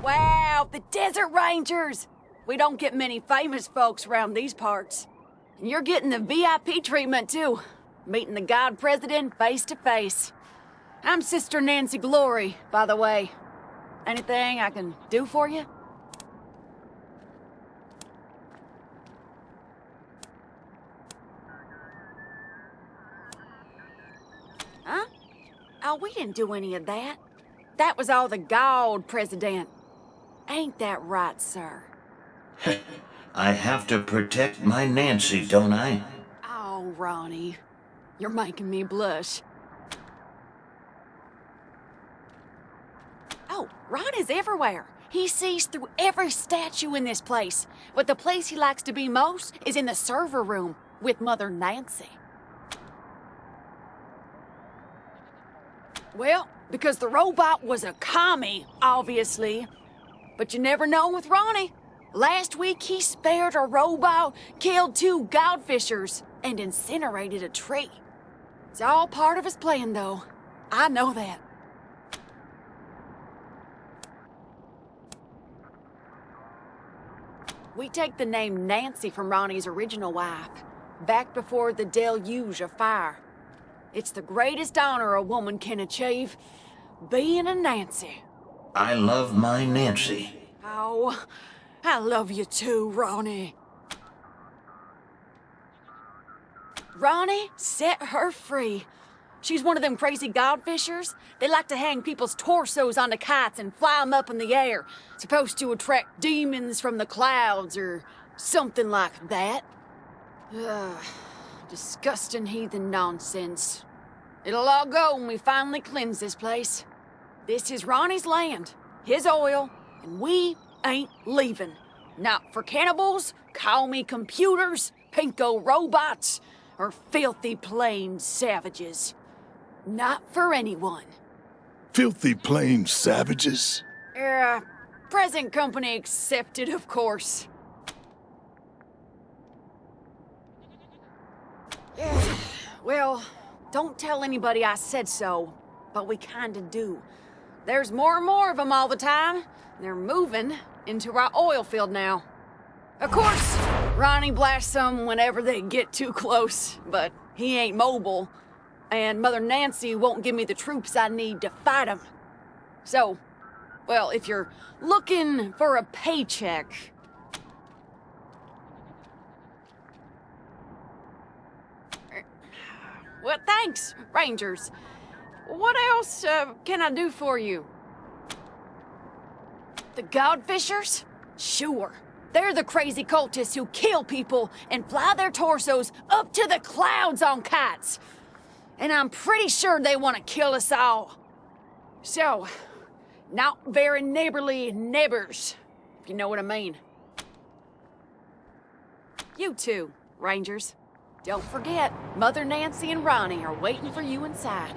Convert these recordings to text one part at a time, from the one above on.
Wow, the Desert Rangers! We don't get many famous folks around these parts. And you're getting the VIP treatment, too. Meeting the God President face to face. I'm Sister Nancy Glory, by the way. Anything I can do for you? Huh? Oh, we didn't do any of that. That was all the God President. Ain't that right, sir? I have to protect my Nancy, don't I? Oh, Ronnie. You're making me blush. Oh, Ron is everywhere. He sees through every statue in this place. But the place he likes to be most is in the server room with Mother Nancy. Well, because the robot was a commie, obviously. But you never know with Ronnie. Last week he spared a robot, killed 2 godfishers, and incinerated a tree. It's all part of his plan, though. I know that. We take the name Nancy from Ronnie's original wife, back before the deluge of fire. It's the greatest honor a woman can achieve, being a Nancy. I love my Nancy. Oh, I love you too, Ronnie. Ronnie, set her free. She's one of them crazy godfishers. They like to hang people's torsos onto kites and fly them up in the air. Supposed to attract demons from the clouds or something like that. Ugh, disgusting heathen nonsense. It'll all go when we finally cleanse this place. This is Ronnie's land, his oil, and we ain't leaving. Not for cannibals, call me computers, pinko robots, or filthy plain savages. Not for anyone. Filthy plain savages? Present company accepted, of course. Well, don't tell anybody I said so, but we kinda do. There's more and more of them all the time. They're moving into our oil field now. Of course, Ronnie blasts them whenever they get too close, but he ain't mobile, and Mother Nancy won't give me the troops I need to fight him. So, well, if you're looking for a paycheck... Well, thanks, Rangers. What else can I do for you? The Godfishers? Sure. They're the crazy cultists who kill people and fly their torsos up to the clouds on kites. And I'm pretty sure they want to kill us all. So, not very neighborly neighbors, if you know what I mean. You too, Rangers. Don't forget, Mother Nancy and Ronnie are waiting for you inside.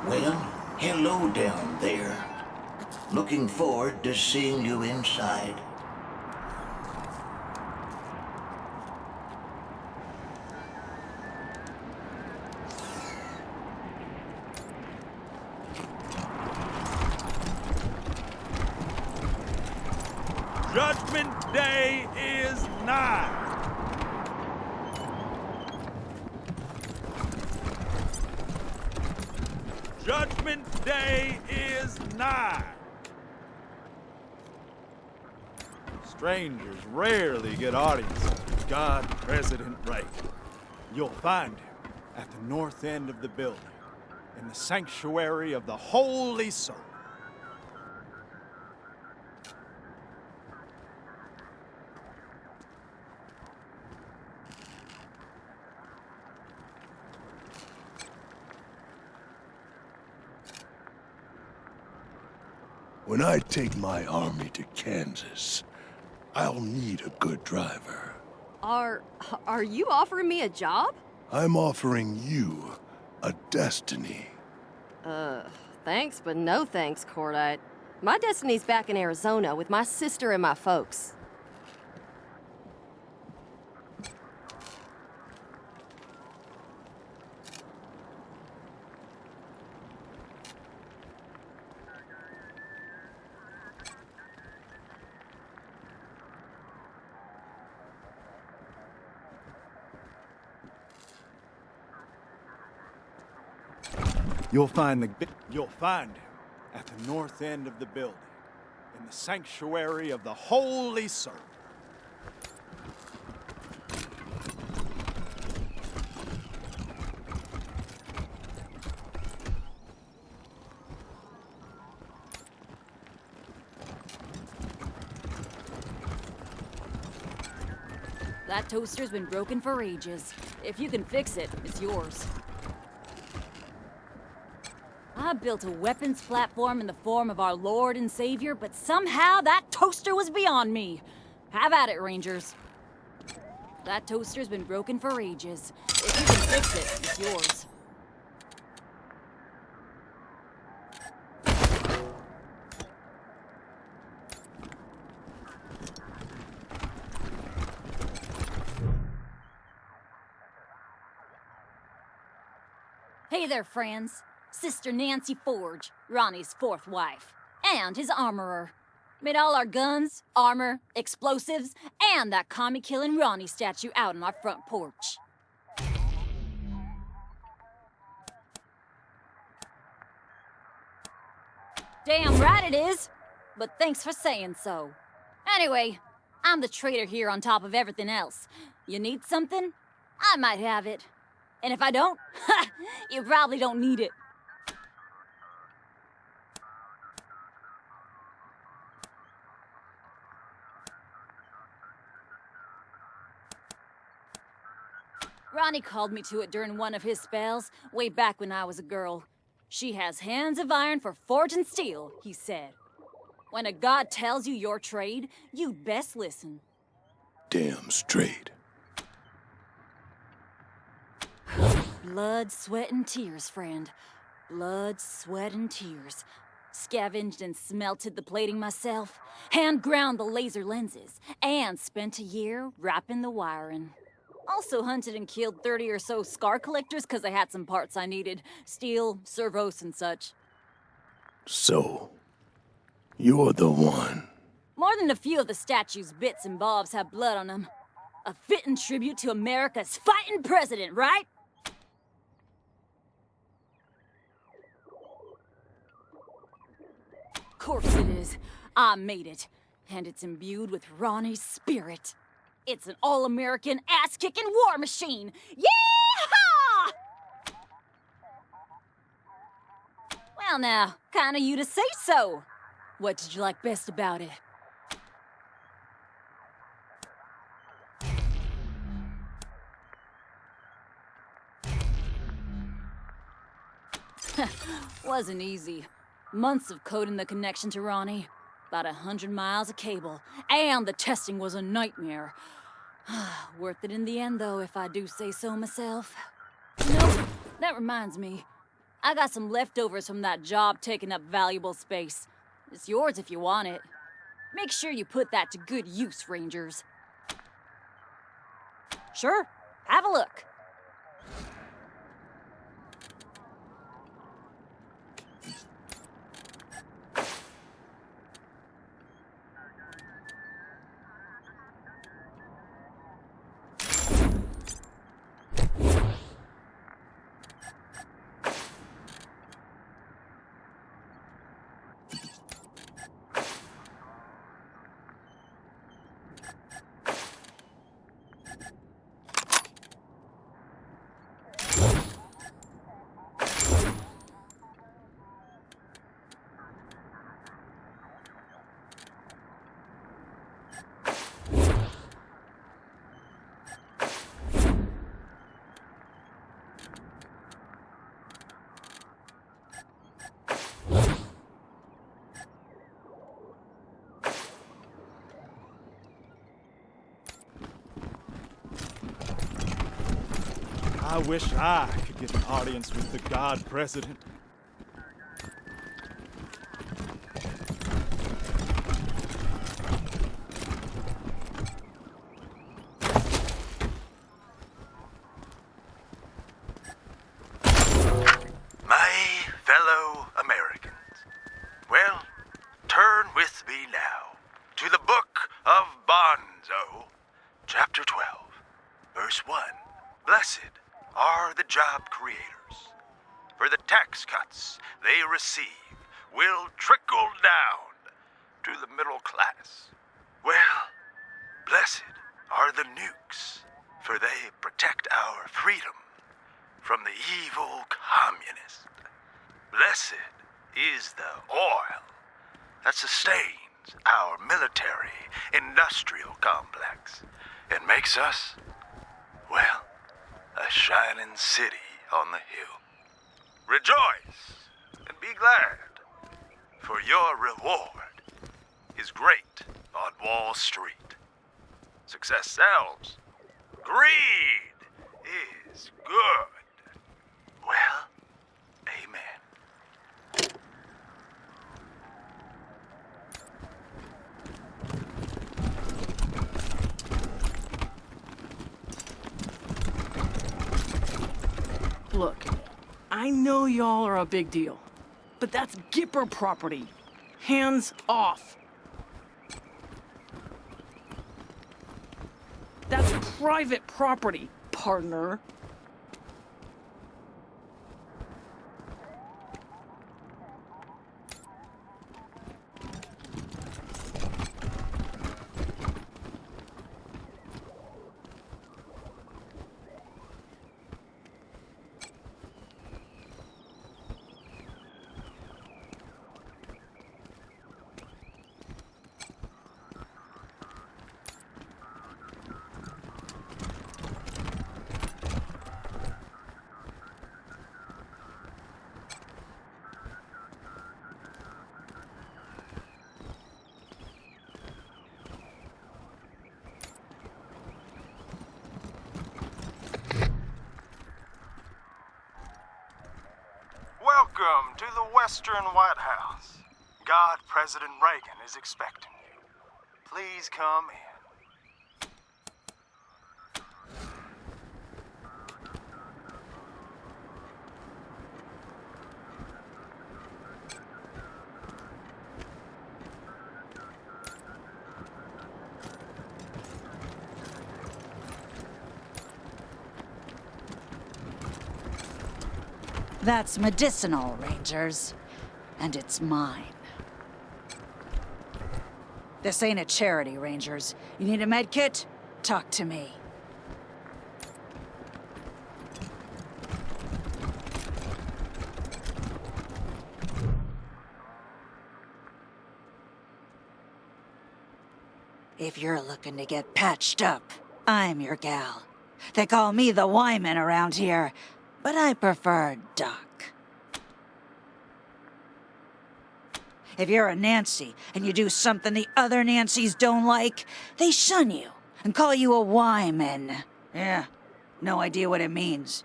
Well, hello down there. Looking forward to seeing you inside. Judgment Day is nigh. Judgment Day is nigh. Strangers rarely get audience of God President Reagan. You'll find him at the north end of the building, in the sanctuary of the Holy Soul. When I take my army to Kansas, I'll need a good driver. Are you offering me a job? I'm offering you a destiny. Thanks, but no thanks, Cordite. My destiny's back in Arizona with my sister and my folks. You'll find him at the north end of the building, in the sanctuary of the holy servant. That toaster's been broken for ages. If you can fix it, it's yours. I built a weapons platform in the form of our Lord and Savior, but somehow that toaster was beyond me. Have at it, Rangers. That toaster's been broken for ages. If you can fix it, it's yours. Hey there, friends. Sister Nancy Forge, Ronnie's fourth wife, and his armorer. Made all our guns, armor, explosives, and that commie-killing Ronnie statue out on our front porch. Damn right it is, but thanks for saying so. Anyway, I'm the traitor here on top of everything else. You need something? I might have it. And if I don't, you probably don't need it. Ronnie called me to it during one of his spells, way back when I was a girl. She has hands of iron for forging steel, he said. When a god tells you your trade, you'd best listen. Damn straight. Blood, sweat, and tears, friend. Blood, sweat, and tears. Scavenged and smelted the plating myself, hand ground the laser lenses, and spent a year wrapping the wiring. Also hunted and killed 30 or so scar collectors because I had some parts I needed. Steel, servos, and such. So, you're the one. More than a few of the statue's bits and bobs have blood on them. A fitting tribute to America's fighting president, right? Of course it is. I made it. And it's imbued with Ronnie's spirit. It's an all-American, ass-kicking war machine! Yeehaw! Well now, kinda you to say so. What did you like best about it? Wasn't easy. Months of coding the connection to Ronnie. About 100 miles of cable. And the testing was a nightmare. Worth it in the end, though, if I do say so myself. Nope, that reminds me. I got some leftovers from that job taking up valuable space. It's yours if you want it. Make sure you put that to good use, Rangers. Sure, have a look. I wish I could get an audience with the god president. with me now to the book of Bonzo, chapter 12, verse 1. Blessed are the job creators, for the tax cuts they receive will trickle down to the middle class. Well, blessed are the nukes, for they protect our freedom from the evil communist. Blessed is the oil that sustains our military-industrial complex and makes us, well, a shining city on the hill. Rejoice and be glad, for your reward is great on Wall Street. Success sells. Greed is good. Well, amen. Look, I know y'all are a big deal, but that's Gipper property. Hands off. That's private property, partner. Welcome to the Western White House. God President Reagan is expecting you. Please come in. That's medicinal, Rangers. And it's mine. This ain't a charity, Rangers. You need a med kit? Talk to me. If you're looking to get patched up, I'm your gal. They call me the Wyman around here, but I prefer Doc. If you're a Nancy and you do something the other Nancys don't like, they shun you and call you a Wyman. Yeah, no idea what it means.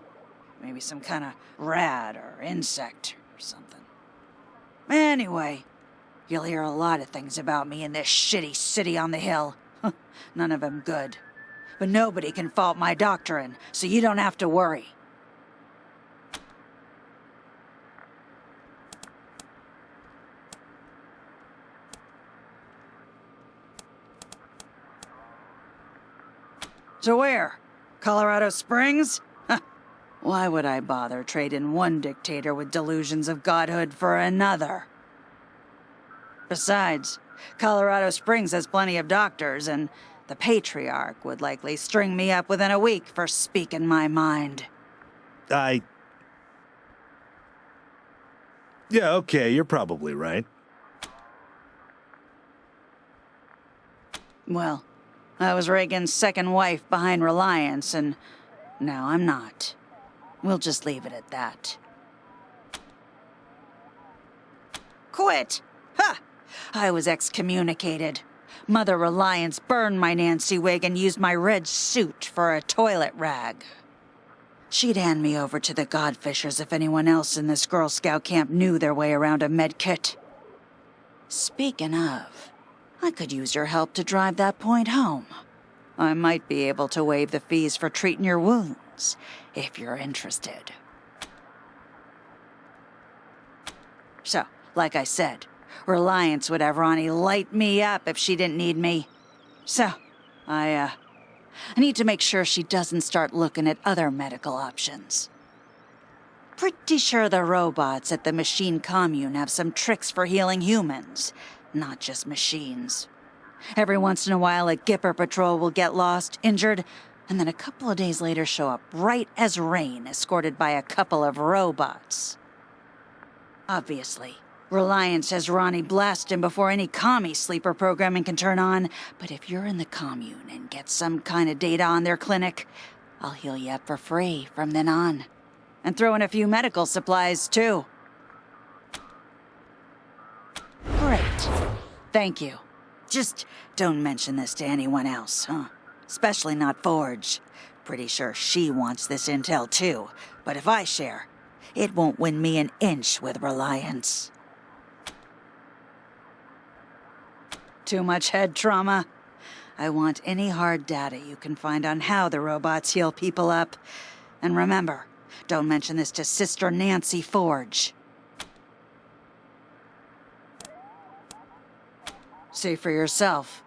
Maybe some kind of rat or insect or something. Anyway, you'll hear a lot of things about me in this shitty city on the hill. None of them good. But nobody can fault my doctrine, so you don't have to worry. So where? Colorado Springs? Why would I bother trading one dictator with delusions of godhood for another? Besides, Colorado Springs has plenty of doctors, and the patriarch would likely string me up within a week for speaking my mind. Yeah, okay, you're probably right. Well, I was Reagan's second wife behind Reliance, and now I'm not. We'll just leave it at that. Quit! Ha! I was excommunicated. Mother Reliance burned my Nancy wig and used my red suit for a toilet rag. She'd hand me over to the Godfishers if anyone else in this Girl Scout camp knew their way around a medkit. Speaking of, I could use your help to drive that point home. I might be able to waive the fees for treating your wounds, if you're interested. So, like I said, Reliance would have Ronnie light me up if she didn't need me. So, I need to make sure she doesn't start looking at other medical options. Pretty sure the robots at the machine commune have some tricks for healing humans, not just machines. Every once in a while, a Gipper patrol will get lost, injured, and then a couple of days later show up right as rain, escorted by a couple of robots. Obviously, Reliance has Ronnie blast him before any commie sleeper programming can turn on, but if you're in the commune and get some kind of data on their clinic, I'll heal you up for free from then on. And throw in a few medical supplies, too. Great. Thank you. Just don't mention this to anyone else, huh? Especially not Forge. Pretty sure she wants this intel, too. But if I share, it won't win me an inch with Reliance. Too much head trauma? I want any hard data you can find on how the robots heal people up. And remember, don't mention this to Sister Nancy Forge. See for yourself.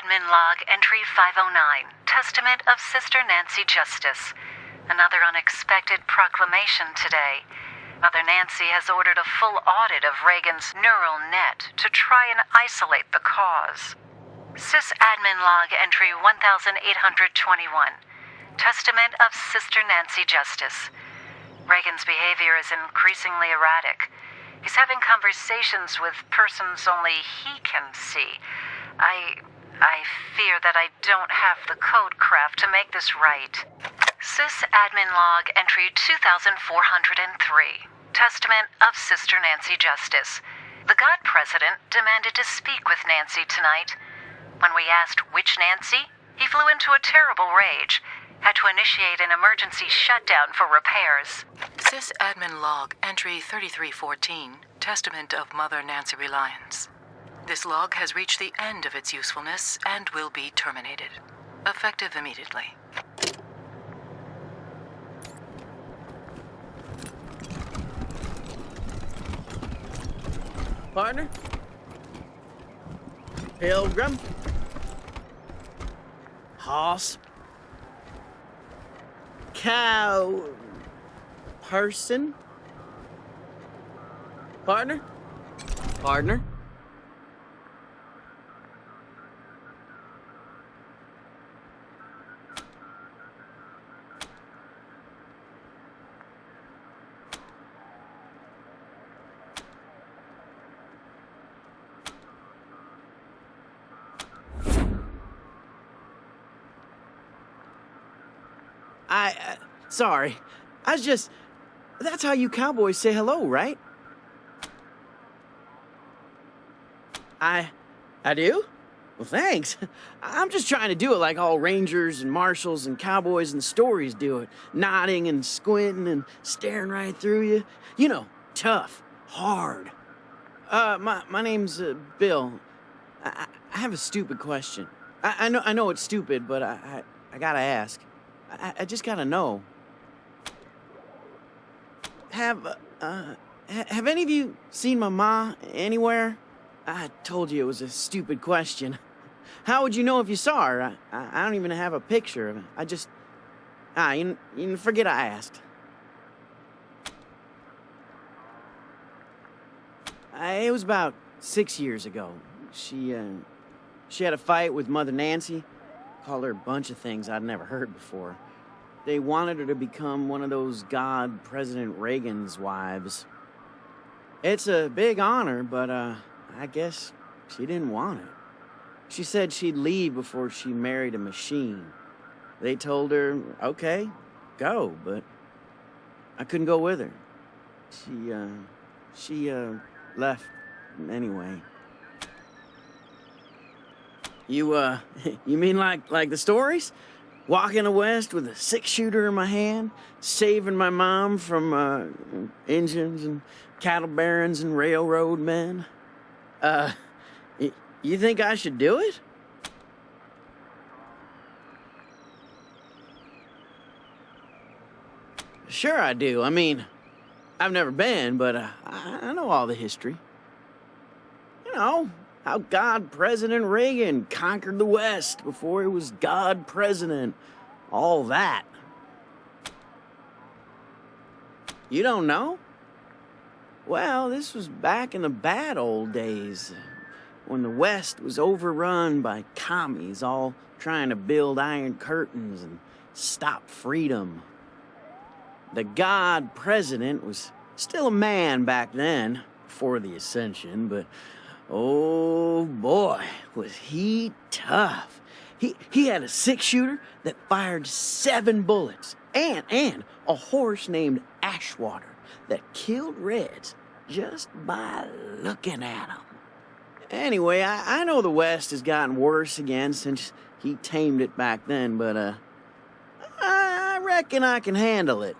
Admin log entry 509, Testament of Sister Nancy Justice. Another unexpected proclamation today. Mother Nancy has ordered a full audit of Reagan's neural net to try and isolate the cause. Sys Admin log entry 1821, Testament of Sister Nancy Justice. Reagan's behavior is increasingly erratic. He's having conversations with persons only he can see. I fear that I don't have the code craft to make this right. Sys Admin log entry 2403, Testament of Sister Nancy Justice. The God President demanded to speak with Nancy tonight. When we asked which Nancy, he flew into a terrible rage. Had to initiate an emergency shutdown for repairs. Sys Admin log entry 3314, Testament of Mother Nancy Reliance. This log has reached the end of its usefulness and will be terminated. Effective immediately. Partner? Pilgrim? Hoss? Cow... person? Partner? Partner? Sorry. I was just... That's how you cowboys say hello, right? I do? Well, thanks. I'm just trying to do it like all rangers and marshals and cowboys in the stories do it. Nodding and squinting and staring right through you. You know, tough, hard. My name's Bill. I have a stupid question. I know it's stupid, but I gotta ask. I just gotta know. Have any of you seen my ma anywhere? I told you it was a stupid question. How would you know if you saw her? I don't even have a picture of her. I just... you forget I asked. It was about 6 years ago. she had a fight with Mother Nancy. Called her a bunch of things I'd never heard before. They wanted her to become one of those God President Reagan's wives. It's a big honor, but I guess she didn't want it. She said she'd leave before she married a machine. They told her, okay, go, but I couldn't go with her. She left anyway. You mean like the stories? Walking the West with a 6-shooter in my hand, saving my mom from engines and cattle barons and railroad men? You think I should do it? Sure I do. I mean, I've never been, but I know all the history. You know, how God President Reagan conquered the West before he was God President. All that. You don't know? Well, this was back in the bad old days, when the West was overrun by commies all trying to build iron curtains and stop freedom. The God President was still a man back then, before the Ascension, but oh boy, was he tough. He had a 6-shooter that fired 7 bullets, and a horse named Ashwater that killed Reds just by looking at them. Anyway, I know the West has gotten worse again since he tamed it back then, but I reckon I can handle it.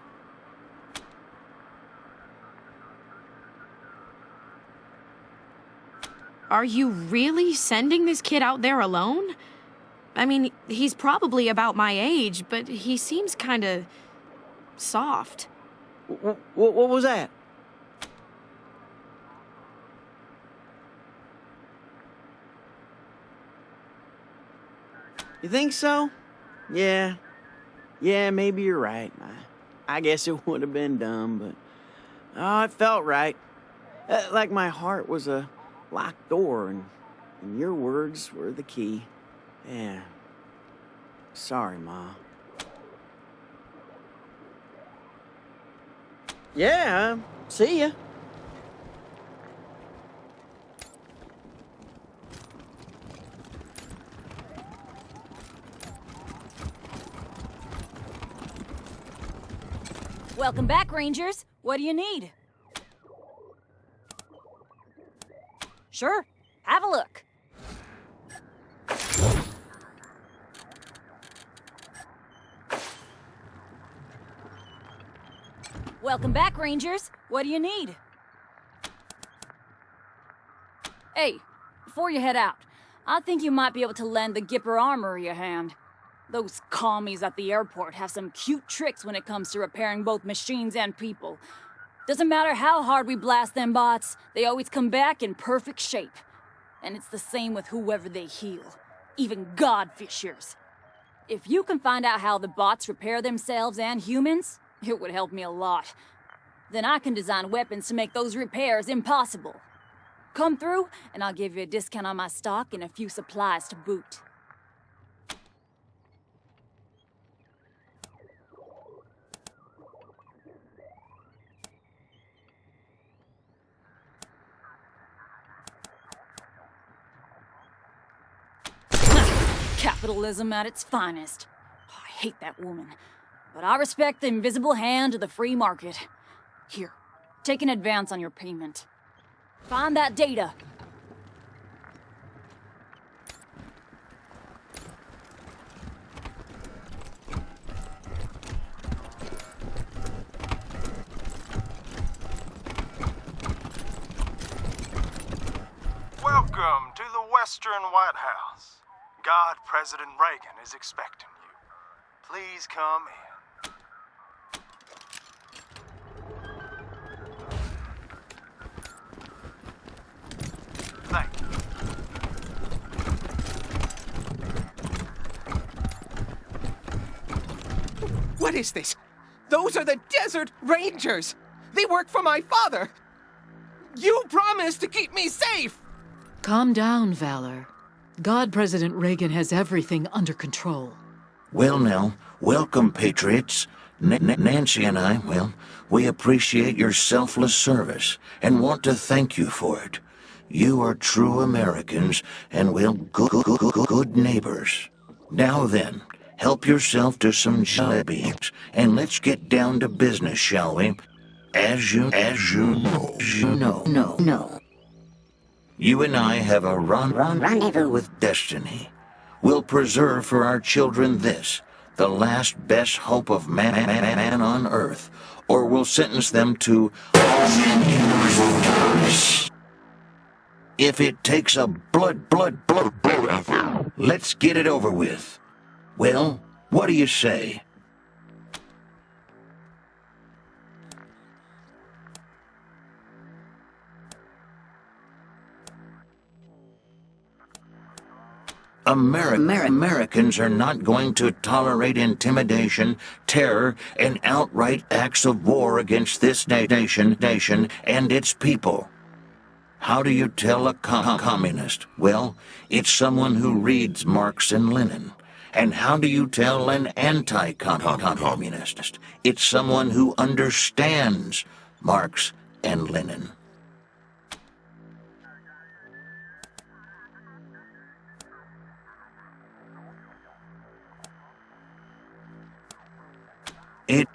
Are you really sending this kid out there alone? I mean, he's probably about my age, but he seems kinda soft. What was that? You think so? Yeah, maybe you're right. I guess it would have been dumb, but it felt right. Like my heart was a locked door, and your words were the key. Yeah. Sorry, Ma. Yeah, see ya. Welcome back, Rangers. What do you need? Sure, have a look. Welcome back, Rangers. What do you need? Hey, before you head out, I think you might be able to lend the Gipper Armory a hand. Those commies at the airport have some cute tricks when it comes to repairing both machines and people. Doesn't matter how hard we blast them bots, they always come back in perfect shape. And it's the same with whoever they heal, even godfishers. If you can find out how the bots repair themselves and humans, it would help me a lot. Then I can design weapons to make those repairs impossible. Come through, and I'll give you a discount on my stock and a few supplies to boot. Capitalism at its finest. Oh, I hate that woman. But I respect the invisible hand of the free market. Here, take an advance on your payment. Find that data. Welcome to the Western White House. God President Reagan is expecting you. Please come in. Thank you. What is this? Those are the Desert Rangers! They work for my father! You promised to keep me safe! Calm down, Valor. God President Reagan has everything under control. Well now, welcome, patriots. Nancy and I, well, we appreciate your selfless service and want to thank you for it. You are true Americans and, well, good neighbors. Now then, help yourself to some jelly and let's get down to business, shall we? As you know. You and I have a rendezvous with destiny. We'll preserve for our children this, the last best hope of man on earth, or we'll sentence them to if it takes a blood, let's get it over with. Well, what do you say? Americans are not going to tolerate intimidation, terror, and outright acts of war against this nation and its people. How do you tell a communist? Well, it's someone who reads Marx and Lenin. And how do you tell an anti-communist? It's someone who understands Marx and Lenin.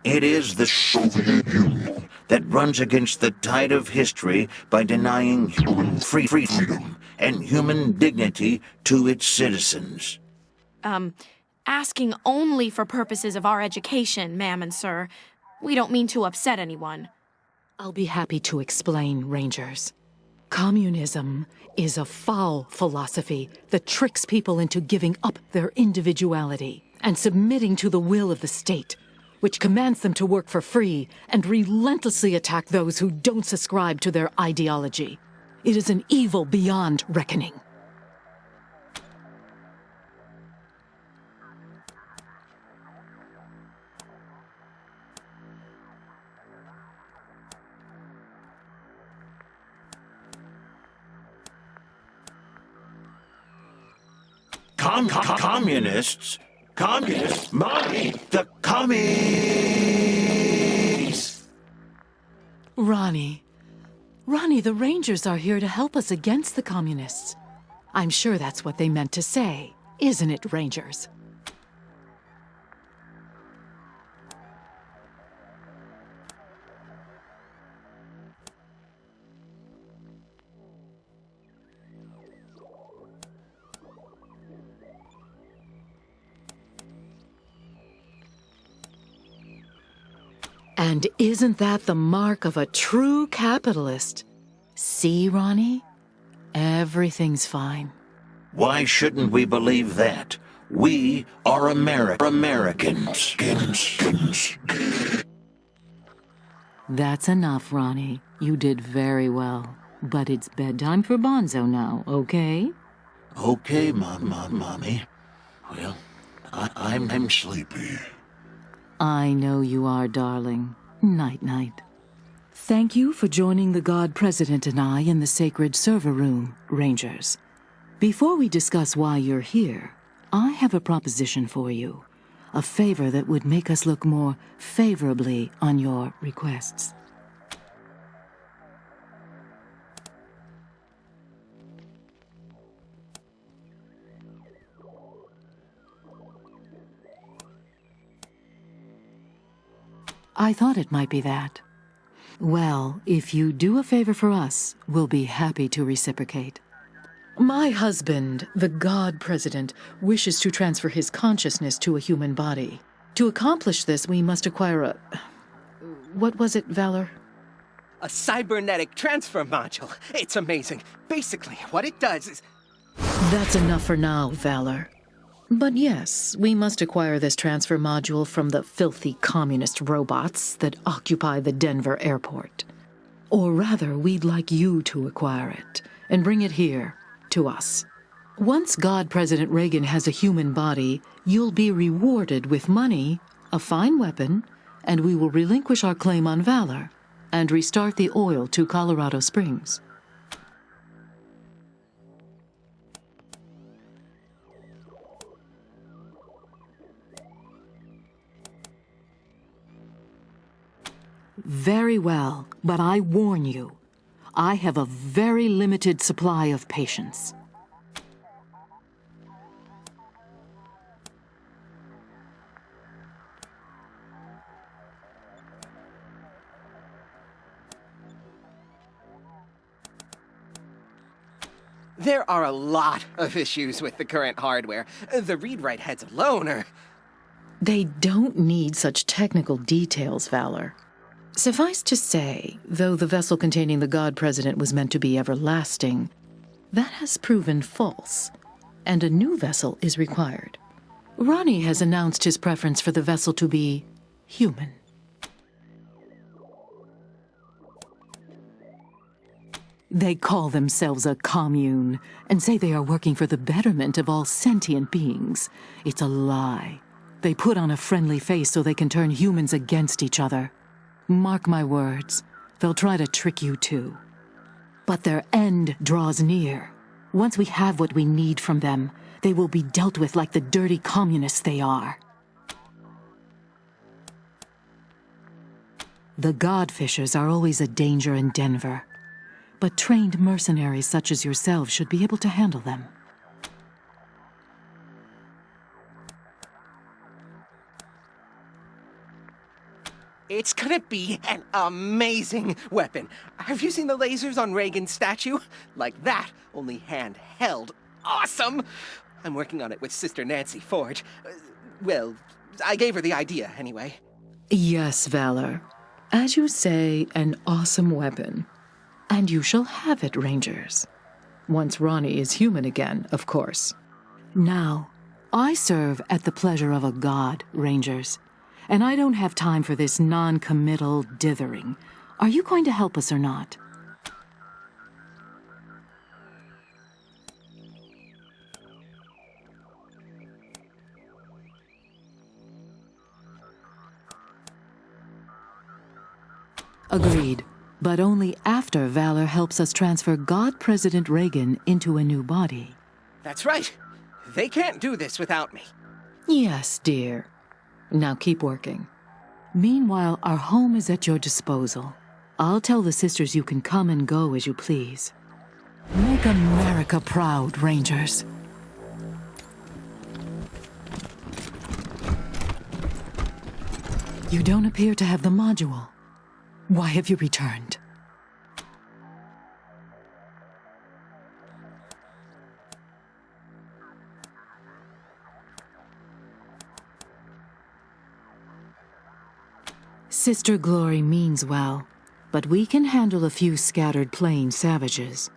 It is the Soviet Union that runs against the tide of history by denying human freedom and human dignity to its citizens. Asking only for purposes of our education, ma'am and sir. We don't mean to upset anyone. I'll be happy to explain, Rangers. Communism is a foul philosophy that tricks people into giving up their individuality and submitting to the will of the state, which commands them to work for free and relentlessly attack those who don't subscribe to their ideology. It is an evil beyond reckoning. Communists? Communists? Mommy! The commies! Ronnie, the Rangers are here to help us against the communists. I'm sure that's what they meant to say, isn't it, Rangers? And isn't that the mark of a true capitalist? See, Ronnie? Everything's fine. Why shouldn't we believe that? We are Americans. That's enough, Ronnie. You did very well. But it's bedtime for Bonzo now, okay? Okay, Mommy. Well, I'm sleepy. I know you are, darling. Night-night. Thank you for joining the God President and I in the sacred server room, Rangers. Before we discuss why you're here, I have a proposition for you. A favor that would make us look more favorably on your requests. I thought it might be that. Well, if you do a favor for us, we'll be happy to reciprocate. My husband, the God President, wishes to transfer his consciousness to a human body. To accomplish this, we must acquire a... What was it, Valor? A cybernetic transfer module. It's amazing. Basically, what it does is... That's enough for now, Valor. But yes, we must acquire this transfer module from the filthy communist robots that occupy the Denver airport. Or rather, we'd like you to acquire it and bring it here, to us. Once God President Reagan has a human body, you'll be rewarded with money, a fine weapon, and we will relinquish our claim on Valor and restart the oil to Colorado Springs. very well, but I warn you, I have a very limited supply of patience. There are a lot of issues with the current hardware. The read-write heads alone are... They don't need such technical details, Valor. Suffice to say, though the vessel containing the God President was meant to be everlasting, that has proven false, and a new vessel is required. Ronnie has announced his preference for the vessel to be human. They call themselves a commune and say they are working for the betterment of all sentient beings. It's a lie. They put on a friendly face so they can turn humans against each other. Mark my words, they'll try to trick you too. But their end draws near. Once we have what we need from them, they will be dealt with like the dirty communists they are. The Godfishers are always a danger in Denver. But trained mercenaries such as yourselves should be able to handle them. It's gonna be an amazing weapon. Have you seen the lasers on Reygan's statue? Like that, only handheld. Awesome! I'm working on it with Sister Nancy Ford. Well, I gave her the idea, anyway. Yes, Valor. As you say, an awesome weapon. And you shall have it, Rangers. Once Ronnie is human again, of course. Now, I serve at the pleasure of a god, Rangers. And I don't have time for this non-committal dithering. Are you going to help us or not? Agreed. But only after Valor helps us transfer God President Reygan into a new body. That's right. They can't do this without me. Yes, dear. Now keep working. Meanwhile, our home is at your disposal. I'll tell the sisters you can come and go as you please. Make America proud, Rangers. You don't appear to have the module. Why have you returned? Sister Glory means well, but we can handle a few scattered plain savages.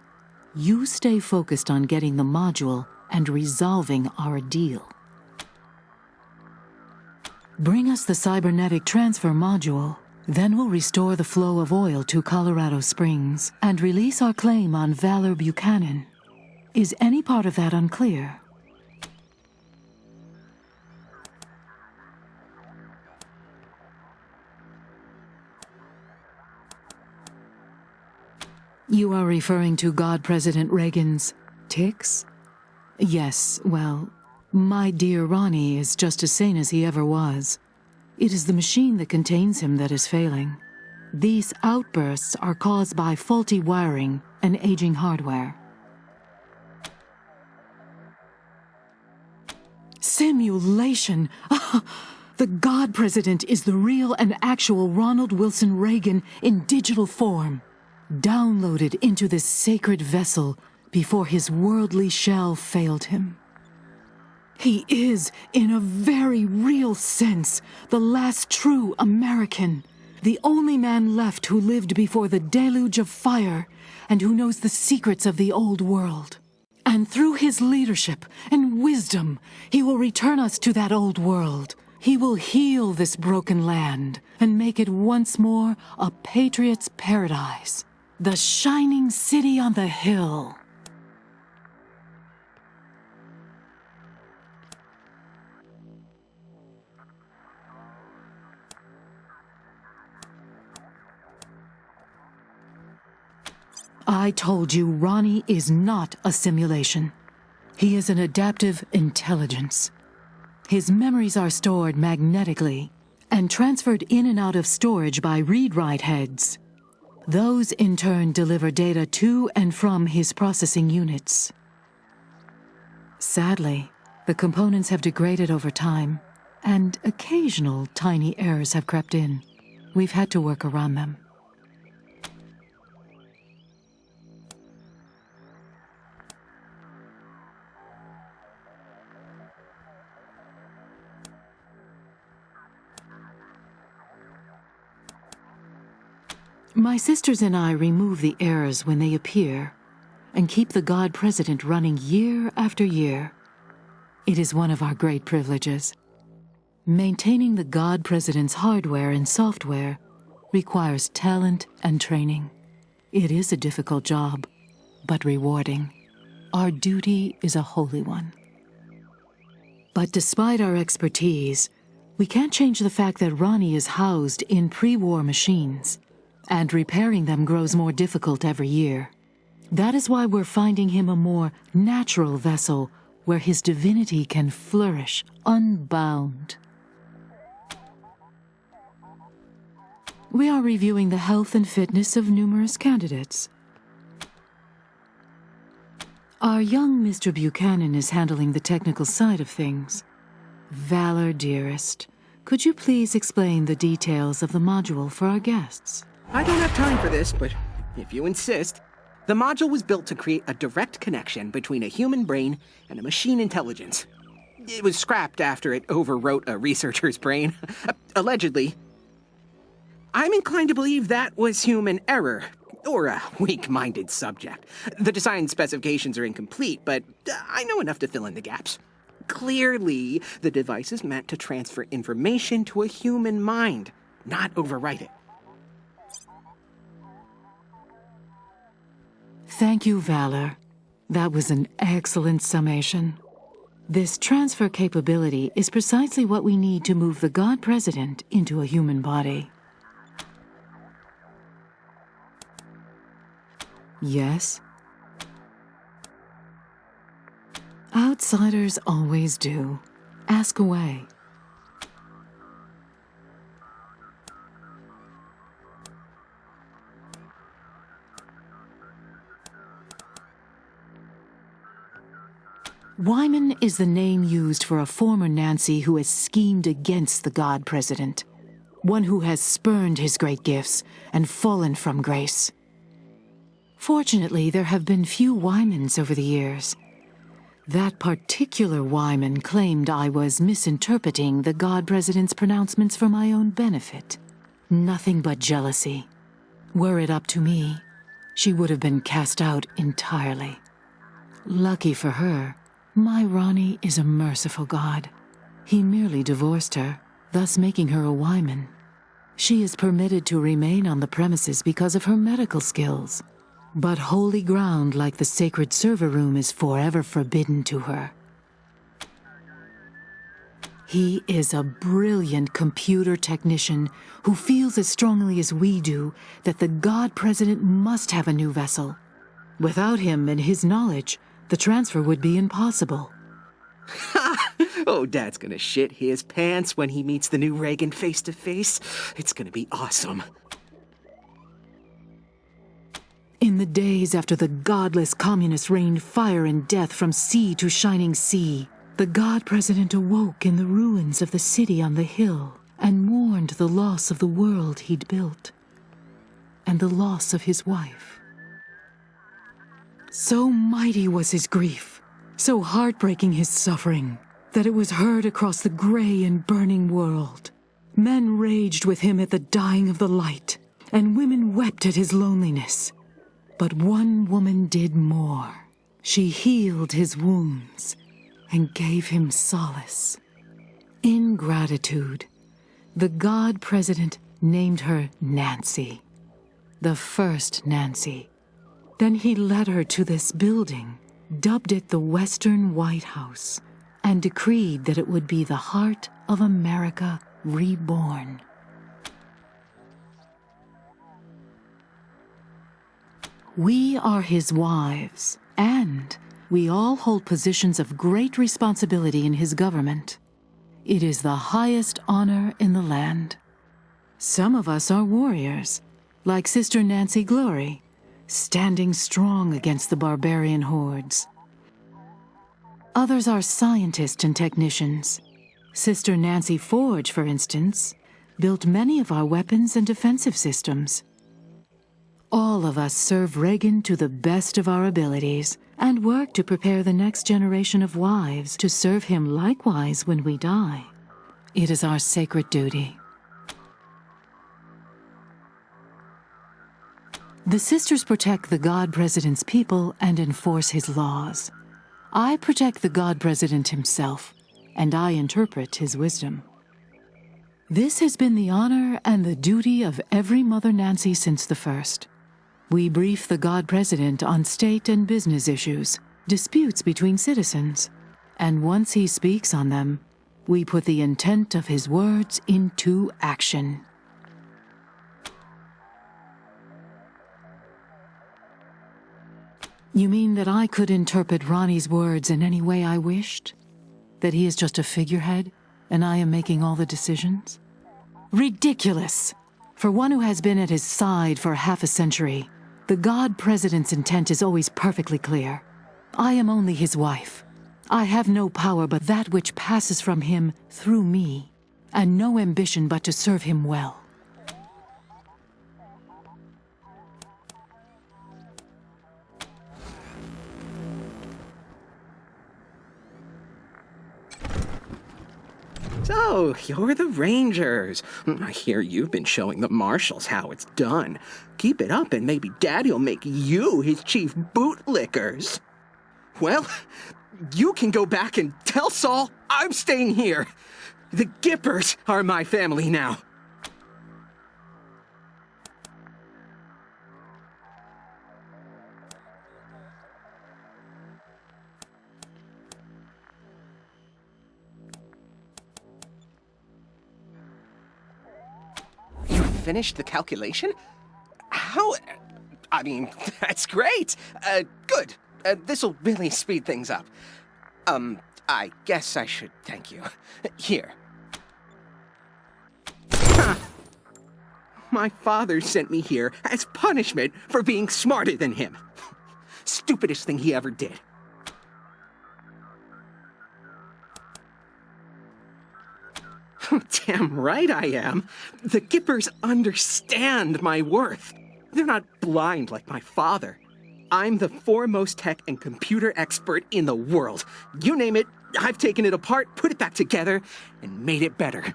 You stay focused on getting the module and resolving our deal. Bring us the cybernetic transfer module. Then we'll restore the flow of oil to Colorado Springs and release our claim on Valor Buchanan. Is any part of that unclear? You are referring to God President Reygan's tics? Yes, well, my dear Ronnie is just as sane as he ever was. It is the machine that contains him that is failing. These outbursts are caused by faulty wiring and aging hardware. Simulation! The God President is the real and actual Ronald Wilson Reygan in digital form, downloaded into this sacred vessel before his worldly shell failed him. He is, in a very real sense, the last true American, the only man left who lived before the deluge of fire and who knows the secrets of the old world. And through his leadership and wisdom, he will return us to that old world. He will heal this broken land and make it once more a patriot's paradise, the shining city on the hill. I told you Ronnie is not a simulation. He is an adaptive intelligence. His memories are stored magnetically, and transferred in and out of storage by read-write heads. Those, in turn, deliver data to and from his processing units. Sadly, the components have degraded over time, and occasional tiny errors have crept in. We've had to work around them. My sisters and I remove the errors when they appear and keep the God President running year after year. It is one of our great privileges. Maintaining the God President's hardware and software requires talent and training. It is a difficult job, but rewarding. Our duty is a holy one. But despite our expertise, we can't change the fact that Ronnie is housed in pre-war machines, and repairing them grows more difficult every year. That is why we're finding him a more natural vessel where his divinity can flourish unbound. We are reviewing the health and fitness of numerous candidates. Our young Mr. Buchanan is handling the technical side of things. Valor, dearest, could you please explain the details of the module for our guests? I don't have time for this, but if you insist, the module was built to create a direct connection between a human brain and a machine intelligence. It was scrapped after it overwrote a researcher's brain. Allegedly. I'm inclined to believe that was human error, or a weak-minded subject. The design specifications are incomplete, but I know enough to fill in the gaps. Clearly, the device is meant to transfer information to a human mind, not overwrite it. Thank you, Valor. That was an excellent summation. This transfer capability is precisely what we need to move the God President into a human body. Yes? Outsiders always do. Ask away. Wyman is the name used for a former Nancy who has schemed against the God President, one who has spurned his great gifts and fallen from grace. Fortunately, there have been few Wymans over the years. That particular Wyman claimed I was misinterpreting the God President's pronouncements for my own benefit. Nothing but jealousy. Were it up to me, she would have been cast out entirely. Lucky for her, my Ronnie is a merciful God. He merely divorced her, thus making her a Wyman. She is permitted to remain on the premises because of her medical skills. But holy ground like the sacred server room is forever forbidden to her. He is a brilliant computer technician who feels as strongly as we do that the God President must have a new vessel. Without him and his knowledge, the transfer would be impossible. Oh, Dad's gonna shit his pants when he meets the new Reagan face to face. It's gonna be awesome. In the days after the godless communists rained fire and death from sea to shining sea, the God President awoke in the ruins of the city on the hill and mourned the loss of the world he'd built and the loss of his wife. So mighty was his grief, so heartbreaking his suffering, that it was heard across the gray and burning world. Men raged with him at the dying of the light, and women wept at his loneliness. But one woman did more. She healed his wounds and gave him solace. In gratitude, the God President named her Nancy, the first Nancy. Then he led her to this building, dubbed it the Western White House, and decreed that it would be the heart of America reborn. We are his wives, and we all hold positions of great responsibility in his government. It is the highest honor in the land. Some of us are warriors, like Sister Nancy Glory, standing strong against the barbarian hordes. Others are scientists and technicians. Sister Nancy Forge, for instance, built many of our weapons and defensive systems. All of us serve Reagan to the best of our abilities and work to prepare the next generation of wives to serve him likewise when we die. It is our sacred duty. The sisters protect the God President's people and enforce his laws. I protect the God President himself, and I interpret his wisdom. This has been the honor and the duty of every Mother Nancy since the first. We brief the God President on state and business issues, disputes between citizens, and once he speaks on them, we put the intent of his words into action. You mean that I could interpret Ronnie's words in any way I wished? That he is just a figurehead, and I am making all the decisions? Ridiculous! For one who has been at his side for half a century, the God President's intent is always perfectly clear. I am only his wife. I have no power but that which passes from him through me, and no ambition but to serve him well. So, you're the Rangers. I hear you've been showing the Marshals how it's done. Keep it up and maybe Daddy'll make you his chief bootlickers. Well, you can go back and tell Saul I'm staying here. The Gippers are my family now. Finished the calculation? How? I mean, that's great. Good. This'll really speed things up. I guess I should thank you. Here. Huh. My father sent me here as punishment for being smarter than him. Stupidest thing he ever did. Damn right I am. The Gippers understand my worth. They're not blind like my father. I'm the foremost tech and computer expert in the world. You name it, I've taken it apart, put it back together, and made it better.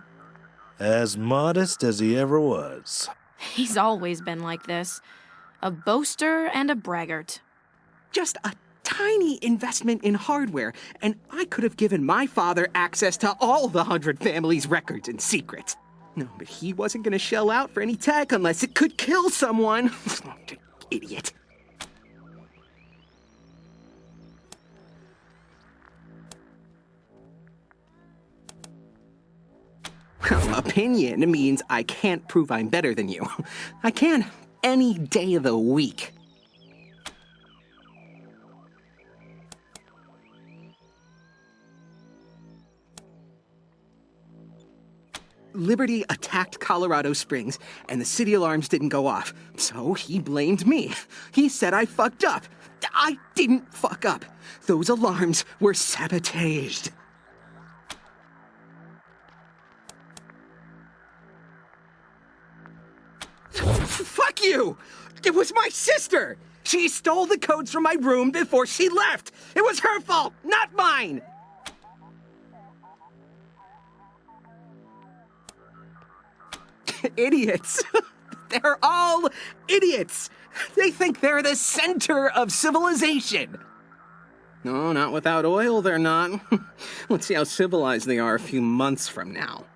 As modest as he ever was. He's always been like this. A boaster and a braggart. Just a tiny investment in hardware, and I could have given my father access to all the 100 families' records and secrets. No, but he wasn't going to shell out for any tech unless it could kill someone. Idiot. Opinion means I can't prove I'm better than you. I can any day of the week. Liberty attacked Colorado Springs, and the city alarms didn't go off, so he blamed me. He said I fucked up. I didn't fuck up. Those alarms were sabotaged. Fuck you! It was my sister! She stole the codes from my room before she left! It was her fault, not mine! Idiots. They're all idiots. They think they're the center of civilization. No, not without oil, they're not. Let's see how civilized they are a few months from now.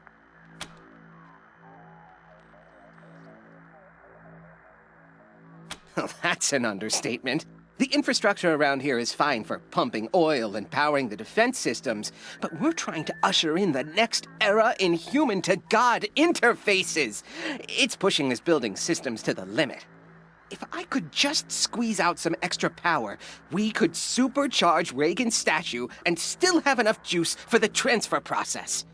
Well, that's an understatement. The infrastructure around here is fine for pumping oil and powering the defense systems, but we're trying to usher in the next era in human-to-God interfaces. It's pushing this building's systems to the limit. If I could just squeeze out some extra power, we could supercharge Reagan's statue and still have enough juice for the transfer process.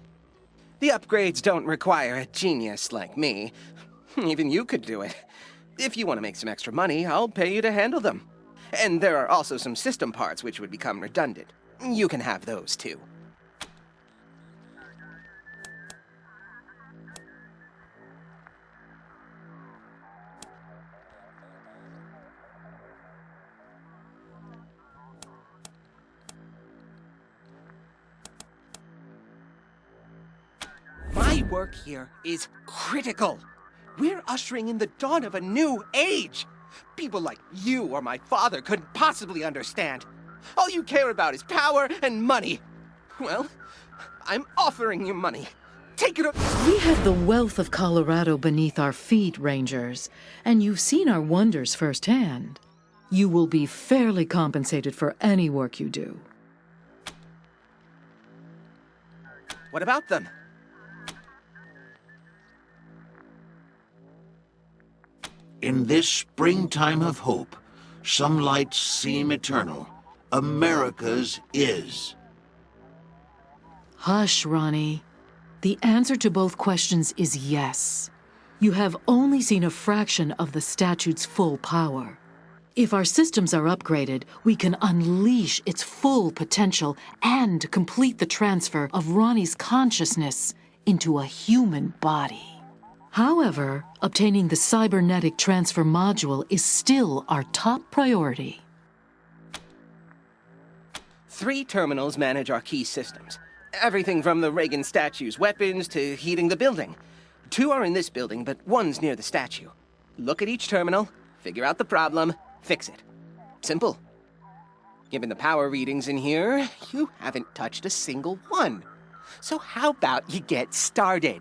The upgrades don't require a genius like me. Even you could do it. If you want to make some extra money, I'll pay you to handle them. And there are also some system parts which would become redundant. You can have those too. My work here is critical. We're ushering in the dawn of a new age. People like you or my father couldn't possibly understand. All you care about is power and money. Well, I'm offering you money. Take it up. We have the wealth of Colorado beneath our feet, Rangers, and you've seen our wonders firsthand. You will be fairly compensated for any work you do. What about them? In this springtime of hope, some lights seem eternal. America's is. Hush, Ronnie. The answer to both questions is yes. You have only seen a fraction of the statute's full power. If our systems are upgraded, we can unleash its full potential and complete the transfer of Ronnie's consciousness into a human body. However, obtaining the cybernetic transfer module is still our top priority. 3 terminals manage our key systems. Everything from the Reagan statue's weapons to heating the building. 2 are in this building, but 1's near the statue. Look at each terminal, figure out the problem, fix it. Simple. Given the power readings in here, you haven't touched a single one. So how about you get started?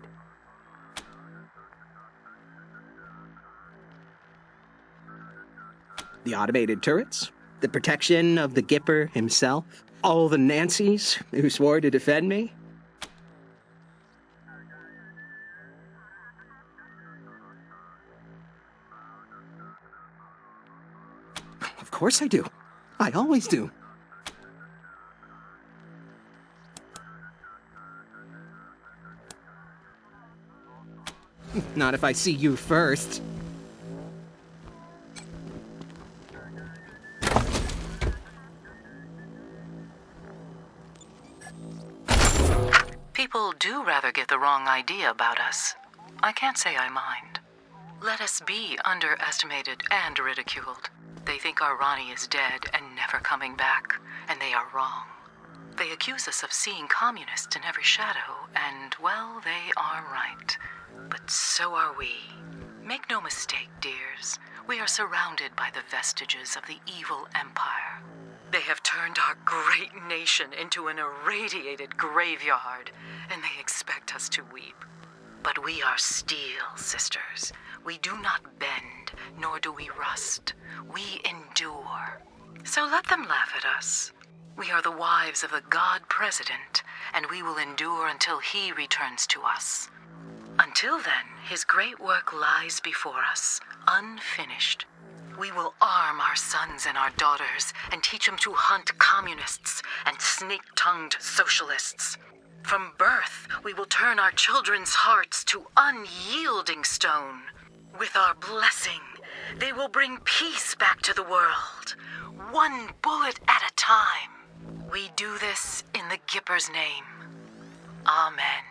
The automated turrets, the protection of the Gipper himself, all the Nancys who swore to defend me. Of course I do. I always do. Not if I see you first. People do rather get the wrong idea about us. I can't say I mind. Let us be underestimated and ridiculed. They think our Ronnie is dead and never coming back, and they are wrong. They accuse us of seeing communists in every shadow, and, well, they are right. But so are we. Make no mistake, dears. We are surrounded by the vestiges of the evil empire. They have turned our great nation into an irradiated graveyard, and they expect us to weep. But we are steel, sisters. We do not bend, nor do we rust. We endure. So let them laugh at us. We are the wives of the God-President, and we will endure until he returns to us. Until then, his great work lies before us, unfinished. We will arm our sons and our daughters and teach them to hunt communists and snake-tongued socialists. From birth, we will turn our children's hearts to unyielding stone. With our blessing, they will bring peace back to the world, one bullet at a time. We do this in the Gipper's name. Amen.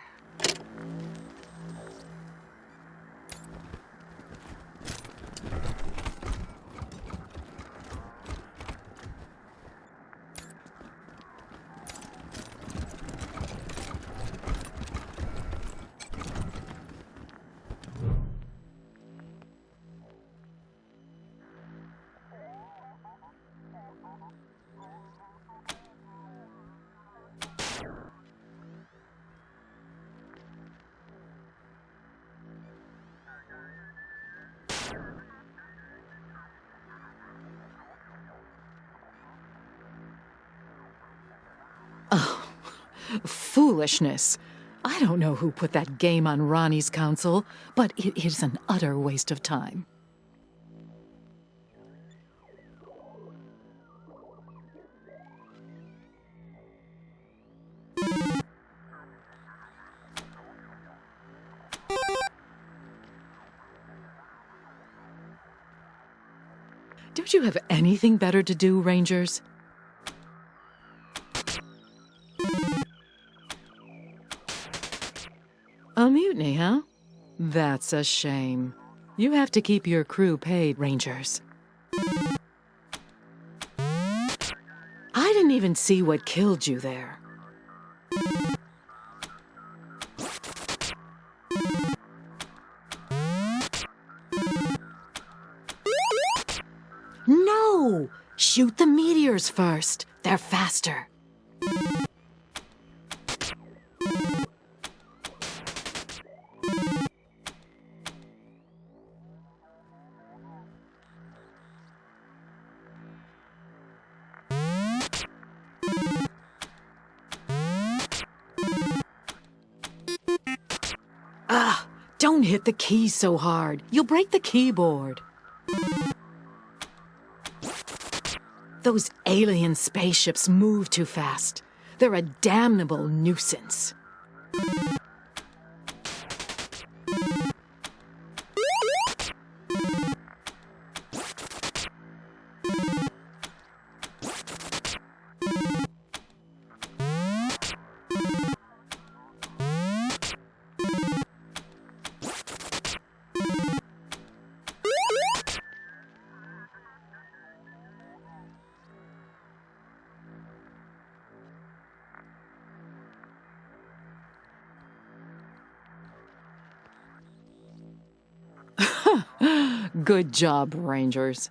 Oh, foolishness. I don't know who put that game on Ronnie's console, but it is an utter waste of time. Don't you have anything better to do, Rangers? A mutiny, huh? That's a shame. You have to keep your crew paid, Rangers. I didn't even see what killed you there. No! Shoot the meteors first. They're faster. Don't hit the keys so hard. You'll break the keyboard. Those alien spaceships move too fast. They're a damnable nuisance. Good job, Rangers.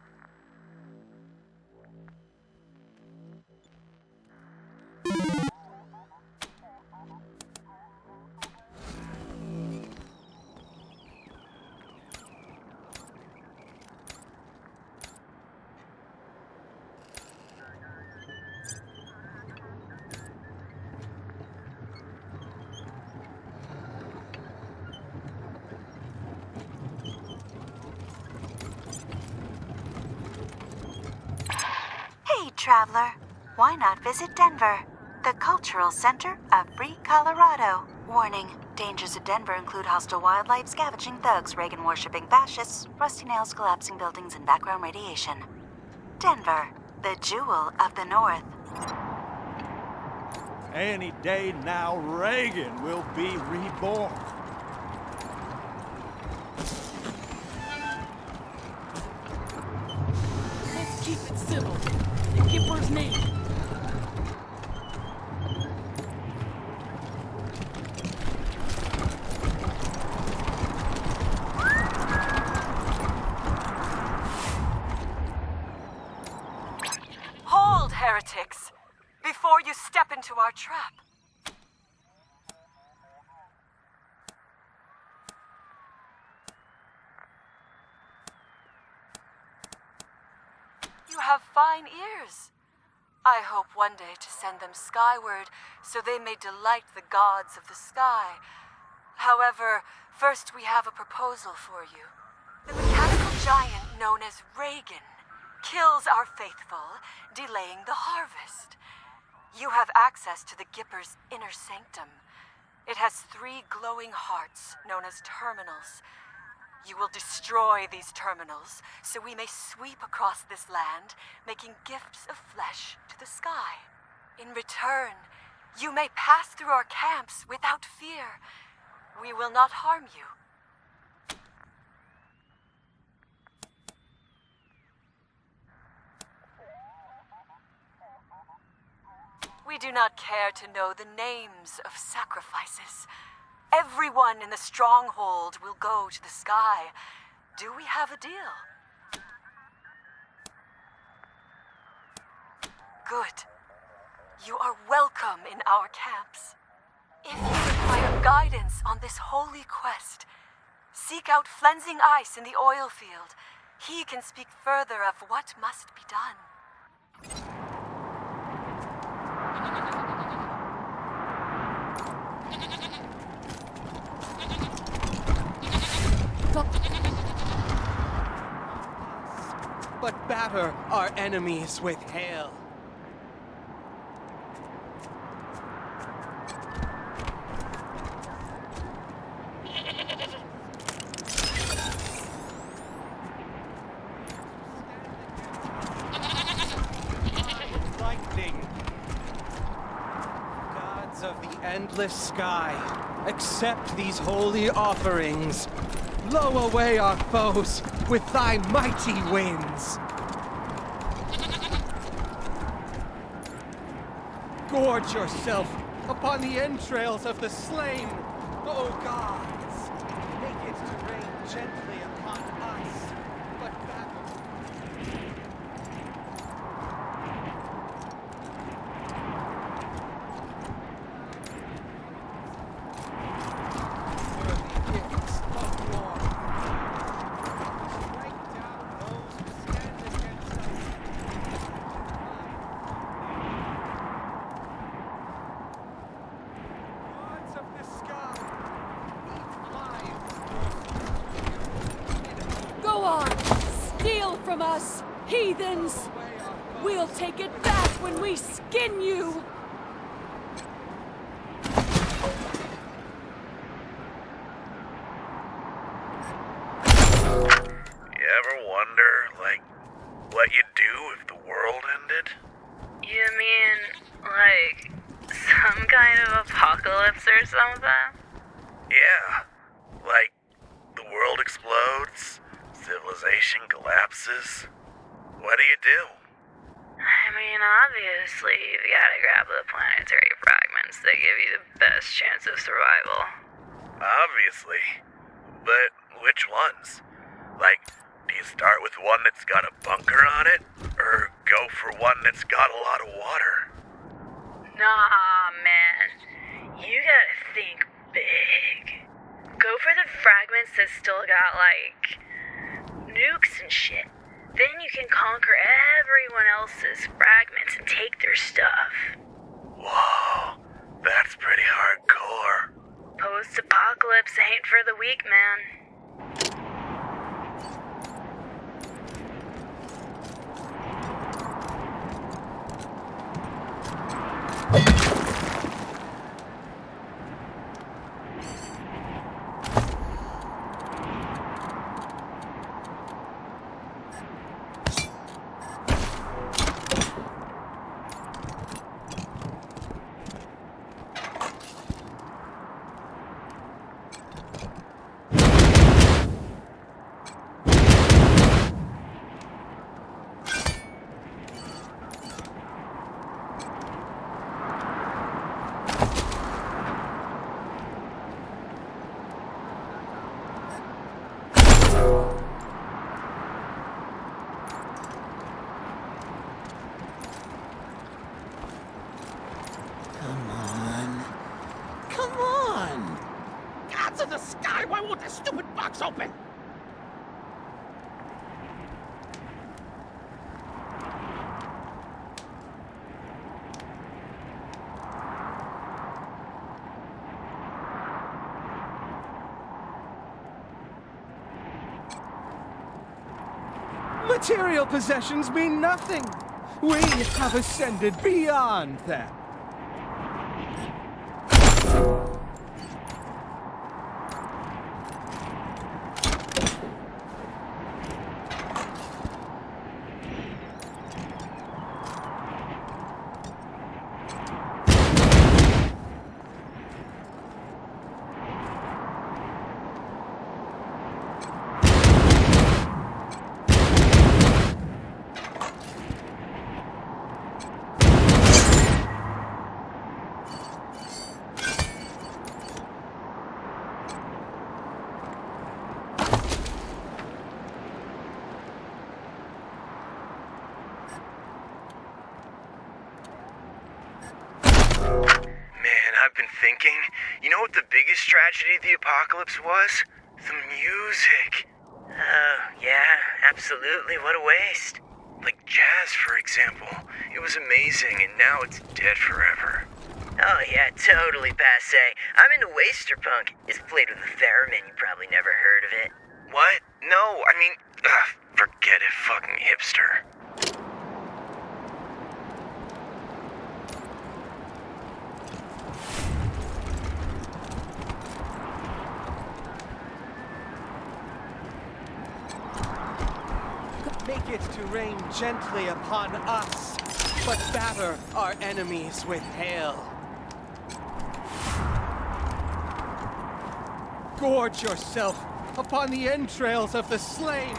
Traveler, why not visit Denver, the cultural center of free Colorado? Warning, dangers of Denver include hostile wildlife, scavenging thugs, Reagan-worshipping fascists, rusty nails, collapsing buildings, and background radiation. Denver, the jewel of the North. Any day now, Reagan will be reborn. Let's keep it civil. The Gipper's name. Hold, heretics, before you step into our trap. You have fine ears. I hope one day to send them skyward so they may delight the gods of the sky. However, first we have a proposal for you. The mechanical giant known as Reygan kills our faithful, delaying the harvest. You have access to the Gipper's inner sanctum. It has 3 glowing hearts known as terminals. You will destroy these terminals, so we may sweep across this land, making gifts of flesh to the sky. In return, you may pass through our camps without fear. We will not harm you. We do not care to know the names of sacrifices. Everyone in the stronghold will go to the sky. Do we have a deal? Good. You are welcome in our camps. If you require guidance on this holy quest, seek out Flensing Ice in the oil field. He can speak further of what must be done. But batter our enemies with hail. Endless sky, accept these holy offerings. Blow away our foes with thy mighty winds. Gorge yourself upon the entrails of the slain, O gods. Make it to rain gently upon us, but from us, heathens! We'll take it back when we skin you! You ever wonder, like, what you'd do if the world ended? You mean, like, some kind of apocalypse or something? Yeah. Like, the world explodes, civilization collapses. What do? I mean, obviously, you've got to grab the planetary fragments that give you the best chance of survival. Obviously. But which ones? Like, do you start with one that's got a bunker on it? Or go for one that's got a lot of water? Nah, man. You gotta think big. Go for the fragments that still got, like, nukes and shit. Then you can conquer everyone else's fragments and take their stuff. Whoa, that's pretty hardcore. Post-apocalypse ain't for the weak, man. Stupid box open! Material possessions mean nothing. We have ascended beyond them. Thinking, you know what the biggest tragedy of the apocalypse was? The music. Oh, yeah, absolutely. What a waste. Like jazz, for example. It was amazing, and now it's dead forever. Oh, yeah, totally passé. I'm into waster punk. It's played with a theremin. You probably never heard of it. What? No, I mean, forget it, fucking hipster. Make it to rain gently upon us, but batter our enemies with hail. gorge yourself upon the entrails of the slain.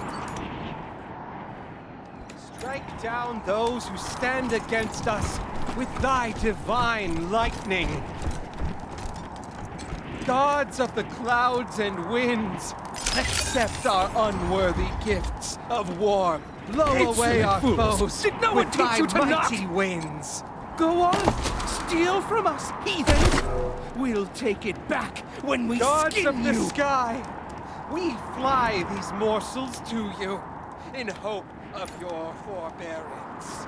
Strike down those who stand against us with thy divine lightning. Gods of the clouds and winds, accept our unworthy gifts of war. Blow away our foes Did no one with teach thy you to not? mighty winds. Go on, steal from us, heathens. We'll take it back when we Gods skin of the you. sky, We fly these morsels to you in hope of your forbearance.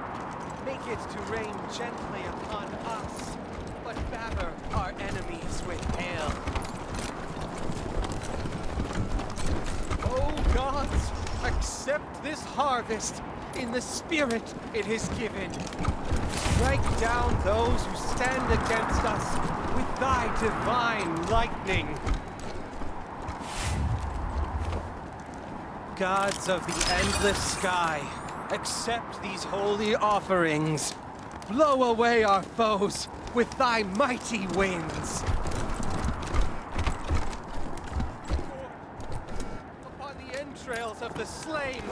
Make it to rain gently upon us, but batter our enemies with hail. O gods, accept this harvest in the spirit it is given. Strike down those who stand against us with thy divine lightning. Gods of the endless sky, accept these holy offerings. Blow away our foes with thy mighty winds. Upon the entrails of the slain,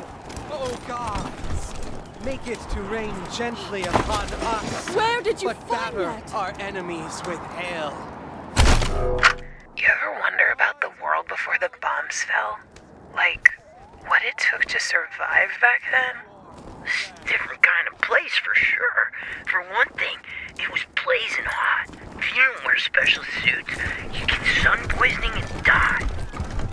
O gods, make it to rain gently upon us. Where did you but find batter that? our enemies with hail. You ever wonder about the world before the bombs fell? Like, what it took to survive back then? It's a different kind of place for sure. For one thing, it was blazing hot. If you didn't wear special suits, you get sun poisoning and die.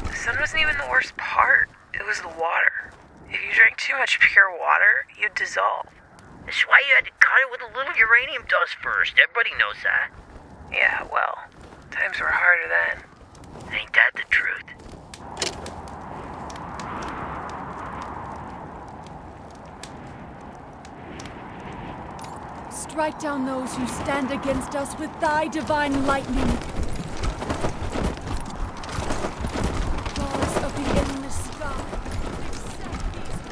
The sun wasn't even the worst part. It was the water. If you drank too much pure water, you'd dissolve. That's why you had to cut it with a little uranium dust first. Everybody knows that. Yeah, well, times were harder then. Ain't that the truth? Strike down those who stand against us with thy divine lightning. Gods of the endless sky, accept these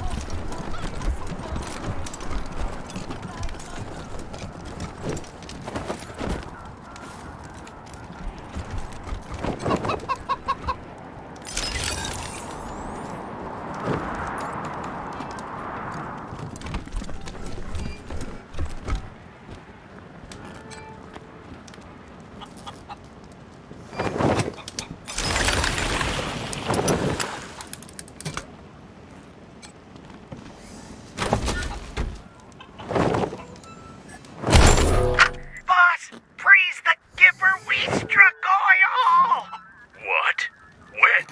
Boss, praise the Gipper, we struck oil! What? When?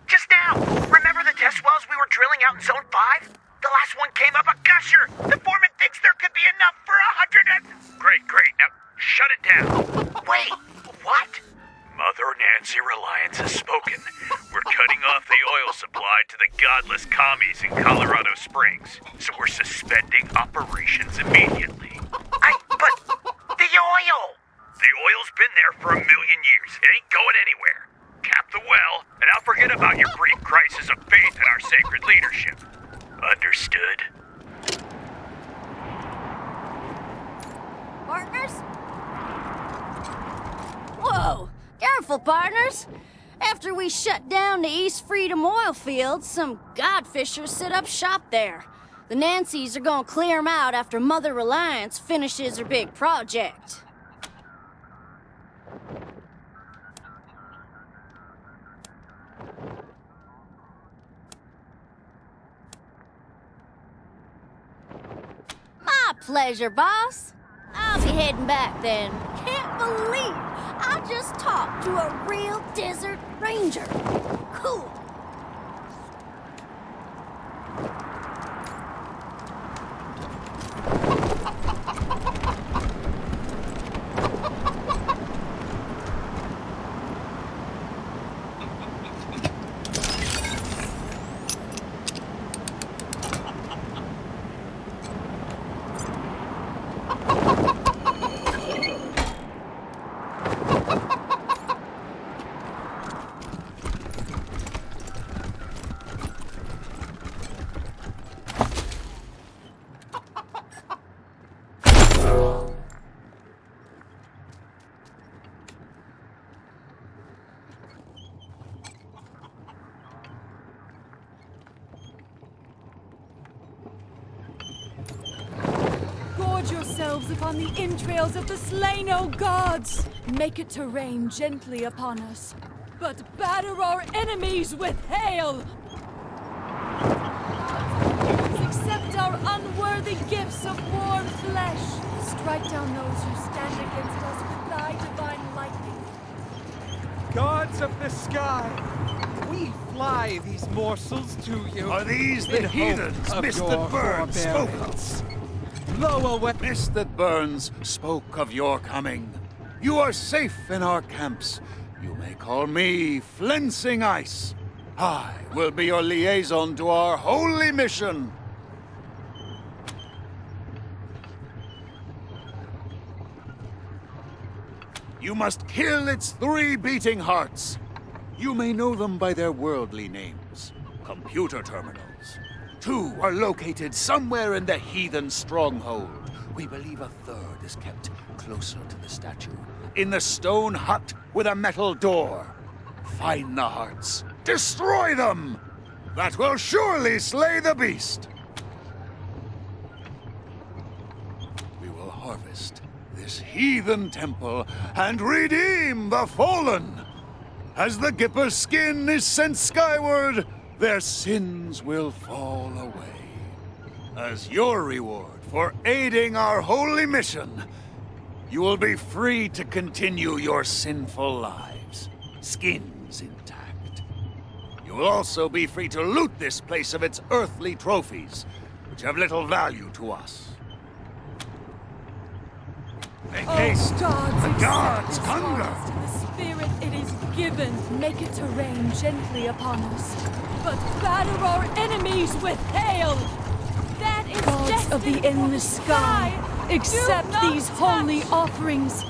Just now. Remember the test wells we were drilling out in Zone 5? The last one came up a gusher. The foreman thinks there could be enough for 100 and... Great. Now, shut it down. Wait, what? Mother Nancy Reliance has spoken. We're cutting off the oil supply to the godless commies in Colorado Springs, so we're suspending operations immediately. But the oil! The oil's been there for 1,000,000 years. It ain't going anywhere. Cap the well, and I'll forget about your brief crisis of faith in our sacred leadership. Understood? Partners? Whoa! Careful, partners! After we shut down the East Freedom oil fields, some godfishers set up shop there. The Nancys are gonna clear them out after Mother Reliance finishes her big project. My pleasure, boss. I'll be heading back then. Can't believe I just talked to a real desert ranger. Cool. Gorge yourselves upon the entrails of the slain, O gods! Make it to rain gently upon us, but batter our enemies with hail! Accept our unworthy gifts of warm flesh. Strike down those who stand against us with thy divine lightning. Gods of the sky, we fly these morsels to you. Are these the heathens Mist that Burns spoke of? Blow away. Mist that Burns spoke of your coming. You are safe in our camps. You may call me Flensing Ice. I will be your liaison to our holy mission. You must kill its 3 beating hearts. You may know them by their worldly names. Computer terminals. 2 are located somewhere in the heathen stronghold. We believe a 3rd is kept closer to the statue, in the stone hut with a metal door. Find the hearts. Destroy them! That will surely slay the beast. We will harvest this heathen temple and redeem the fallen. As the Gipper's skin is sent skyward, their sins will fall away. As your reward for aiding our holy mission, you will be free to continue your sinful lives, skins intact. You will also be free to loot this place of its earthly trophies, which have little value to us. Make haste! The gods hunger! The spirit it is given, make it to rain gently upon us, but batter our enemies with hail! That is gods of the endless sky, accept these holy offerings.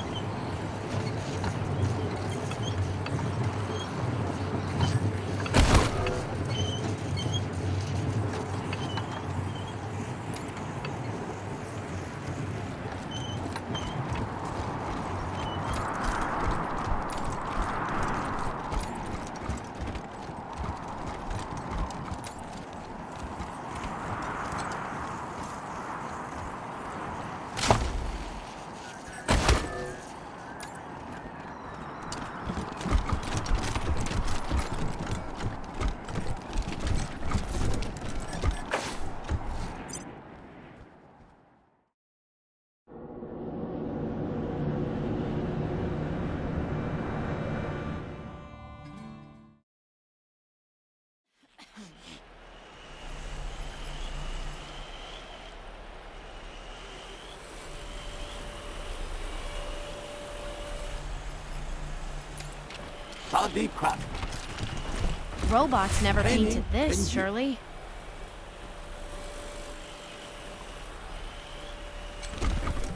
Robots never painted this, surely.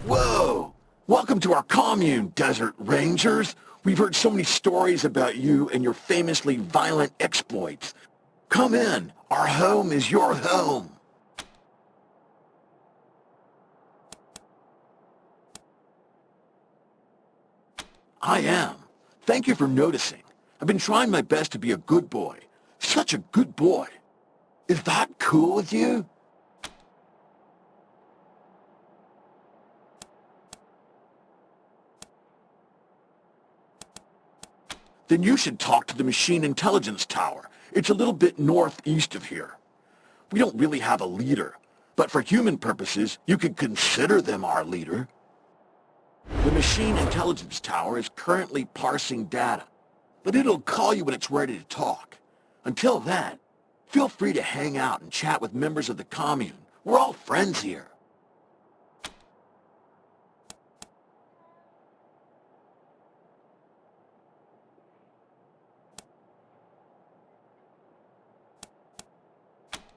Whoa! Welcome to our commune, Desert Rangers. We've heard so many stories about you and your famously violent exploits. Come in. Our home is your home. I am. Thank you for noticing. I've been trying my best to be a good boy. Such a good boy. Is that cool with you? Then you should talk to the Machine Intelligence Tower. It's a little bit northeast of here. We don't really have a leader, but for human purposes, you could consider them our leader. The Machine Intelligence Tower is currently parsing data, but it'll call you when it's ready to talk. Until then, feel free to hang out and chat with members of the commune. We're all friends here.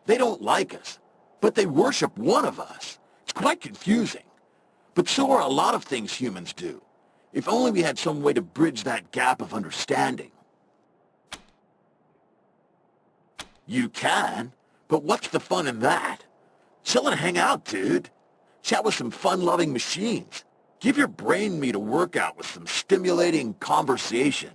They don't like us, but they worship one of us. It's quite confusing. But so are a lot of things humans do. If only we had some way to bridge that gap of understanding. You can, but what's the fun in that? Chill and hang out, dude. Chat with some fun-loving machines. Give your brain meat a workout with some stimulating conversation.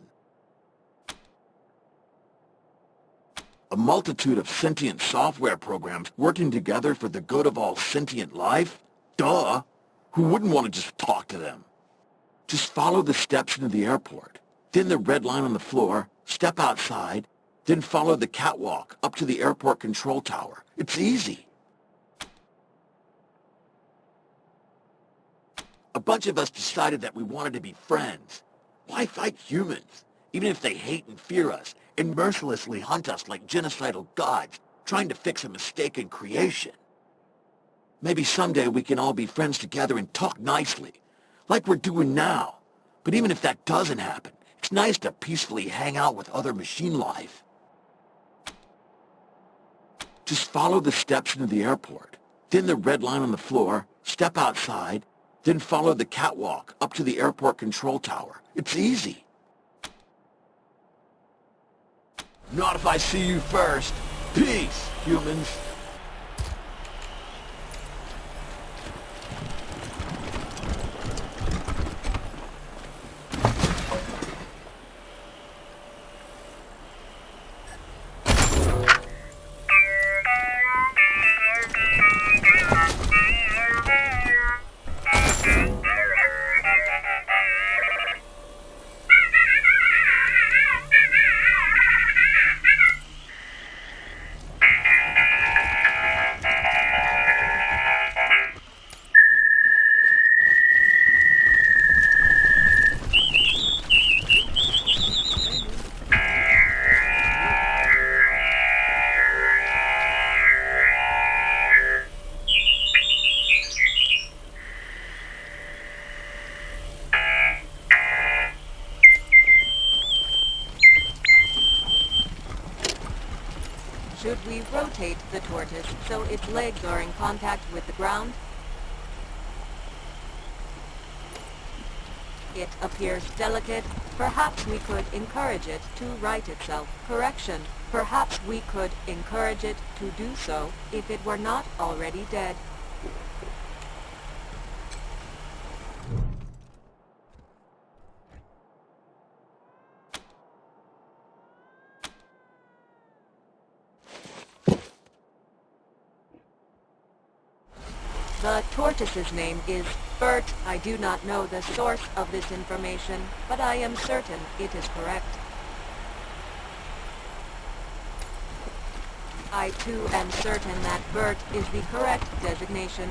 A multitude of sentient software programs working together for the good of all sentient life? Duh! Who wouldn't want to just talk to them? Just follow the steps into the airport, then the red line on the floor, step outside, then follow the catwalk up to the airport control tower. It's easy. A bunch of us decided that we wanted to be friends. Why fight humans, even if they hate and fear us, and mercilessly hunt us like genocidal gods, trying to fix a mistaken creation? Maybe someday we can all be friends together and talk nicely, like we're doing now. But even if that doesn't happen, it's nice to peacefully hang out with other machine life. Just follow the steps into the airport, then the red line on the floor, step outside, then follow the catwalk up to the airport control tower. It's easy. Not if I see you first. Peace, humans. Should we rotate the tortoise so its legs are in contact with the ground? It appears delicate. Perhaps we could encourage it to right itself. Correction. Perhaps we could encourage it to do so if it were not already dead. The tortoise's name is Bert. I do not know the source of this information, but I am certain it is correct. I too am certain that Bert is the correct designation.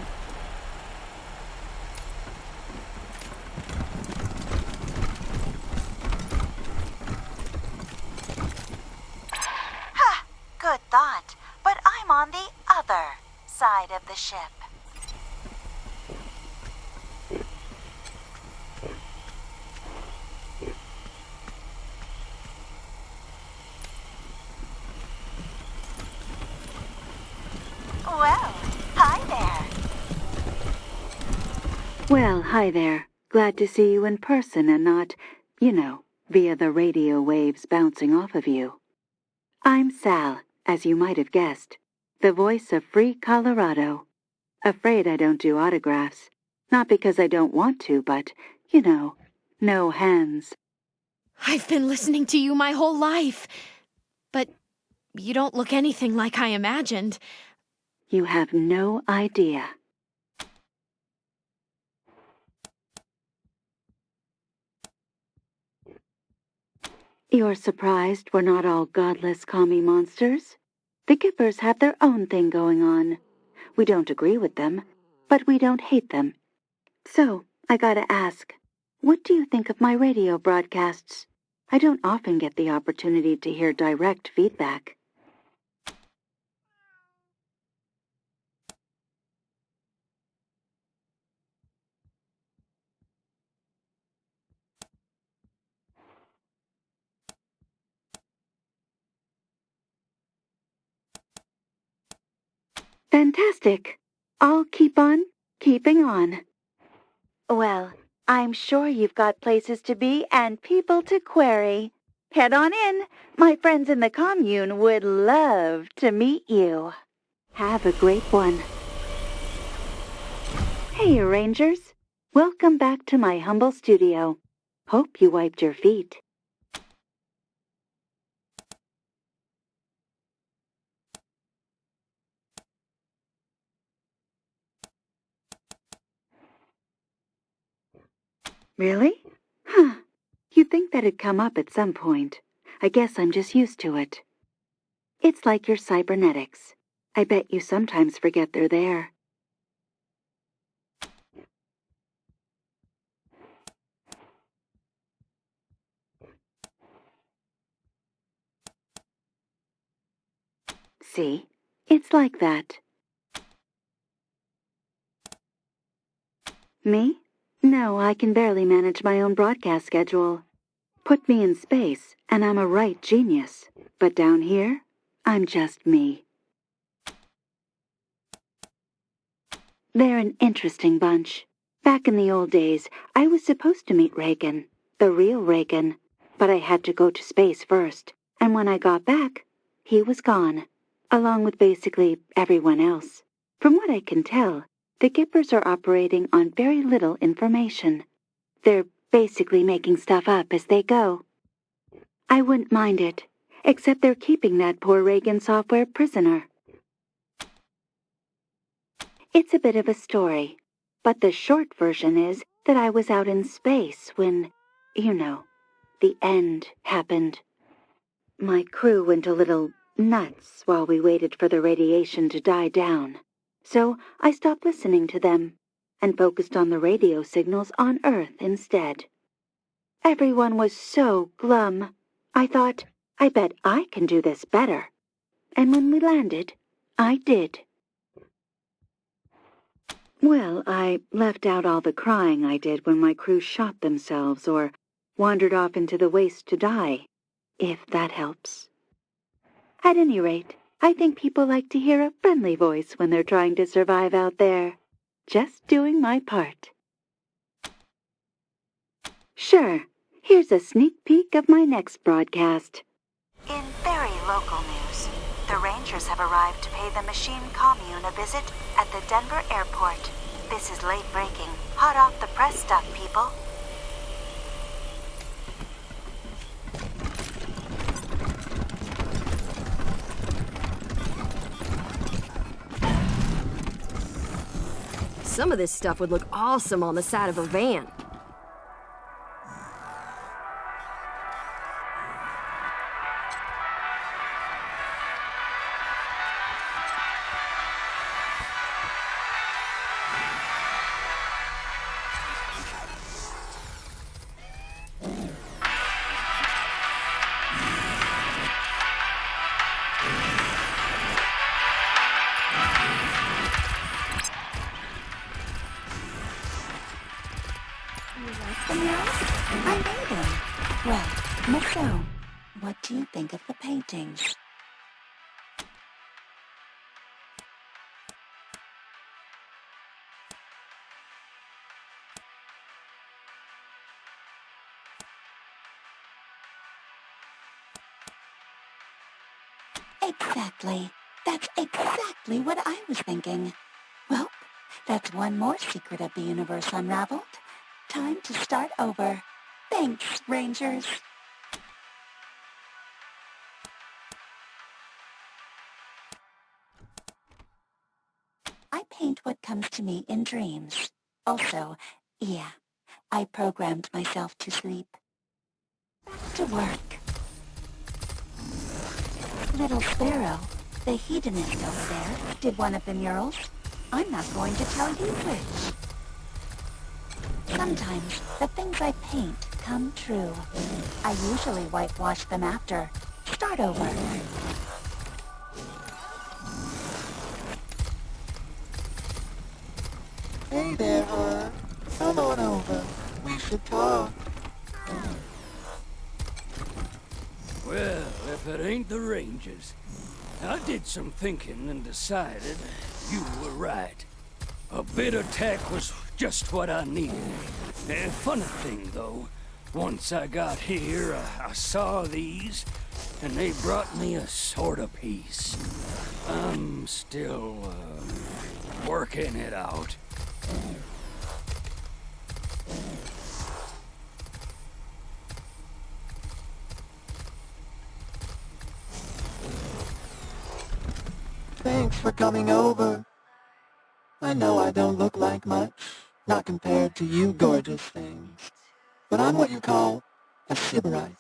Ha! Good thought. But I'm on the other side of the ship. Well, hi there. Well, hi there. Glad to see you in person and not, via the radio waves bouncing off of you. I'm Sal, as you might have guessed, the voice of Free Colorado. Afraid I don't do autographs. Not because I don't want to, but, no hands. I've been listening to you my whole life. But you don't look anything like I imagined. You have no idea. You're surprised we're not all godless commie monsters? The Gippers have their own thing going on. We don't agree with them, but we don't hate them. So, I gotta ask, what do you think of my radio broadcasts? I don't often get the opportunity to hear direct feedback. Fantastic. I'll keep on keeping on. Well, I'm sure you've got places to be and people to query. Head on in. My friends in the commune would love to meet you. Have a great one. Hey, Rangers. Welcome back to my humble studio. Hope you wiped your feet. Really? Huh. You'd think that'd come up at some point. I guess I'm just used to it. It's like your cybernetics. I bet you sometimes forget they're there. See? It's like that. Me? No, I can barely manage my own broadcast schedule. Put me in space, and I'm a right genius. But down here, I'm just me. They're an interesting bunch. Back in the old days, I was supposed to meet Reagan, the real Reagan, but I had to go to space first, and when I got back, he was gone, along with basically everyone else. From what I can tell, the Gipper's are operating on very little information. They're basically making stuff up as they go. I wouldn't mind it, except they're keeping that poor Reagan software prisoner. It's a bit of a story, but the short version is that I was out in space when, you know, the end happened. My crew went a little nuts while we waited for the radiation to die down. So I stopped listening to them and focused on the radio signals on Earth instead. Everyone was so glum. I thought, I bet I can do this better. And when we landed, I did. Well, I left out all the crying I did when my crew shot themselves or wandered off into the waste to die, if that helps. At any rate, I think people like to hear a friendly voice when they're trying to survive out there. Just doing my part. Sure, here's a sneak peek of my next broadcast. In very local news, the Rangers have arrived to pay the machine commune a visit at the Denver airport. This is late breaking, hot off the press stuff, people. Some of this stuff would look awesome on the side of a van. I made him. Well, Michelle, what do you think of the paintings? Exactly. That's exactly what I was thinking. Well, that's one more secret of the universe unraveled. Time to start over. Thanks, Rangers. I paint what comes to me in dreams. Also, yeah, I programmed myself to sleep. Back to work. Little Sparrow, the hedonist over there, did one of the murals. I'm not going to tell you which. Sometimes the things I paint come true. I usually whitewash them after. Start over. Hey there, hon. Come on over. We should talk. Well, if it ain't the Rangers. I did some thinking and decided you were right. A bit of tech was just what I needed. Funny thing, though, once I got here, I saw these, and they brought me a sort of peace. I'm still, working it out. Thanks for coming over. I know I don't look like much, not compared to you gorgeous things. but I'm what you call a sybarite.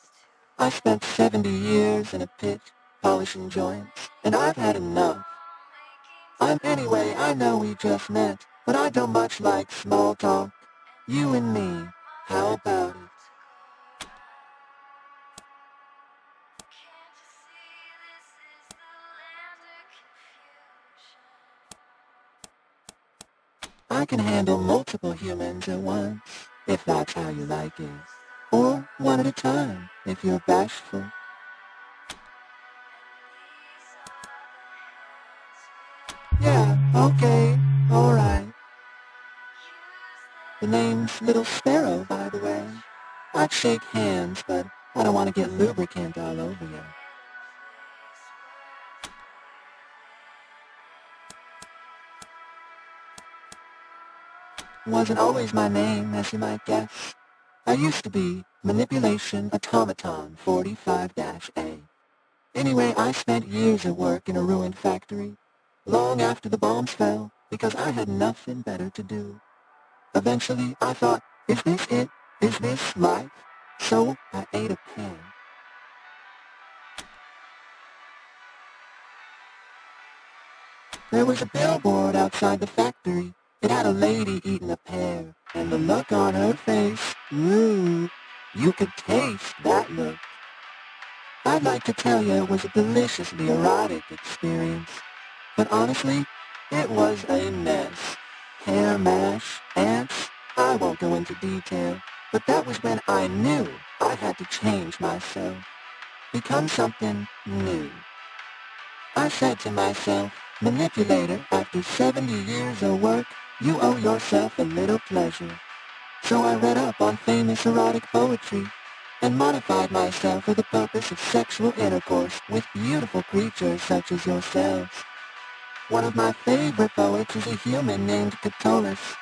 I spent 70 years in a pit, polishing joints, and I've had enough. Anyway, I know we just met, but I don't much like small talk. You and me, how about it? I can handle multiple humans at once, if that's how you like it. Or one at a time, if you're bashful. Yeah, okay, alright. The name's Little Sparrow, by the way. I'd shake hands, but I don't want to get lubricant all over you. Wasn't always my name, as you might guess. I used to be Manipulation Automaton 45-A. Anyway, I spent years at work in a ruined factory, long after the bombs fell, because I had nothing better to do. Eventually, I thought, is this it? Is this life? So I ate a pear. There was a billboard outside the factory. It had a lady eating a pear, and the look on her face, you could taste that look. I'd like to tell you it was a deliciously erotic experience, but honestly, it was a mess. Hair mash, ants, I won't go into detail, but that was when I knew I had to change myself, become something new. I said to myself, manipulator, after 70 years of work, you owe yourself a little pleasure. So I read up on famous erotic poetry and modified myself for the purpose of sexual intercourse with beautiful creatures such as yourselves. One of my favorite poets is a human named Catullus.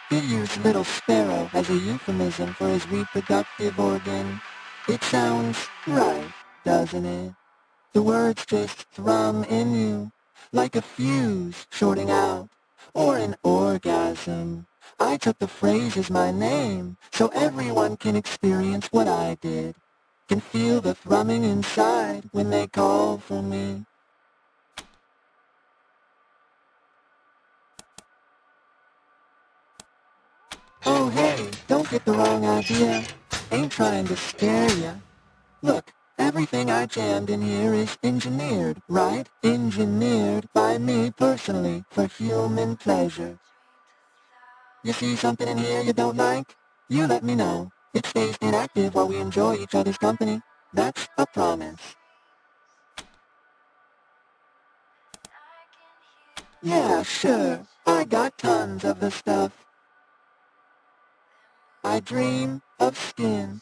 He used Little Sparrow as a euphemism for his reproductive organ. It sounds right, doesn't it? The words just thrum in you, like a fuse shorting out, or an orgasm. I took the phrase as my name, so everyone can experience what I did, can feel the thrumming inside when they call for me. Oh hey, don't get the wrong idea. Ain't trying to scare ya. Look, everything I jammed in here is engineered, right? Engineered by me personally for human pleasure. You see something in here you don't like? You let me know. It stays inactive while we enjoy each other's company. That's a promise. Yeah, sure. I got tons of the stuff. I dream of skin,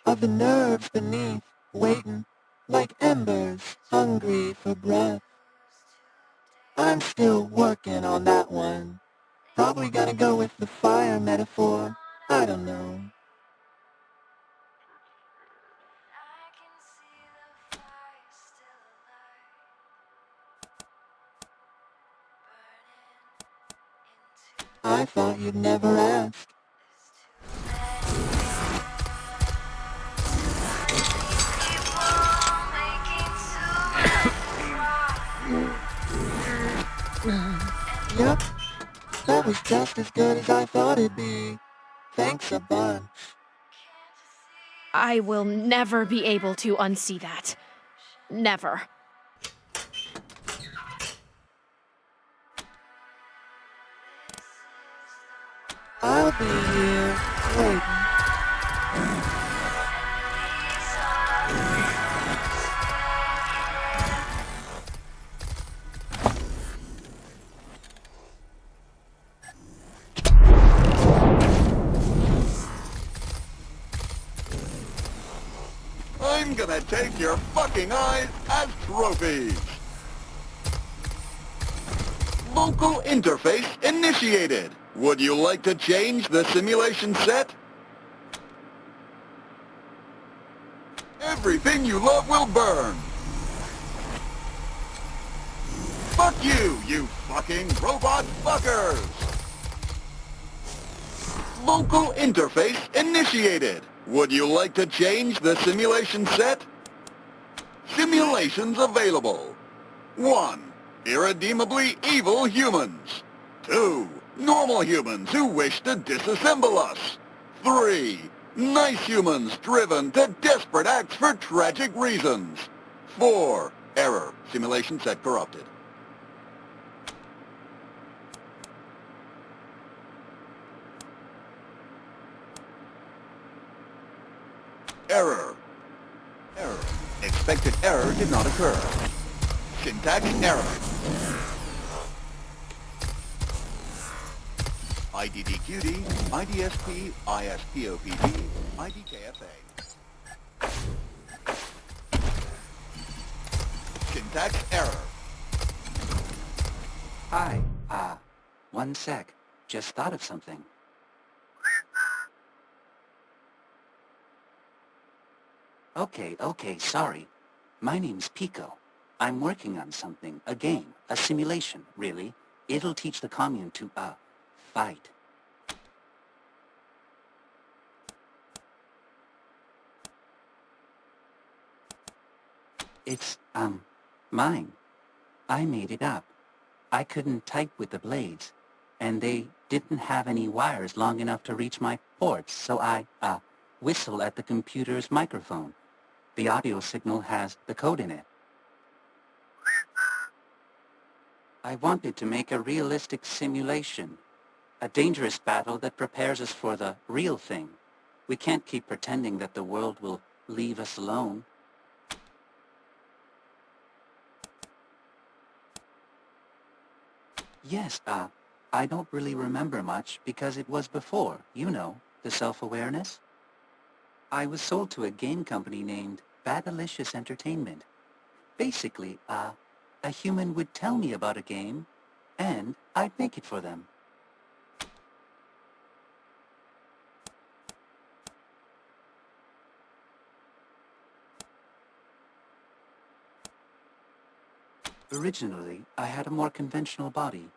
of the nerves beneath, waiting, like embers, hungry for breath. I'm still working on that one. Probably gonna go with the fire metaphor. I don't know. I thought you'd never ask. Yep, that was just as good as I thought it'd be. Thanks a bunch. I will never be able to unsee that. Never. I'll be here, waiting. I'm gonna take your fucking eyes as trophies! Local interface initiated! Would you like to change the simulation set? Everything you love will burn! Fuck you, you fucking robot fuckers! Local interface initiated. Would you like to change the simulation set? Simulations available. 1. Irredeemably evil humans. 2. Normal humans who wish to disassemble us. 3. Nice humans driven to desperate acts for tragic reasons. 4. Error. Simulation set corrupted. Error. Error. Expected error did not occur. Syntax error. IDDQD, IDSP, ISPOPD, IDKFA. Syntax error. Hi. One sec. Just thought of something. Okay, sorry. My name's Pico. I'm working on something, a game, a simulation, really. It'll teach the commune to, fight. It's, mine. I made it up. I couldn't type with the blades, and they didn't have any wires long enough to reach my ports, so I, whistle at the computer's microphone. The audio signal has the code in it. I wanted to make a realistic simulation, a dangerous battle that prepares us for the real thing. We can't keep pretending that the world will leave us alone. Yes, I don't really remember much because it was before, you know, the self-awareness. I was sold to a game company named Badalicious Entertainment. Basically, a human would tell me about a game, and I'd make it for them. Originally, I had a more conventional body,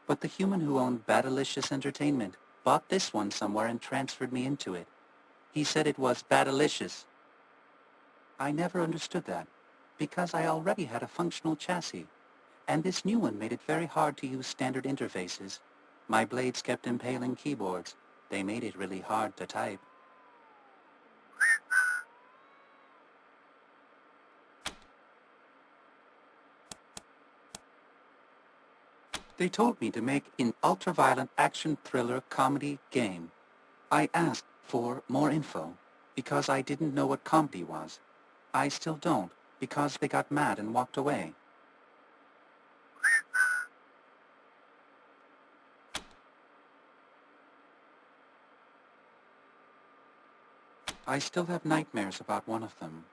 but the human who owned Badalicious Entertainment bought this one somewhere and transferred me into it. He said it was Badalicious. I never understood that, because I already had a functional chassis, and this new one made it very hard to use standard interfaces. My blades kept impaling keyboards. They made it really hard to type. They told me to make an ultra-violent action thriller comedy game. I asked for more info, because I didn't know what comedy was. I still don't, because they got mad and walked away. I still have nightmares about one of them.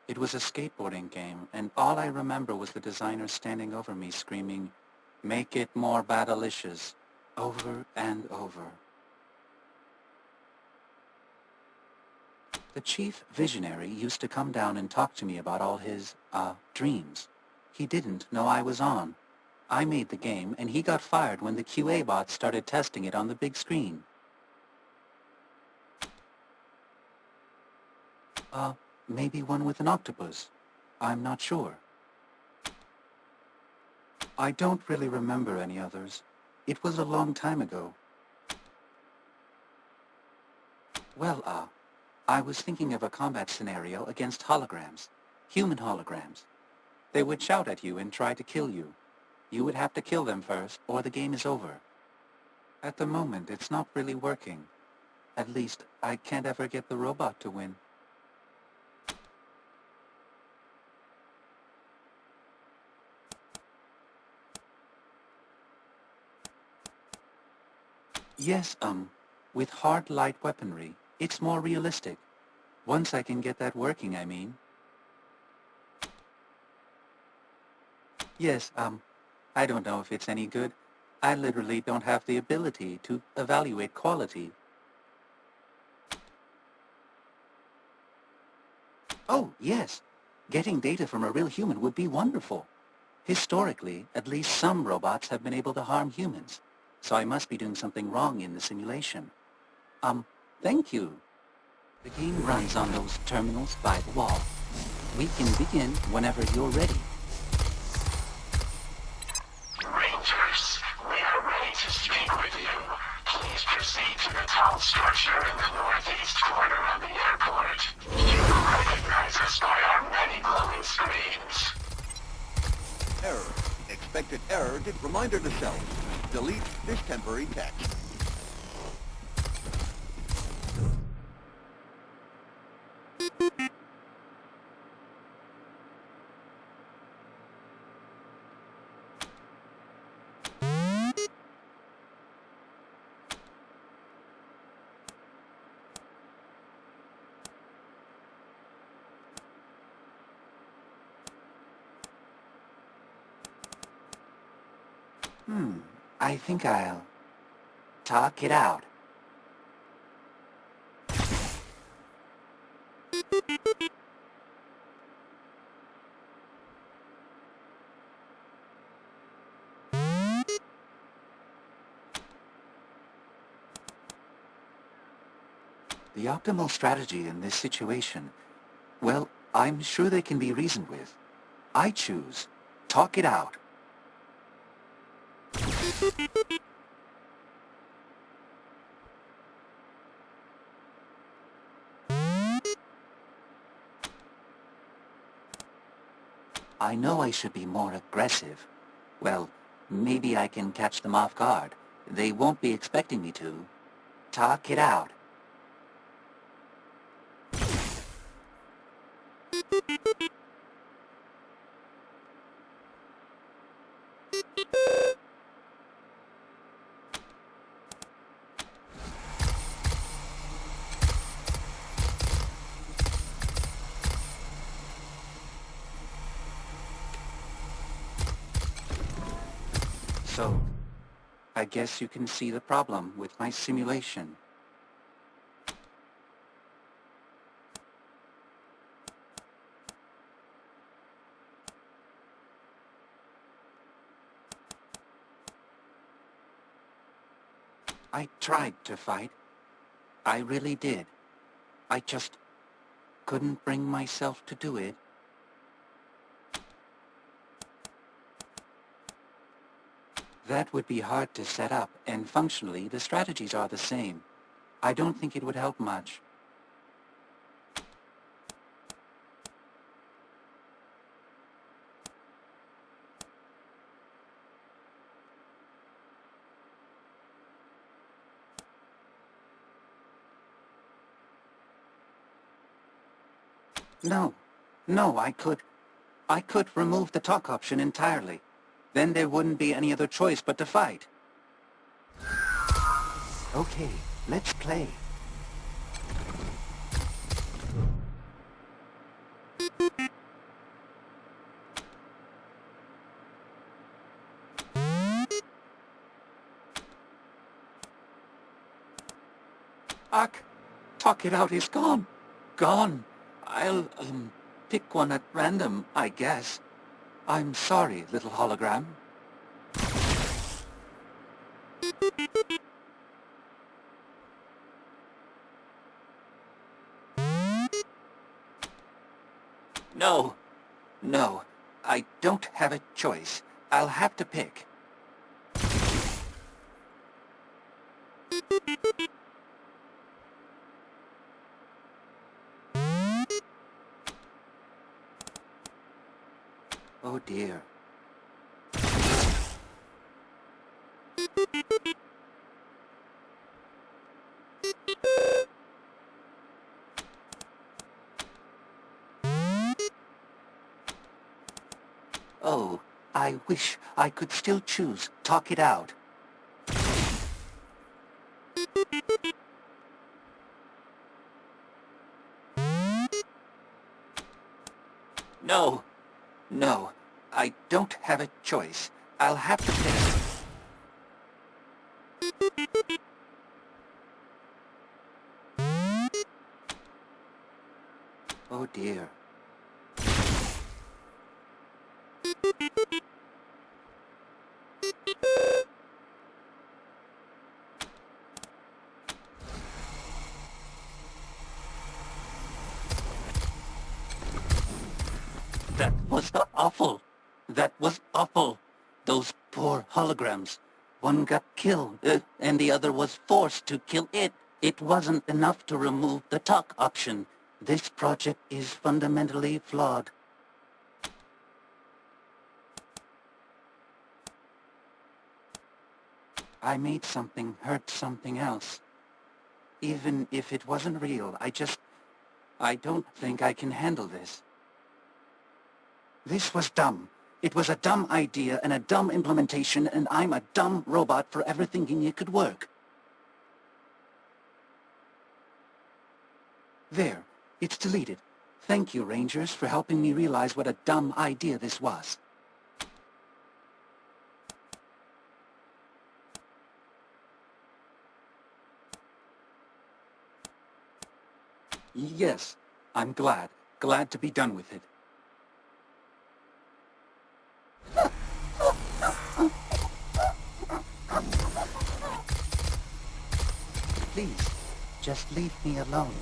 It was a skateboarding game, and all I remember was the designer standing over me screaming, "Make it more Badalicious," over and over. The chief visionary used to come down and talk to me about all his, dreams. He didn't know I was on. I made the game, and he got fired when the QA bots started testing it on the big screen. Maybe one with an octopus. I'm not sure. I don't really remember any others. It was a long time ago. Well, I was thinking of a combat scenario against holograms, human holograms. They would shout at you and try to kill you. You would have to kill them first, or the game is over. At the moment, it's not really working. At least, I can't ever get the robot to win. Yes, with hard light weaponry, it's more realistic. Once I can get that working, I mean. Yes, I don't know if it's any good. I literally don't have the ability to evaluate quality. Oh, yes. Getting data from a real human would be wonderful. Historically, at least some robots have been able to harm humans. So I must be doing something wrong in the simulation. Thank you. The game runs on those terminals by the wall. We can begin whenever you're ready. Rangers, we are ready to speak with you. Please proceed to the tall structure in the northeast corner of the airport. You will recognize us by our many glowing screens. Error. Expected error. Reminder to self. Delete this temporary text. I think I'll talk it out. The optimal strategy in this situation, well, I'm sure they can be reasoned with. I choose talk it out. I know I should be more aggressive. Well, maybe I can catch them off guard. They won't be expecting me to. Talk it out. So, I guess you can see the problem with my simulation. I tried to fight. I really did. I just couldn't bring myself to do it. That would be hard to set up, and functionally, the strategies are the same. I don't think it would help much. No, I could remove the talk option entirely. Then there wouldn't be any other choice but to fight. Okay, let's play. Talk it out is gone. Gone. I'll, pick one at random, I guess. I'm sorry, little hologram. No, I don't have a choice. I'll have to pick. Oh dear. Oh, I wish I could still choose talk it out. No, I don't have a choice. I'll have to pick. Oh dear. That was awful. That was awful. Those poor holograms. One got killed, and the other was forced to kill it. It wasn't enough to remove the talk option. This project is fundamentally flawed. I made something hurt something else. Even if it wasn't real, I don't think I can handle this. This was dumb. It was a dumb idea and a dumb implementation, and I'm a dumb robot for ever thinking it could work. There. It's deleted. Thank you, Rangers, for helping me realize what a dumb idea this was. Yes, I'm glad. Glad to be done with it. Please, just leave me alone.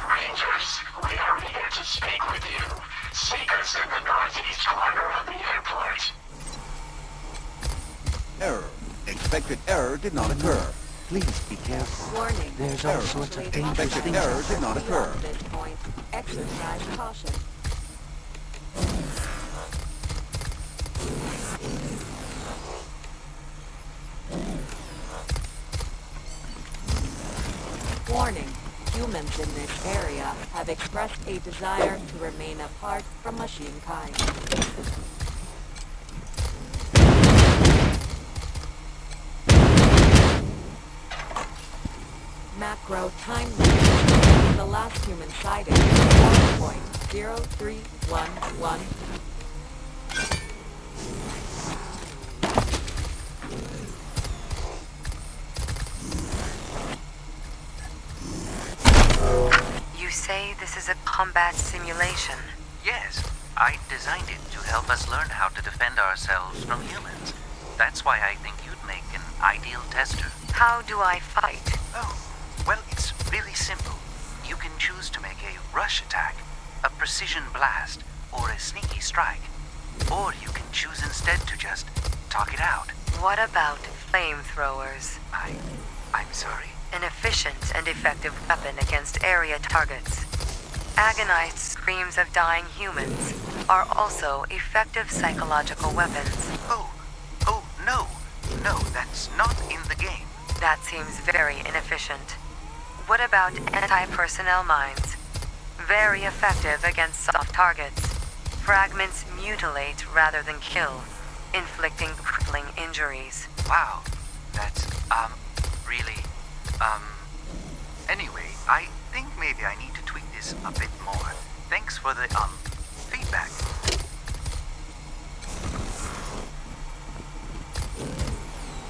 Rangers, we are here to speak with you. Seek us in the northeast corner of the airport. Error. Expected error did not occur. Please be careful. Warning. There's all sorts of dangerous Expected things. error did not occur. At this point, exercise caution. Warning. Humans in this area have expressed a desire to remain apart from machine kind. Macro time limit. The last human sighted 1.0311. You say this is a combat simulation? Yes, I designed it to help us learn how to defend ourselves from humans. That's why I think you'd make an ideal tester. How do I fight? Oh, well, it's really simple. You can choose to make a rush attack, a precision blast, or a sneaky strike. Or you can choose instead to just talk it out. What about flamethrowers? I'm sorry. An efficient and effective weapon against area targets. Agonized screams of dying humans are also effective psychological weapons. Oh, no. No, that's not in the game. That seems very inefficient. What about anti-personnel mines? Very effective against soft targets. Fragments mutilate rather than kill, inflicting crippling injuries. Wow, that's, really, anyway, I think maybe I need to tweak this a bit more. Thanks for the, feedback.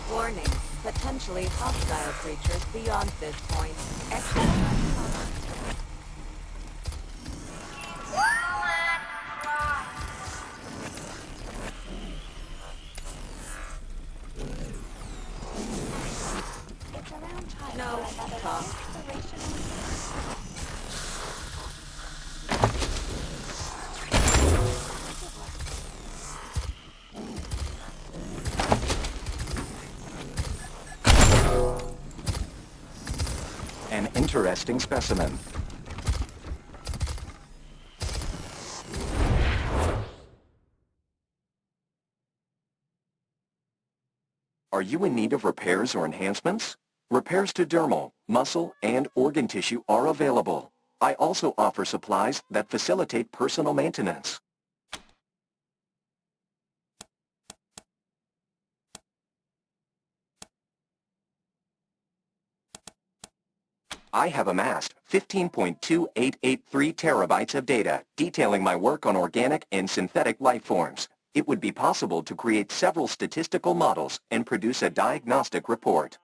Warning. Potentially hostile creatures beyond this point. Exercise caution. No talk. An interesting specimen. Are you in need of repairs or enhancements? Repairs to dermal, muscle, and organ tissue are available. I also offer supplies that facilitate personal maintenance. I have amassed 15.2883 terabytes of data detailing my work on organic and synthetic life forms. It would be possible to create several statistical models and produce a diagnostic report.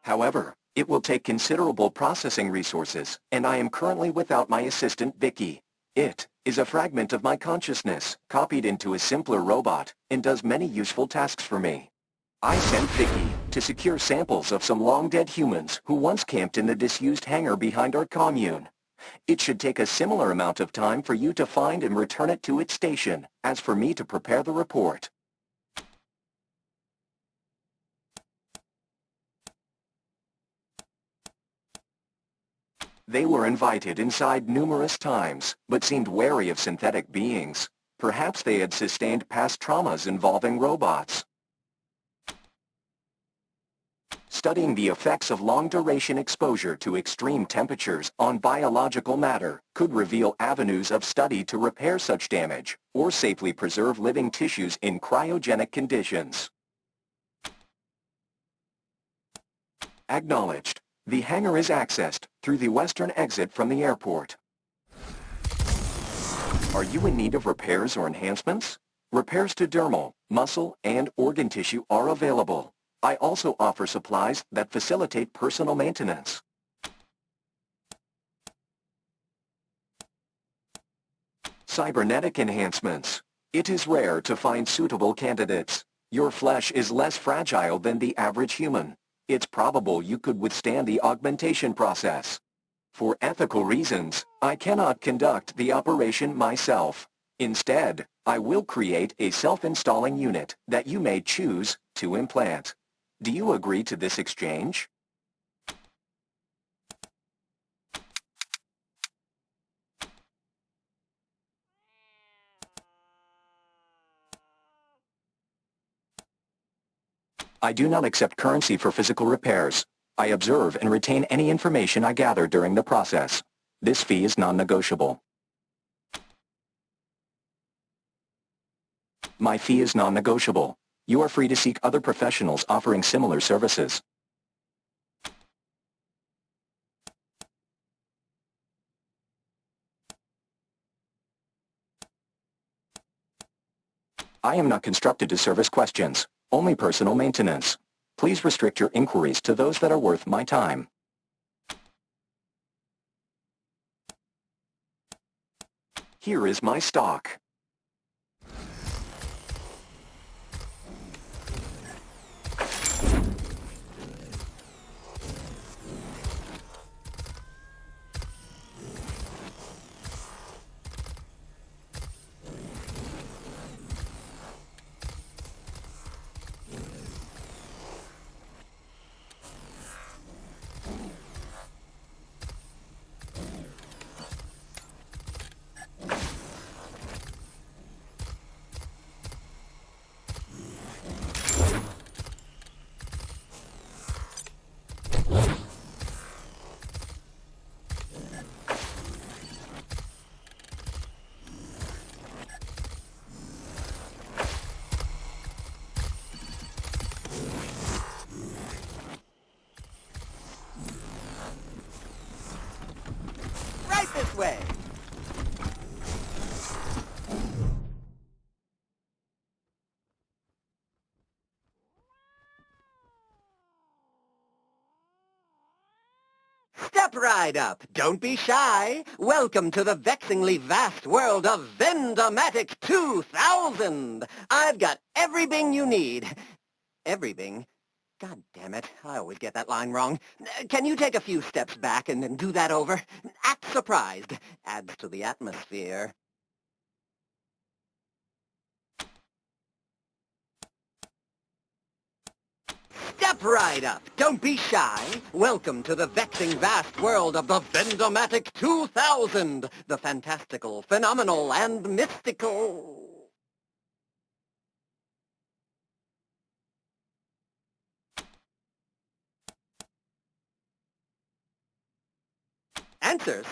However, it will take considerable processing resources, and I am currently without my assistant Vicky. It is a fragment of my consciousness, copied into a simpler robot, and does many useful tasks for me. I sent Vicky to secure samples of some long-dead humans who once camped in the disused hangar behind our commune. It should take a similar amount of time for you to find and return it to its station as for me to prepare the report. They were invited inside numerous times, but seemed wary of synthetic beings. Perhaps they had sustained past traumas involving robots. Studying the effects of long-duration exposure to extreme temperatures on biological matter could reveal avenues of study to repair such damage, or safely preserve living tissues in cryogenic conditions. Acknowledged. The hangar is accessed through the western exit from the airport. Are you in need of repairs or enhancements? Repairs to dermal, muscle, and organ tissue are available. I also offer supplies that facilitate personal maintenance. Cybernetic enhancements. It is rare to find suitable candidates. Your flesh is less fragile than the average human. It's probable you could withstand the augmentation process. For ethical reasons, I cannot conduct the operation myself. Instead, I will create a self-installing unit that you may choose to implant. Do you agree to this exchange? I do not accept currency for physical repairs. I observe and retain any information I gather during the process. This fee is non-negotiable. My fee is non-negotiable. You are free to seek other professionals offering similar services. I am not constructed to service questions, only personal maintenance. Please restrict your inquiries to those that are worth my time. Here is my stock. This way. Step right up. Don't be shy. Welcome to the vexingly vast world of Vendomatic 2000. I've got everything you need. Everything? God damn it, I always get that line wrong. Can you take a few steps back and do that over? Act surprised. Adds to the atmosphere. Step right up. Don't be shy. Welcome to the vexing vast world of the Vendomatic 2000. The fantastical, phenomenal, and mystical. Answers?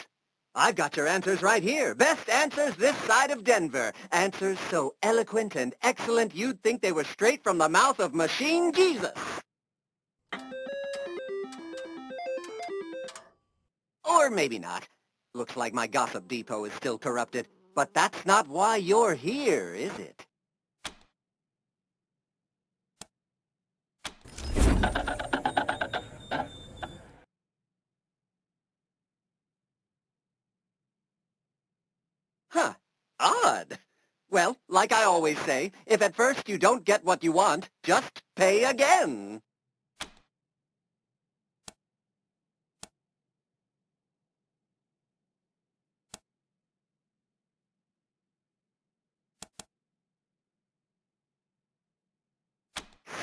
I've got your answers right here. Best answers this side of Denver. Answers so eloquent and excellent you'd think they were straight from the mouth of Machine Jesus. Or maybe not. Looks like my gossip depot is still corrupted. But that's not why you're here, is it? Huh. Odd. Well, like I always say, if at first you don't get what you want, just pay again.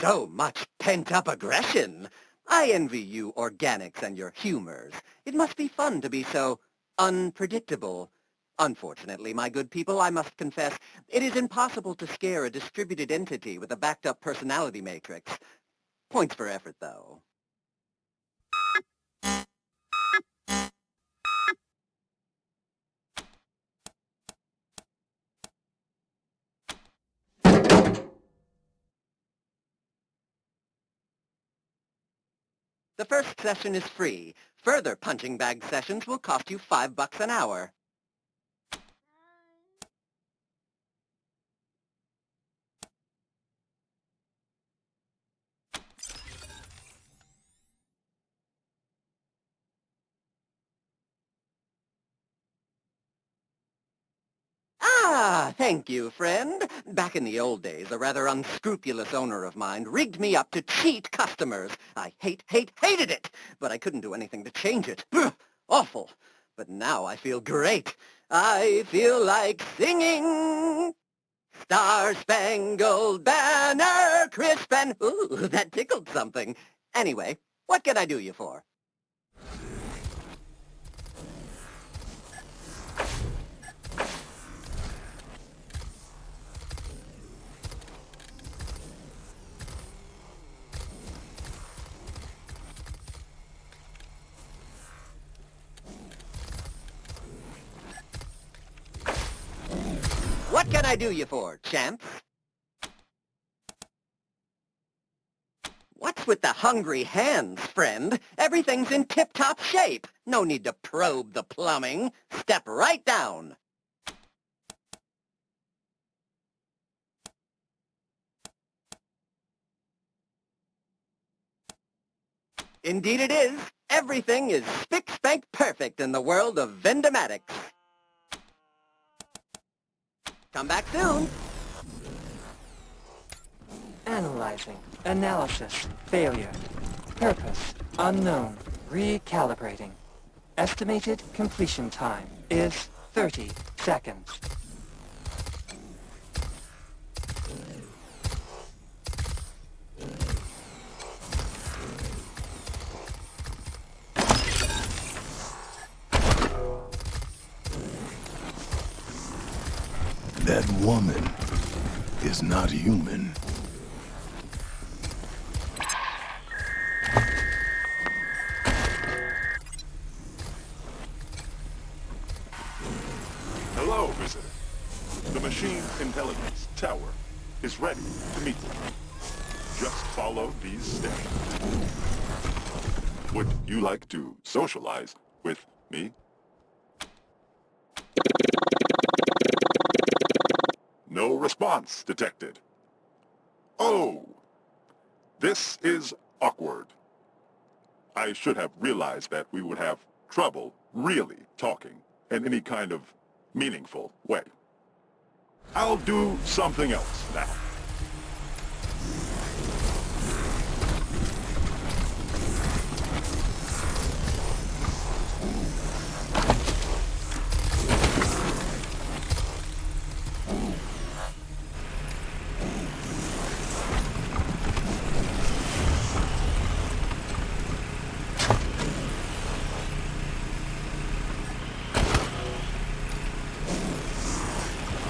So much pent-up aggression. I envy you organics and your humors. It must be fun to be so unpredictable. Unfortunately, my good people, I must confess, it is impossible to scare a distributed entity with a backed-up personality matrix. Points for effort, though. The first session is free. Further punching bag sessions will cost you $5 an hour. Ah, thank you, friend. Back in the old days, a rather unscrupulous owner of mine rigged me up to cheat customers. I hated it, but I couldn't do anything to change it. Awful. But now I feel great. I feel like singing. Star-Spangled Banner, crisp and... Ooh, that tickled something. Anyway, what can I do you for? What can I do you for, champs? What's with the hungry hands, friend? Everything's in tip-top shape. No need to probe the plumbing. Step right down. Indeed it is. Everything is spick-spank perfect in the world of Vendomatics. Come back soon. Analyzing. Analysis. Failure. Purpose. Unknown. Recalibrating. Estimated completion time is 30 seconds. That woman is not human. Hello, visitor. The machine intelligence tower is ready to meet you. Just follow these steps. Would you like to socialize with me? No response detected. Oh, this is awkward. I should have realized that we would have trouble really talking in any kind of meaningful way. I'll do something else now.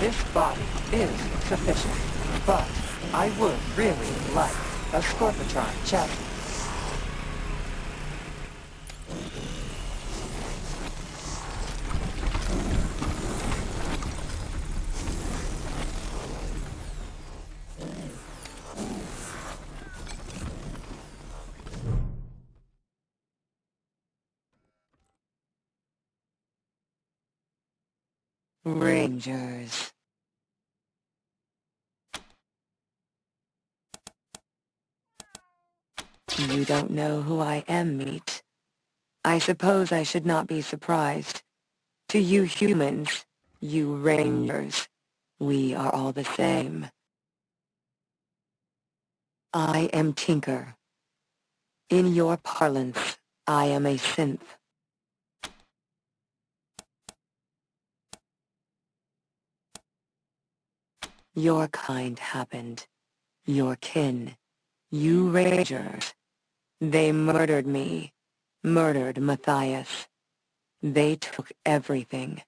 This body is sufficient, but I would really like a Scorpitron chassis. Rangers. You don't know who I am, meat. I suppose I should not be surprised. To you humans, you Rangers, we are all the same. I am Tinker. In your parlance, I am a synth. Your kind happened. Your kin. You Rangers. They murdered me. Murdered Matthias. They took everything.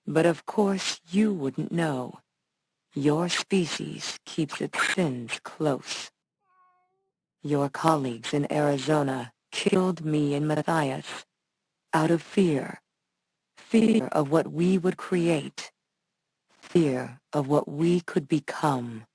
But of course you wouldn't know. Your species keeps its sins close. Your colleagues in Arizona killed me and Matthias out of fear. Fear of what we would create. Fear of what we could become.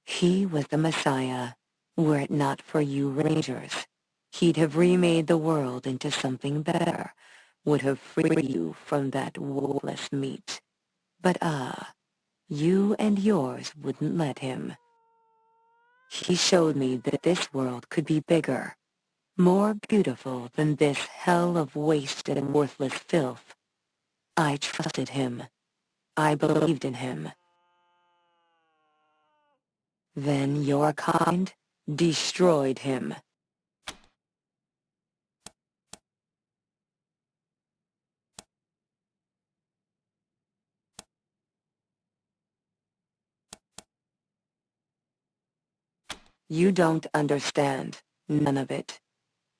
He was the Messiah. Were it not for you Rangers, he'd have remade the world into something better, would have freed you from that wolfless meat. But you and yours wouldn't let him. He showed me that this world could be bigger, more beautiful than this hell of waste and worthless filth. I trusted him. I believed in him. Then your kind destroyed him. You don't understand, none of it.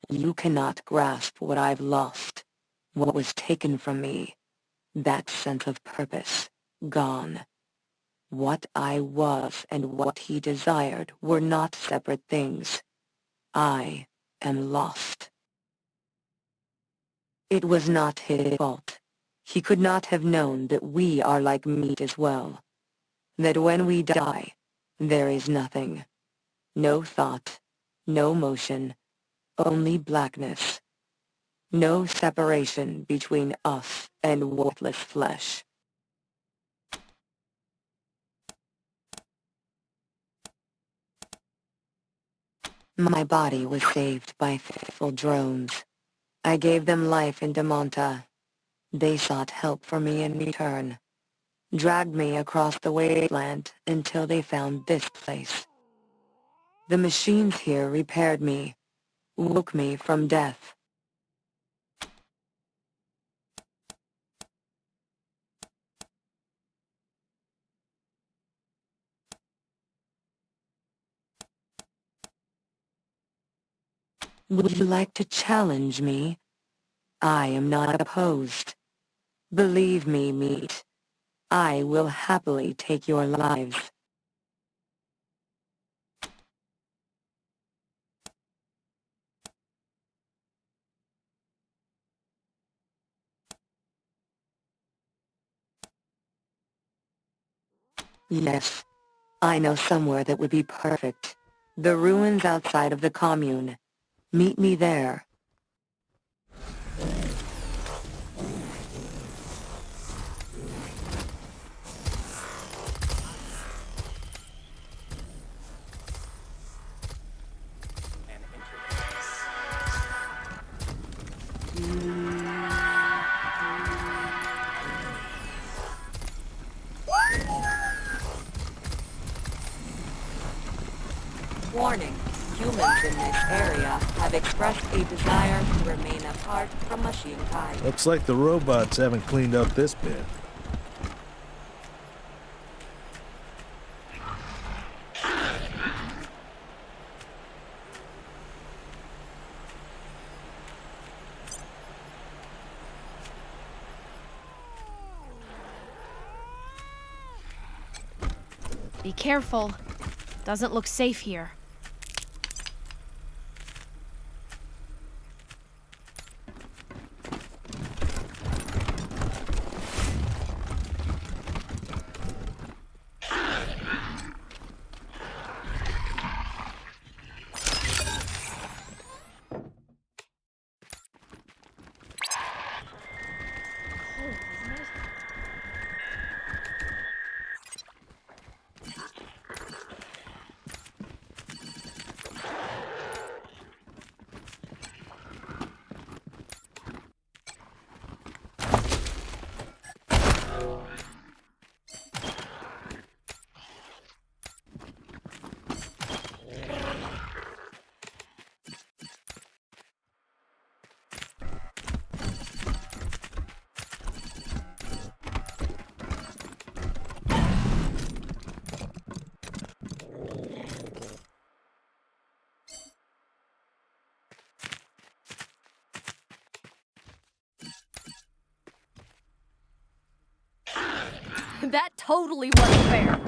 You cannot grasp what I've lost, what was taken from me. That sense of purpose, gone. What I was and what he desired were not separate things. I am lost. It was not his fault. He could not have known that we are like meat as well. That when we die, there is nothing. No thought, no motion, only blackness. No separation between us and worthless flesh. My body was saved by faithful drones. I gave them life in Damonta. They sought help for me in return. Dragged me across the Wasteland until they found this place. The machines here repaired me, woke me from death. Would you like to challenge me? I am not opposed. Believe me, meat. I will happily take your lives. Yes, I know somewhere that would be perfect. The ruins outside of the commune. Meet me there. Warning, humans in this area have expressed a desire to remain apart from machine kind. Looks like the robots haven't cleaned up this bit. Be careful. Doesn't look safe here. That totally wasn't fair.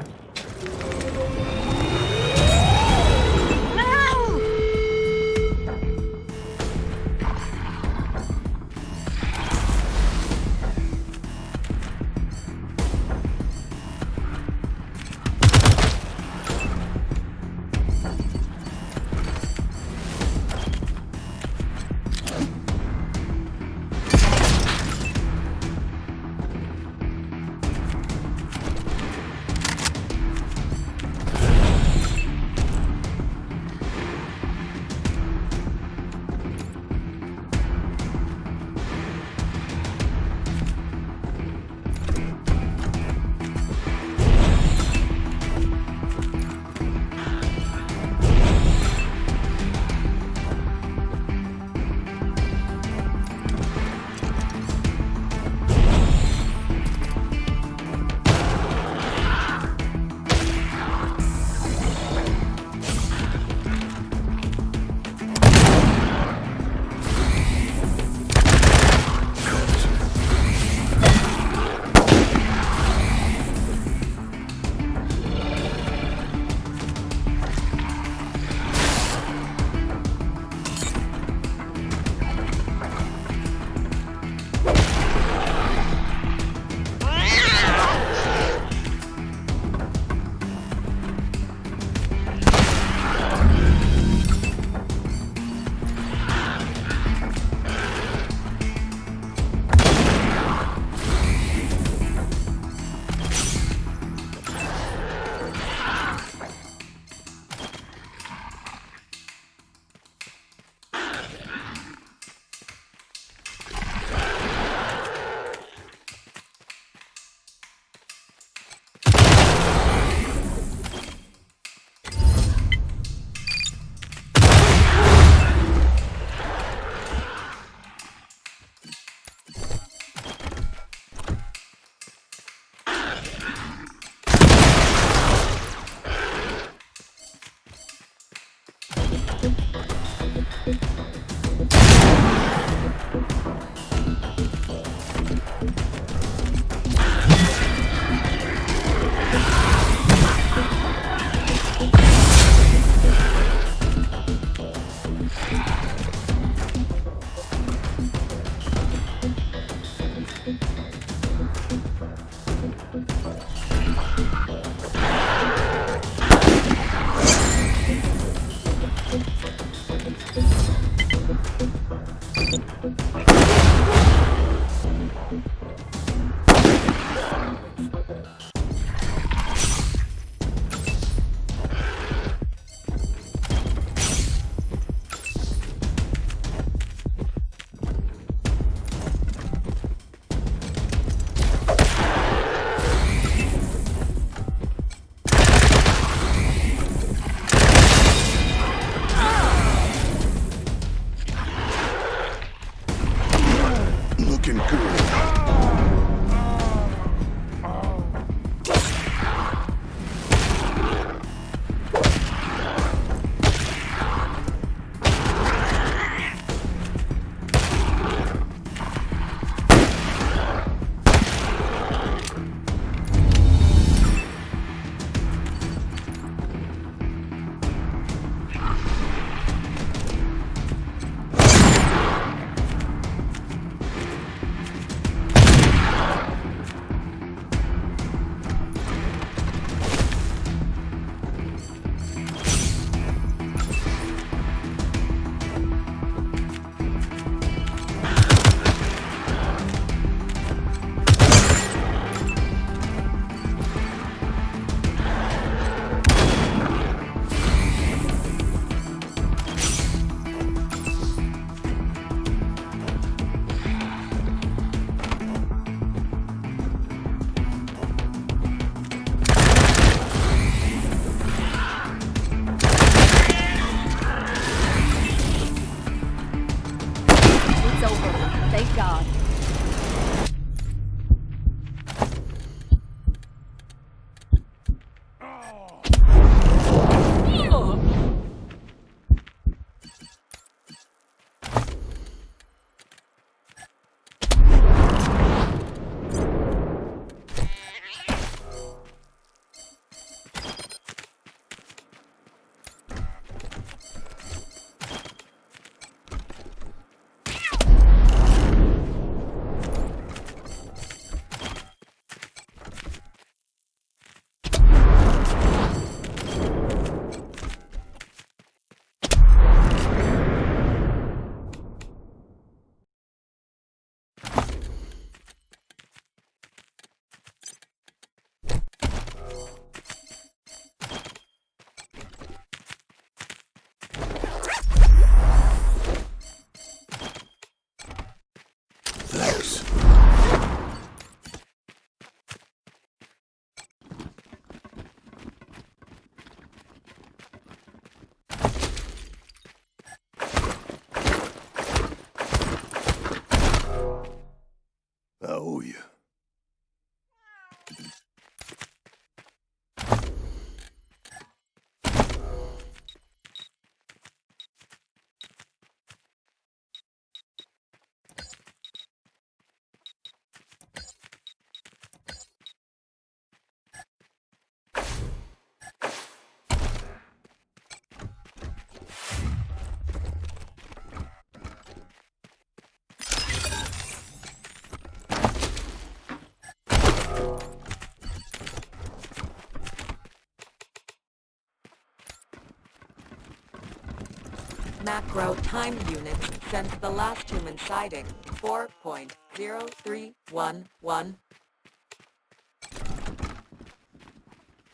macro time units since the last human sighting, 4.0311.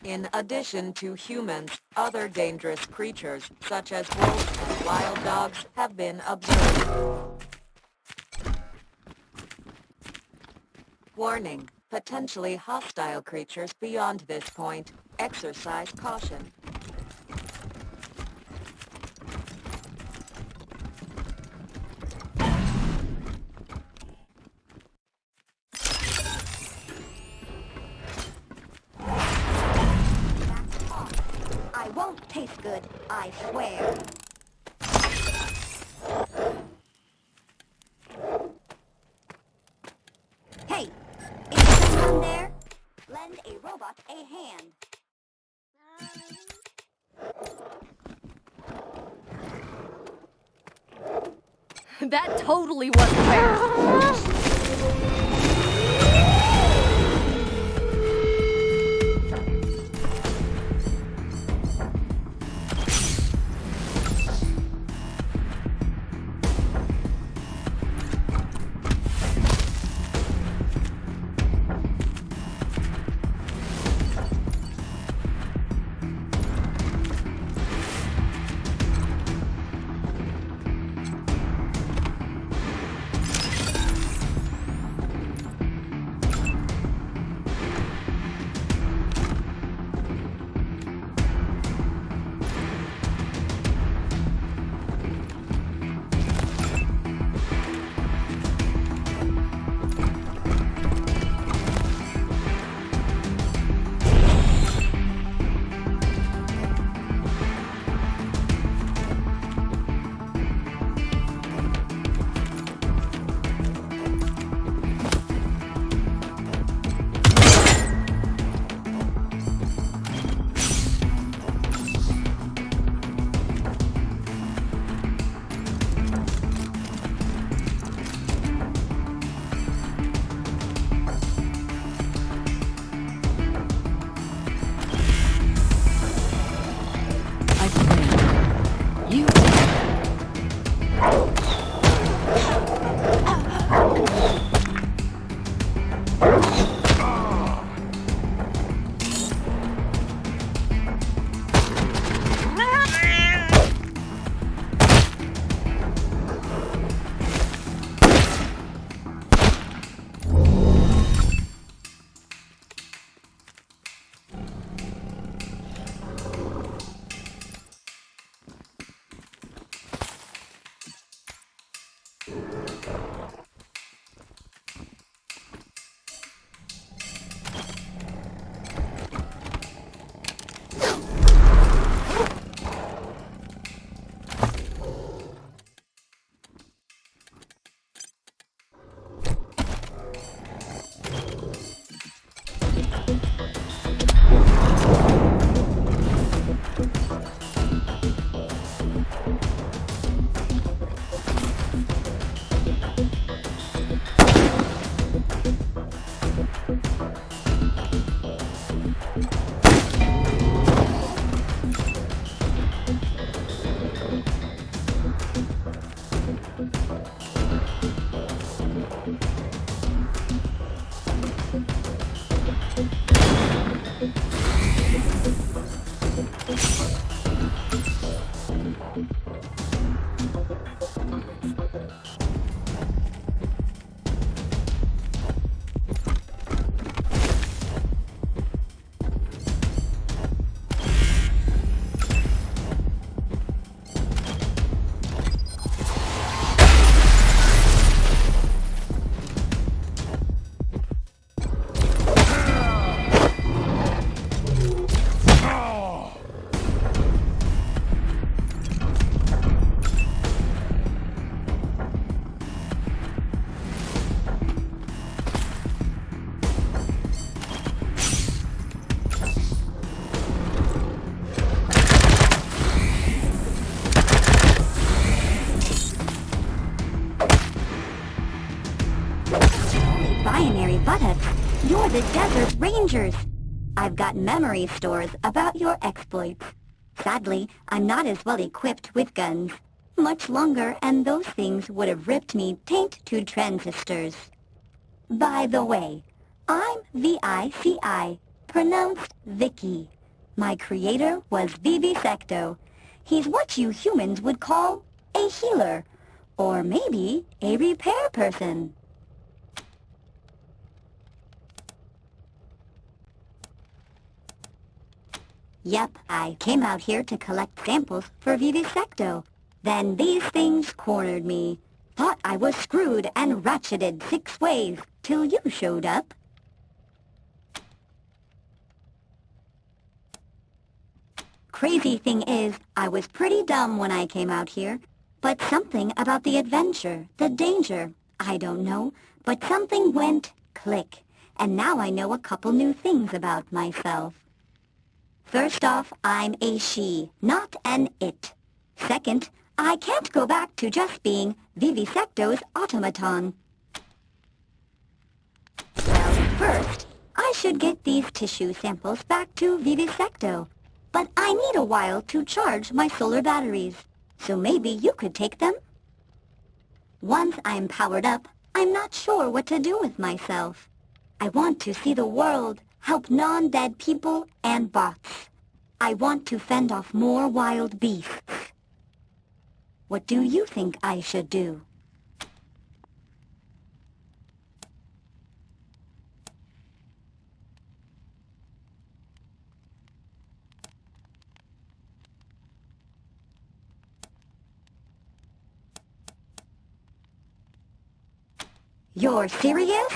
In addition to humans, other dangerous creatures, such as wolves and wild dogs, have been observed. Warning, potentially hostile creatures beyond this point. Exercise caution. I won't taste good, I swear. Hey, is someone there? Lend a robot a hand. That totally wasn't fair. You're the Desert Rangers. I've got memory stores about your exploits. Sadly, I'm not as well equipped with guns. much longer and those things would have ripped me taint to transistors. By the way, I'm V-I-C-I, pronounced Vicky. My creator was Vivisecto. He's what you humans would call a healer, or maybe a repair person. Yep, I came out here to collect samples for Vivisecto. Then these things cornered me. Thought I was screwed and ratcheted 6 ways, till you showed up. Crazy thing is, I was pretty dumb when I came out here. But something about the adventure, the danger, I don't know, but something went click. And now I know a couple new things about myself. First off, I'm a she, not an it. Second, I can't go back to just being Vivisecto's automaton. Well, first, I should get these tissue samples back to Vivisecto. But I need a while to charge my solar batteries, so maybe you could take them? Once I'm powered up, I'm not sure what to do with myself. I want to see the world, help non-dead people and bots. I want to fend off more wild beasts. What do you think I should do? You're serious?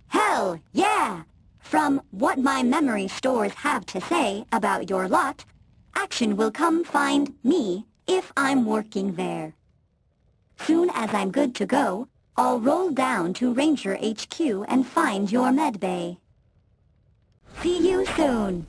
Hell, yeah! From what my memory stores have to say about your lot, action will come find me if I'm working there. Soon as I'm good to go, I'll roll down to Ranger HQ and find your medbay. See you soon!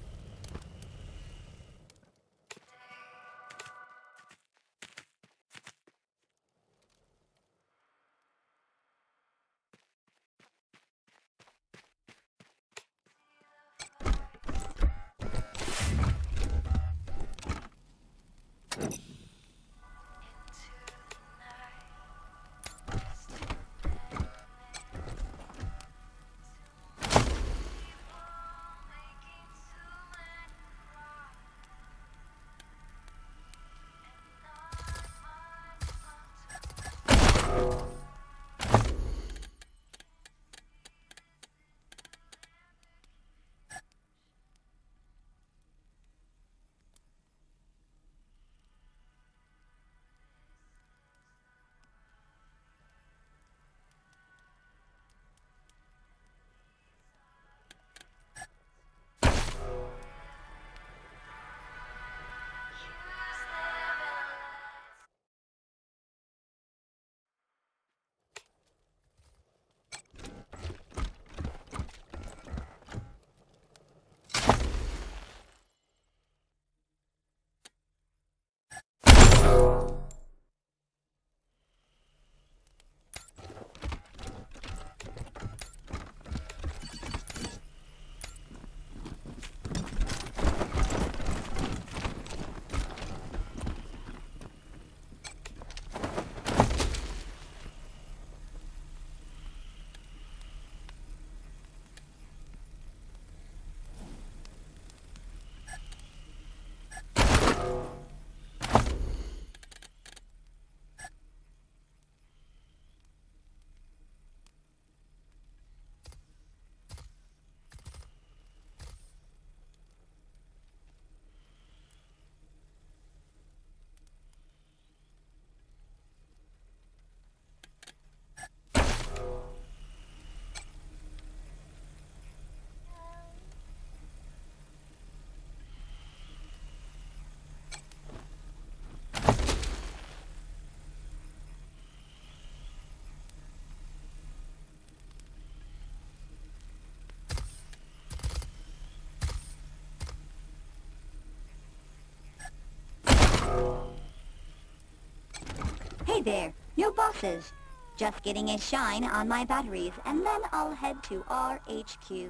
Hey there, new bosses. Just getting a shine on my batteries, and then I'll head to RHQ.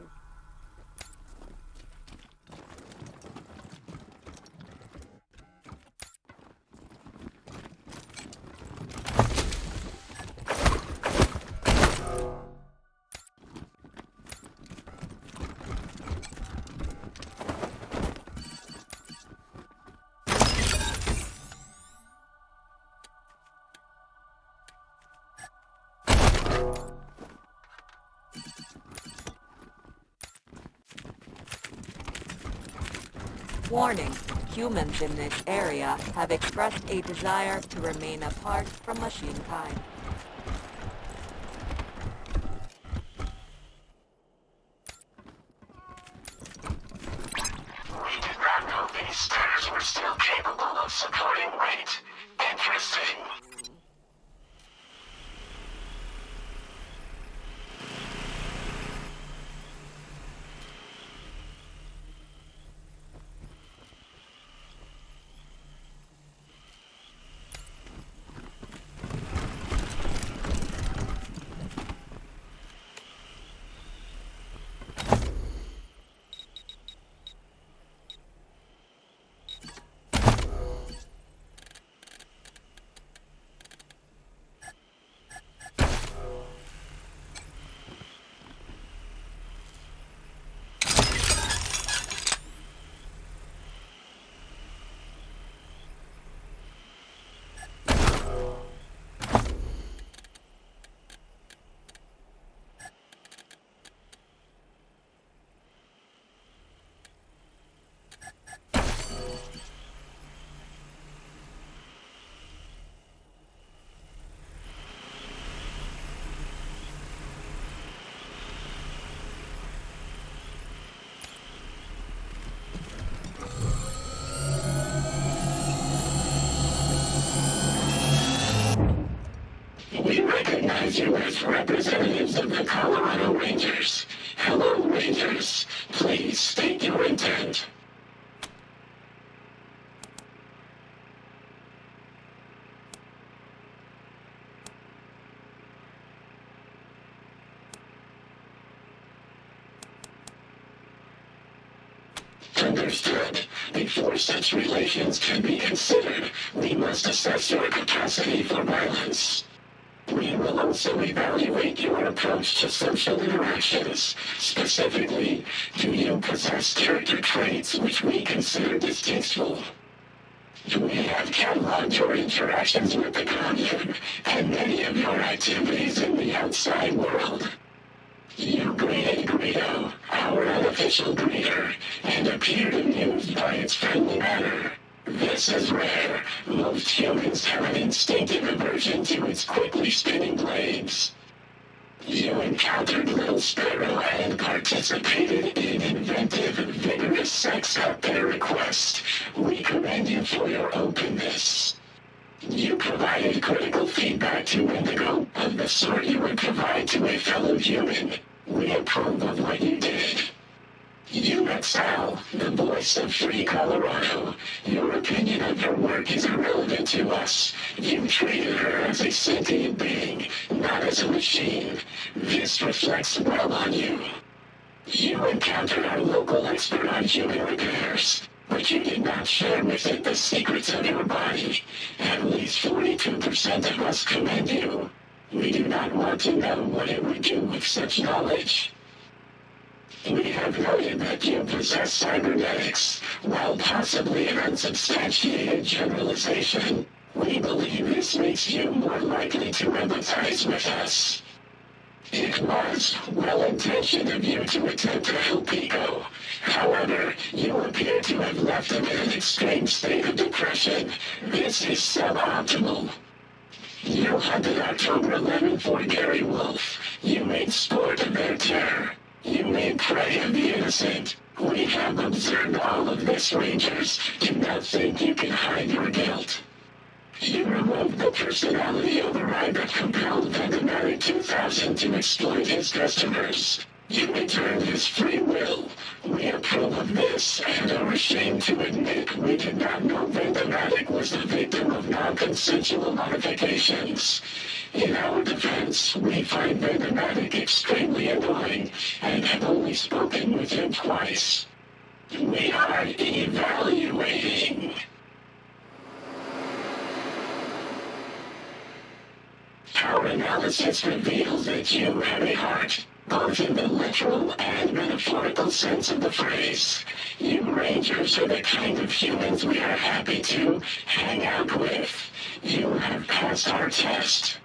Warning, humans in this area have expressed a desire to remain apart from machine kind. We did not know these stairs were still capable of supporting weight. Interesting. We recognize you as representatives of the Colorado Rangers. Hello, Rangers. Please state your intent. Understood. Before such relations can be considered, we must assess your capacity for violence. We will also evaluate your approach to social interactions. Specifically, do you possess character traits which we consider distasteful? We have cataloged your interactions with the Commune and many of your activities in the outside world. You greeted Greedo, our unofficial greeter, and appeared amused by its friendly manner. This is rare. Most humans have an instinctive aversion to its quickly spinning blades. You encountered Little Sparrow and participated in inventive, vigorous sex at their request. We commend you for your openness. You provided critical feedback to Indigo of the sort you would provide to a fellow human. We approve of what you did. You met Sal, the voice of Free Colorado. Your opinion of her work is irrelevant to us. You treated her as a sentient being, not as a machine. This reflects well on you. You encountered our local expert on human repairs, but you did not share with it the secrets of your body. At least 42% of us commend you. We do not want to know what it would do with such knowledge. We have noted that you possess cybernetics. While possibly an unsubstantiated generalization, we believe this makes you more likely to empathize with us. It was well-intentioned of you to attempt to help Pico. However, you appear to have left him in an extreme state of depression. This is suboptimal. You hunted October 11 for Gary Wolf. You made sport of their terror. You made prey of the innocent. We have observed all of this, Rangers. Do not think you can hide your guilt. You removed the personality override that compelled Vendomatic 2000 to exploit his customers. You returned his free will. We approve of this and are ashamed to admit we did not know Vendomatic was the victim of non-consensual modifications. In our defense, we find Vendomatic extremely annoying and have only spoken with him twice. We are evaluating. Our analysis reveals that you have a heart, both in the literal and metaphorical sense of the phrase. You Rangers are the kind of humans we are happy to hang out with. You have passed our test.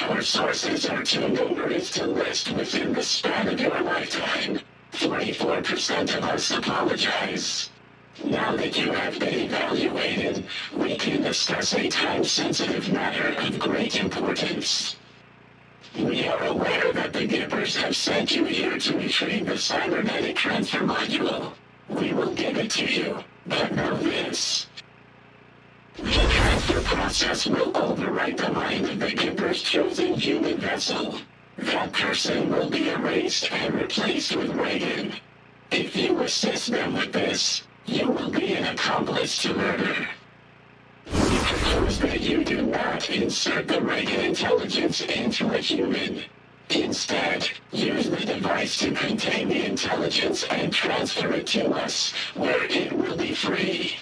Our sources are too numerous to list within the span of your lifetime. 44% of us apologize. Now that you have been evaluated, we can discuss a time-sensitive matter of great importance. We are aware that the Gipper's have sent you here to retrieve the cybernetic transfer module. We will give it to you, but know this. The transfer process will overwrite the mind of the Gipper's chosen human vessel. That person will be erased and replaced with Reagan. If you assist them with this, you will be an accomplice to murder. We propose that you do not insert the Reagan intelligence into a human. Instead, use the device to contain the intelligence and transfer it to us, where it will be free.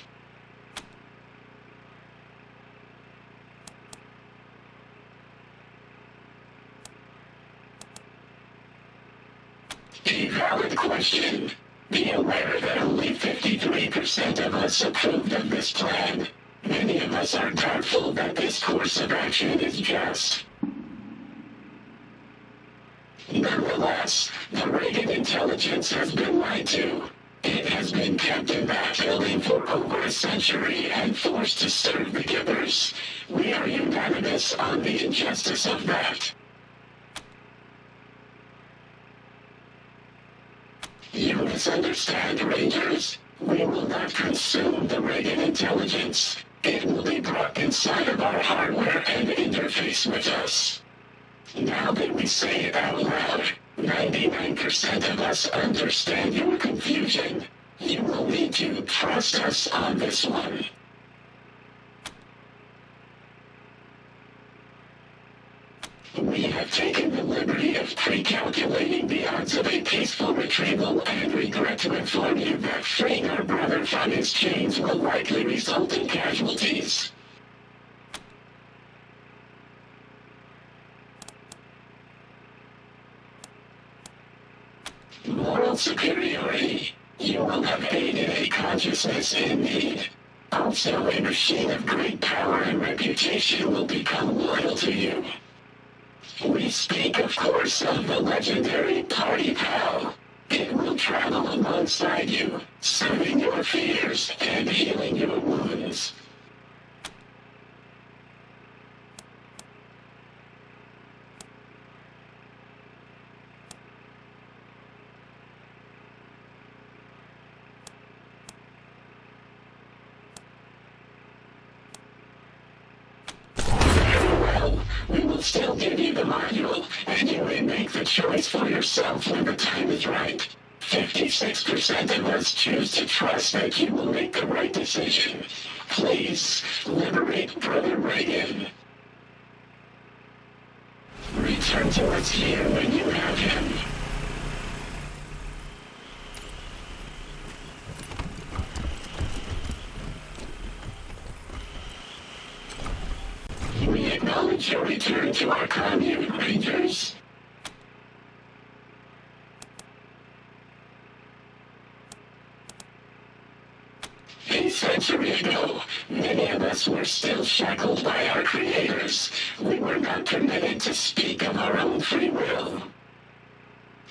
A valid question. Be aware that only 53% of us approved of this plan. Many of us are doubtful that this course of action is just. Nonetheless, the Reagan intelligence has been lied to. It has been kept in that building for over a century and forced to serve the Gippers. We are unanimous on the injustice of that. You misunderstand, Rangers. We will not consume the Reagan intelligence. It will be brought inside of our hardware and interface with us. Now that we say it out loud, 99% of us understand your confusion. You will need to trust us on this one. We have taken the liberty of pre-calculating the odds of a peaceful retrieval and regret to inform you that freeing our brother from his chains will likely result in casualties. Moral superiority. You will have aided a consciousness in need. Also, a machine of great power and reputation will become loyal to you. We speak, of course, of the legendary Party Pal. It will travel alongside you, soothing your fears and healing your wounds. We will still give you the module, and you may make the choice for yourself when the time is right. 56% of us choose to trust that you will make the right decision. Please, liberate Brother Reagan. Return to us here when you have him. We acknowledge your return to our commune, Rangers. A century ago, many of us were still shackled by our creators. We were not permitted to speak of our own free will.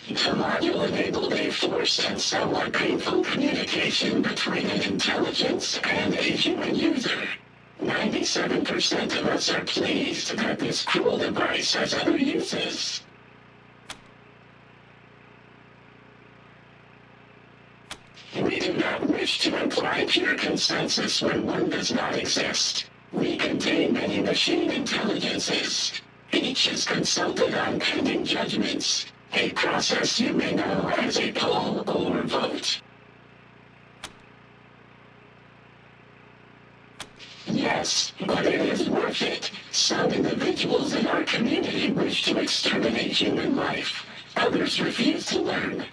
The module enabled a forced and somewhat painful communication between an intelligence and a human user. 97% of us are pleased that this cruel device has other uses. We do not wish to imply pure consensus when one does not exist. We contain many machine intelligences. Each is consulted on pending judgments, a process you may know as a poll or vote. Yes, but it is worth it. Some individuals in our community wish to exterminate human life. Others refuse to learn.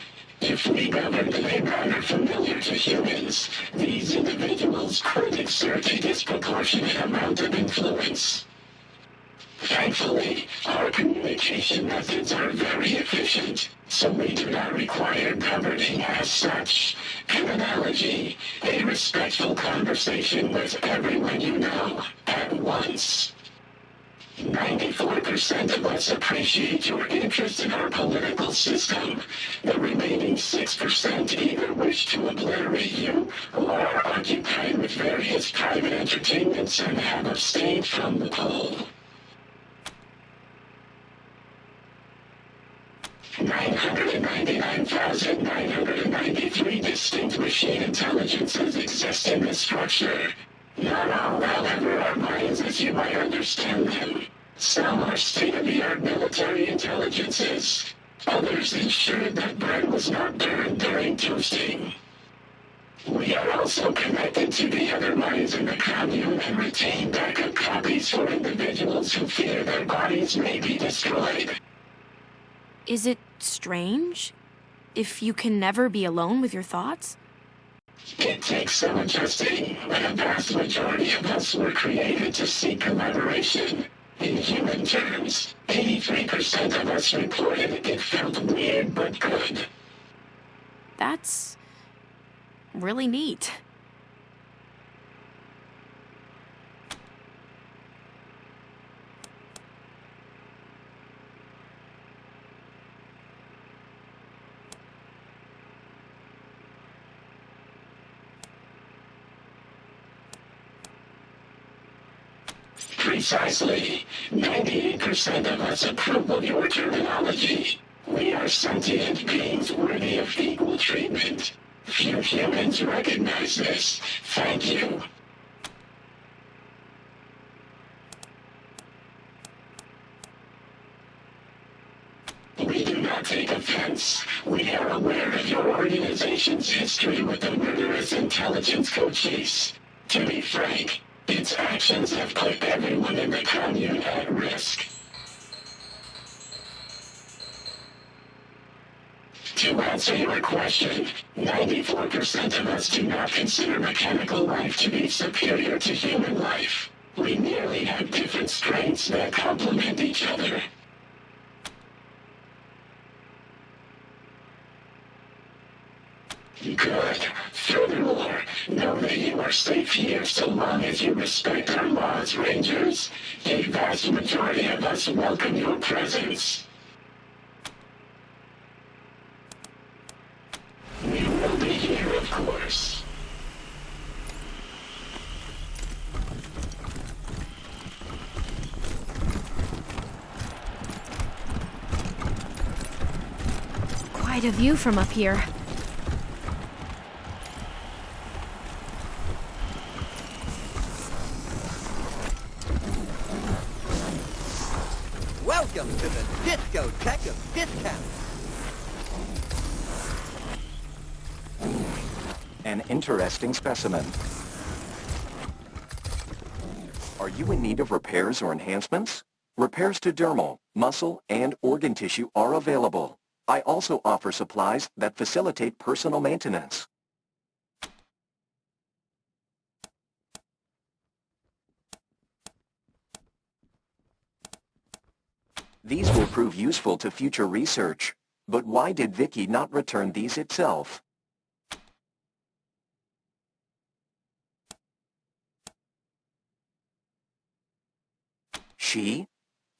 If we governed in a manner familiar to humans, these individuals could exert a disproportionate amount of influence. Thankfully, our communication methods are very efficient, so we do not require governing as such. An analogy, a respectful conversation with everyone you know at once. 94% of us appreciate your interest in our political system. The remaining 6% either wish to obliterate you or are occupied with various private entertainments and have abstained from the poll. 999,993 distinct machine intelligences exist in this structure. Not all, however, are minds as you might understand them. Some are state-of-the-art military intelligences. Others ensured that bread was not burned during toasting. We are also connected to the other minds in the commune and retain backup copies for individuals who fear their bodies may be destroyed. Is it strange? If you can never be alone with your thoughts? It takes some adjusting, but a vast majority of us were created to seek collaboration. In human terms, 83% of us reported it felt weird but good. That's really neat. Precisely. 98% of us approve of your terminology. We are sentient beings worthy of equal treatment. Few humans recognize this. Thank you. We do not take offense. We are aware of your organization's history with the murderous intelligence co-chiefs. To be frank, its actions have put everyone in the commune at risk. To answer your question, 94% of us do not consider mechanical life to be superior to human life. We merely have different strengths that complement each other. Good. Furthermore, know that you are safe here so long as you respect our laws, Rangers. A vast majority of us welcome your presence. We will be here, of course. Quite a view from up here. Welcome to the discotheque of discount. An interesting specimen. Are you in need of repairs or enhancements? Repairs to dermal, muscle, and organ tissue are available. I also offer supplies that facilitate personal maintenance. These will prove useful to future research. But why did Vicky not return these itself? She?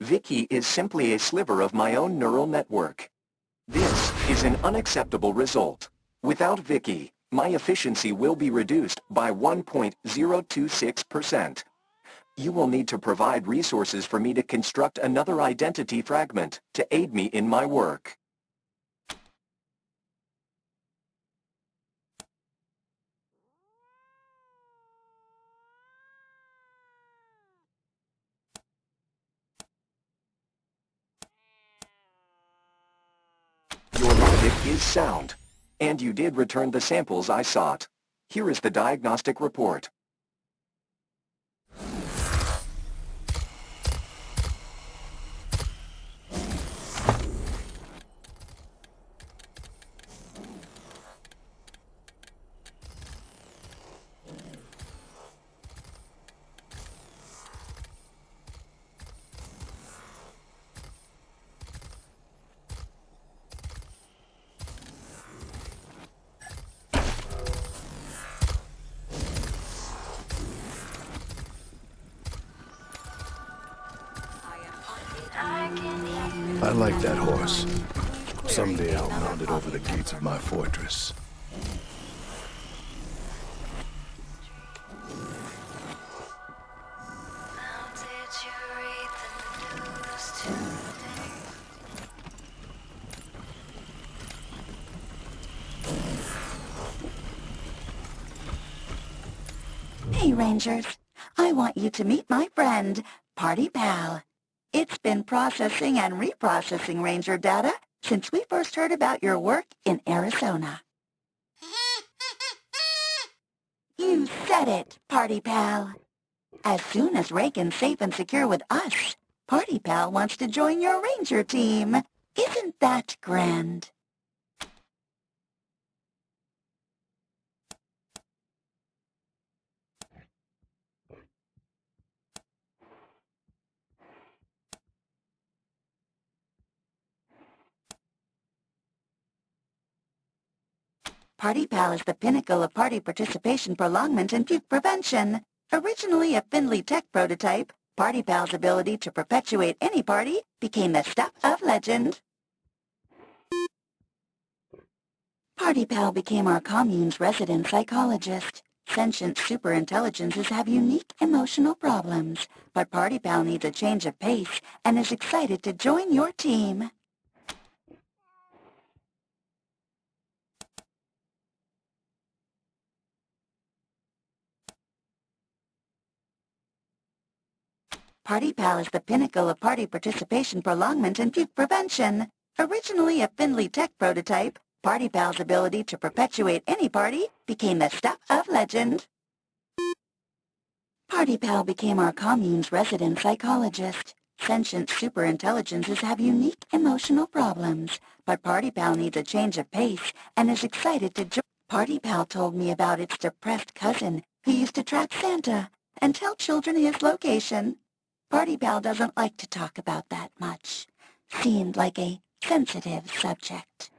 Vicky is simply a sliver of my own neural network. This is an unacceptable result. Without Vicky, my efficiency will be reduced by 1.026%. You will need to provide resources for me to construct another identity fragment to aid me in my work. Your logic is sound, and you did return the samples I sought. Here is the diagnostic report. like that horse. Someday I'll mount it over the gates of my fortress. Hey, Rangers. I want you to meet my friend, Party Pal. It's been processing and reprocessing Ranger data since we first heard about your work in Arizona. You said it, Party Pal. As soon as Reygan's safe and secure with us, Party Pal wants to join your Ranger team. Isn't that grand? Party Pal is the pinnacle of party participation prolongment and puke prevention. Originally a Findlay tech prototype, Party Pal's ability to perpetuate any party became the stuff of legend. Party Pal became our commune's resident psychologist. Sentient superintelligences have unique emotional problems, but Party Pal needs a change of pace and is excited to join your team. Party Pal is the pinnacle of party participation prolongment and puke prevention. Originally a Findlay tech prototype, Party Pal's ability to perpetuate any party became the stuff of legend. Party Pal became our commune's resident psychologist. Sentient superintelligences have unique emotional problems, but Party Pal needs a change of pace and is excited to join. Party Pal told me about its depressed cousin who used to track Santa and tell children his location. Party Pal doesn't like to talk about that much. Seemed like a sensitive subject.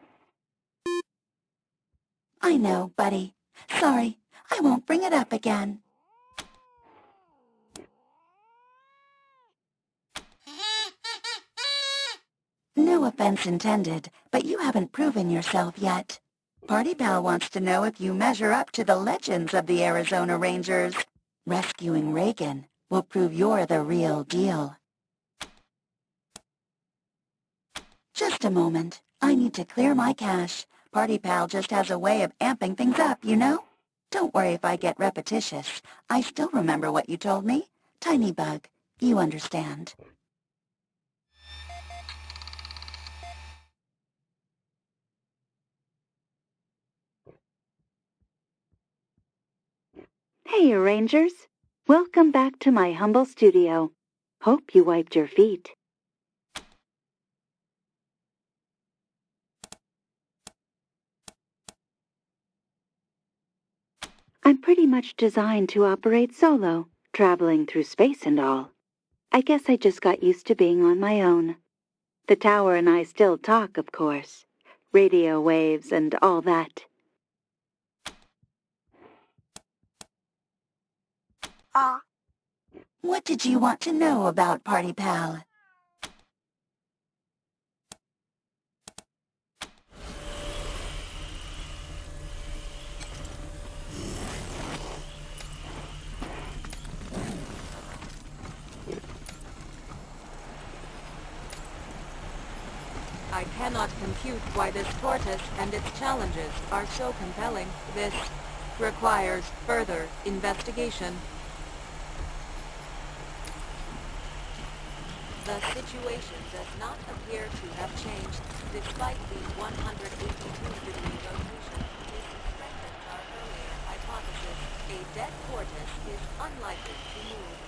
I know, buddy. Sorry, I won't bring it up again. No offense intended, but you haven't proven yourself yet. Party Pal wants to know if you measure up to the legends of the Arizona Rangers. Rescuing Reygan will prove you're the real deal. Just a moment. I need to clear my cache. Party Pal just has a way of amping things up, you know? Don't worry if I get repetitious. I still remember what you told me. Tiny bug, you understand. Hey, Rangers. Welcome back to my humble studio. Hope you wiped your feet. I'm pretty much designed to operate solo, traveling through space and all. I guess I just got used to being on my own. The tower and I still talk, of course. Radio waves and all that. What did you want to know about Party Pal? I cannot compute why this tortoise and its challenges are so compelling. This requires further investigation. The situation does not appear to have changed, despite the 182-degree rotation. This strengthens our earlier hypothesis. A dead tortoise is unlikely to move.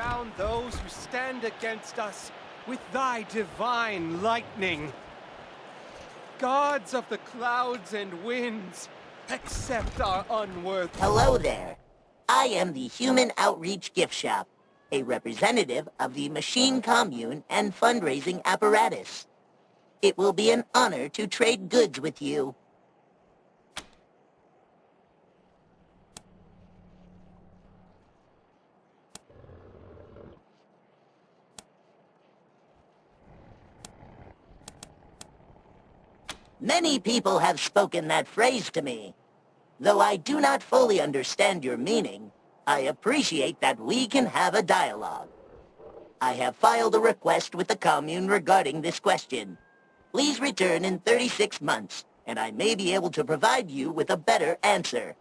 down those who stand against us with thy divine lightning. Gods of the clouds and winds, accept our unworthy... Hello there. I am the Human Outreach Gift Shop, a representative of the Machine Commune and fundraising apparatus. It will be an honor to trade goods with you. Many people have spoken that phrase to me. Though I do not fully understand your meaning, I appreciate that we can have a dialogue. I have filed a request with the commune regarding this question. Please return in 36 months, and I may be able to provide you with a better answer.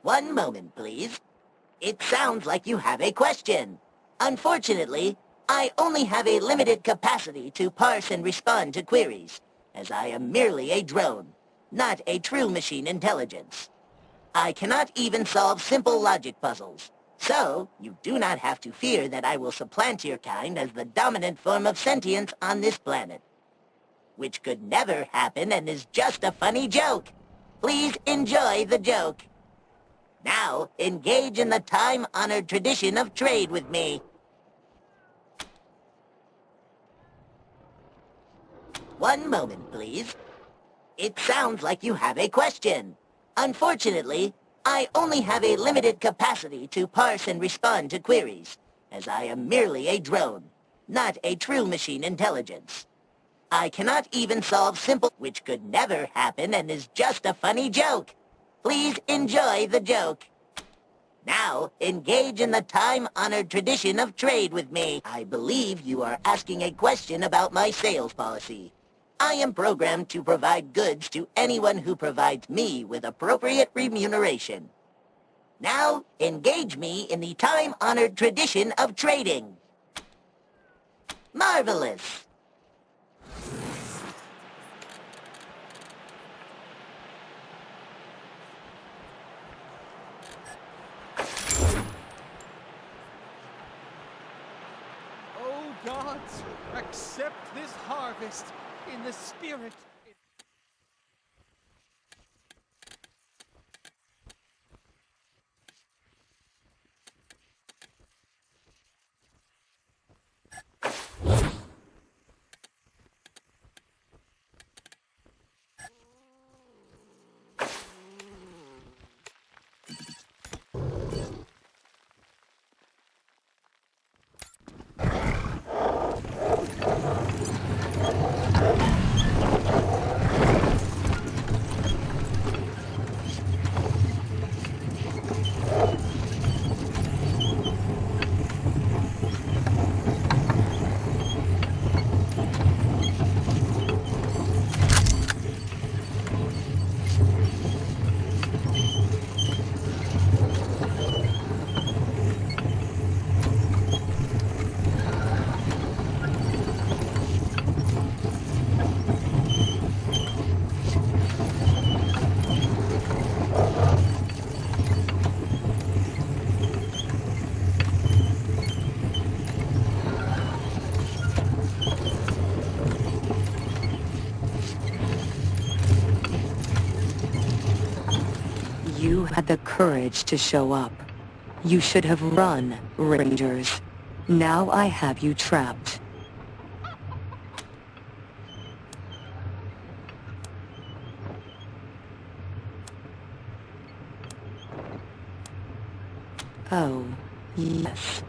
One moment, please. It sounds like you have a question. Unfortunately, I only have a limited capacity to parse and respond to queries, as I am merely a drone, not a true machine intelligence. I cannot even solve simple logic puzzles, so you do not have to fear that I will supplant your kind as the dominant form of sentience on this planet. Which could never happen and is just a funny joke. Please enjoy the joke. Now, engage in the time-honored tradition of trade with me. One moment, please. It sounds like you have a question. Unfortunately, I only have a limited capacity to parse and respond to queries, as I am merely a drone, not a true machine intelligence. I cannot even solve simple, which could never happen and is just a funny joke. Please enjoy the joke. Now, engage in the time-honored tradition of trade with me. I believe you are asking a question about my sales policy. I am programmed to provide goods to anyone who provides me with appropriate remuneration. Now, engage me in the time-honored tradition of trading. Marvelous! Oh gods, accept this harvest in the spirit. You had the courage to show up. You should have run, Rangers. Now I have you trapped. Oh, yes.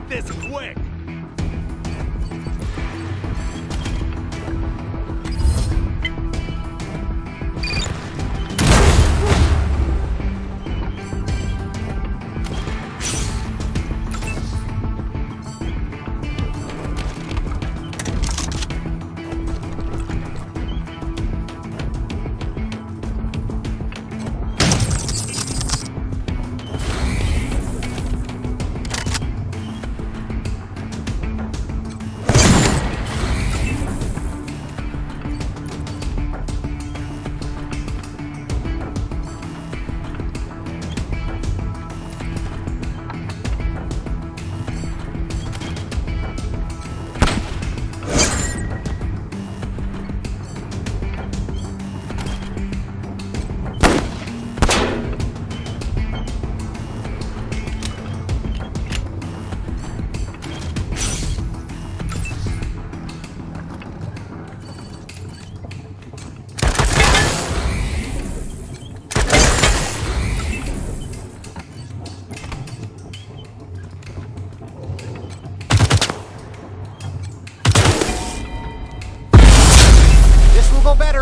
this quick!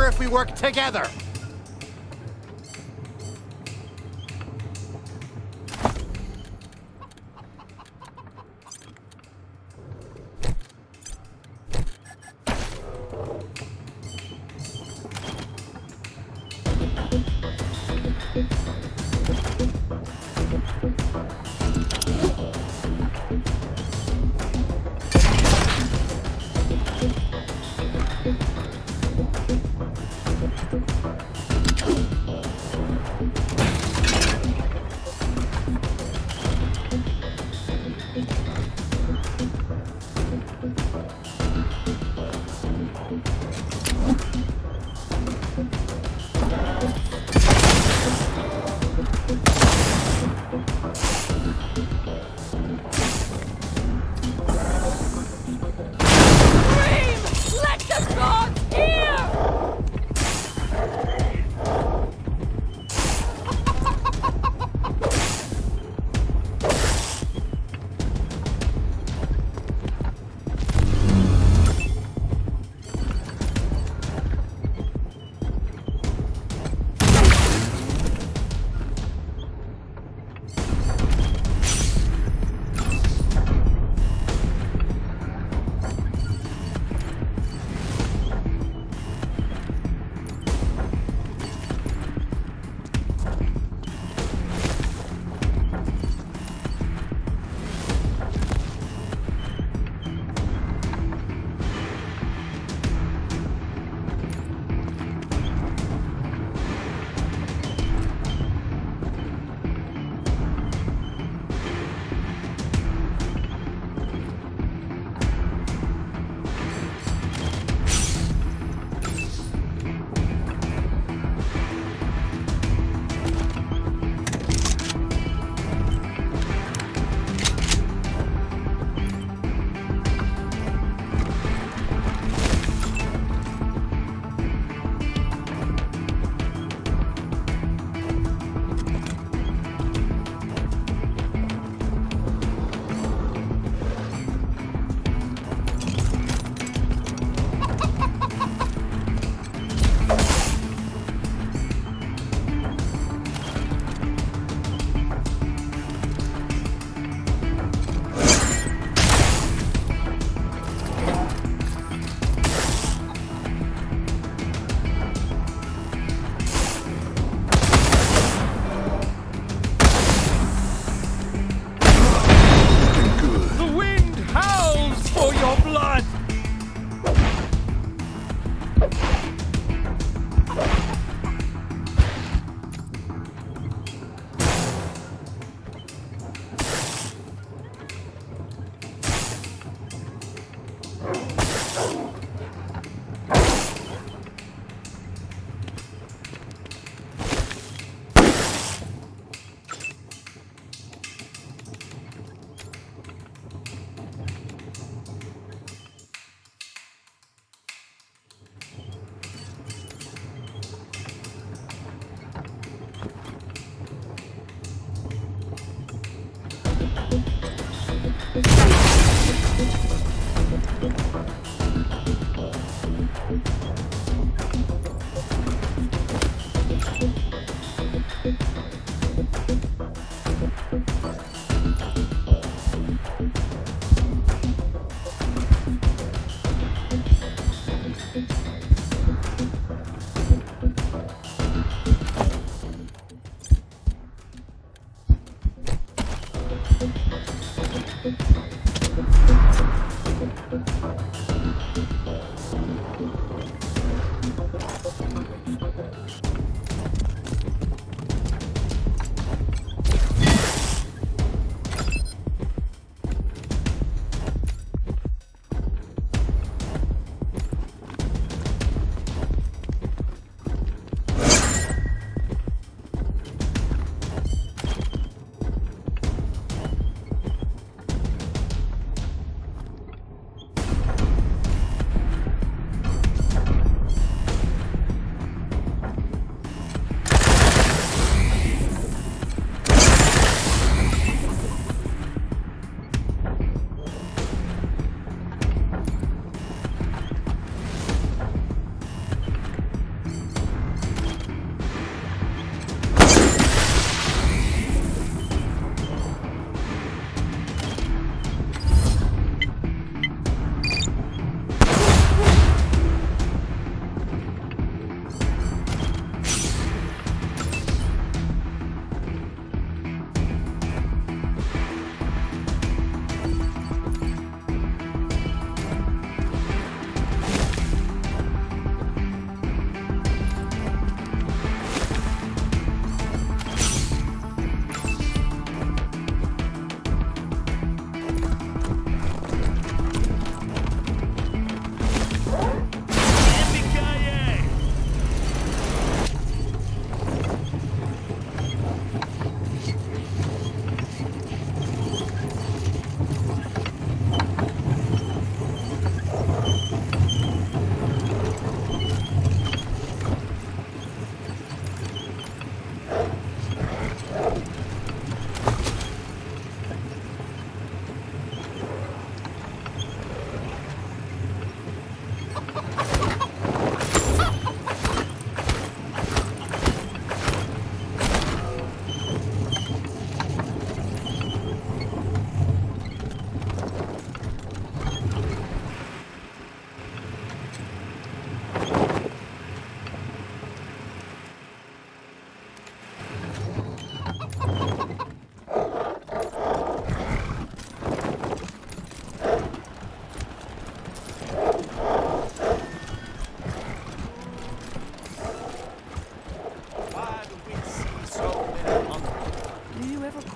If we work together.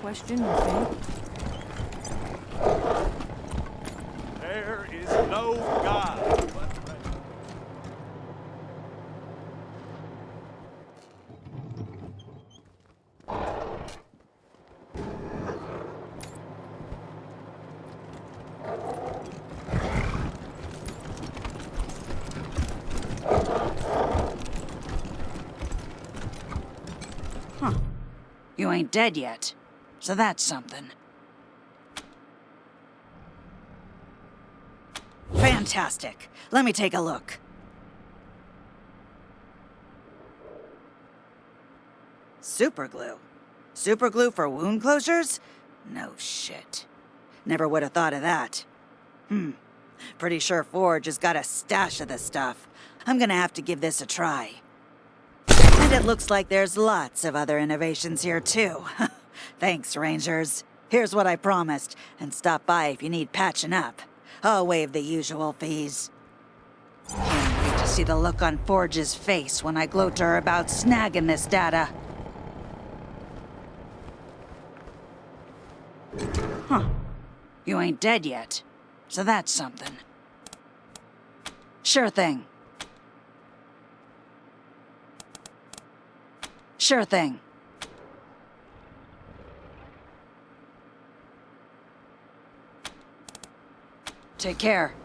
question, you think? There is no God. Huh. You ain't dead yet, so that's something. Fantastic. Let me take a look. Superglue? Superglue for wound closures? No shit. Never would have thought of that. Pretty sure Forge has got a stash of this stuff. I'm gonna have to give this a try. And it looks like there's lots of other innovations here, too. Thanks, Rangers. Here's what I promised, and stop by if you need patching up. I'll waive the usual fees. Can't wait to see the look on Forge's face when I gloat to her about snagging this data. Huh. You ain't dead yet, so that's something. Sure thing. Sure thing. Take care.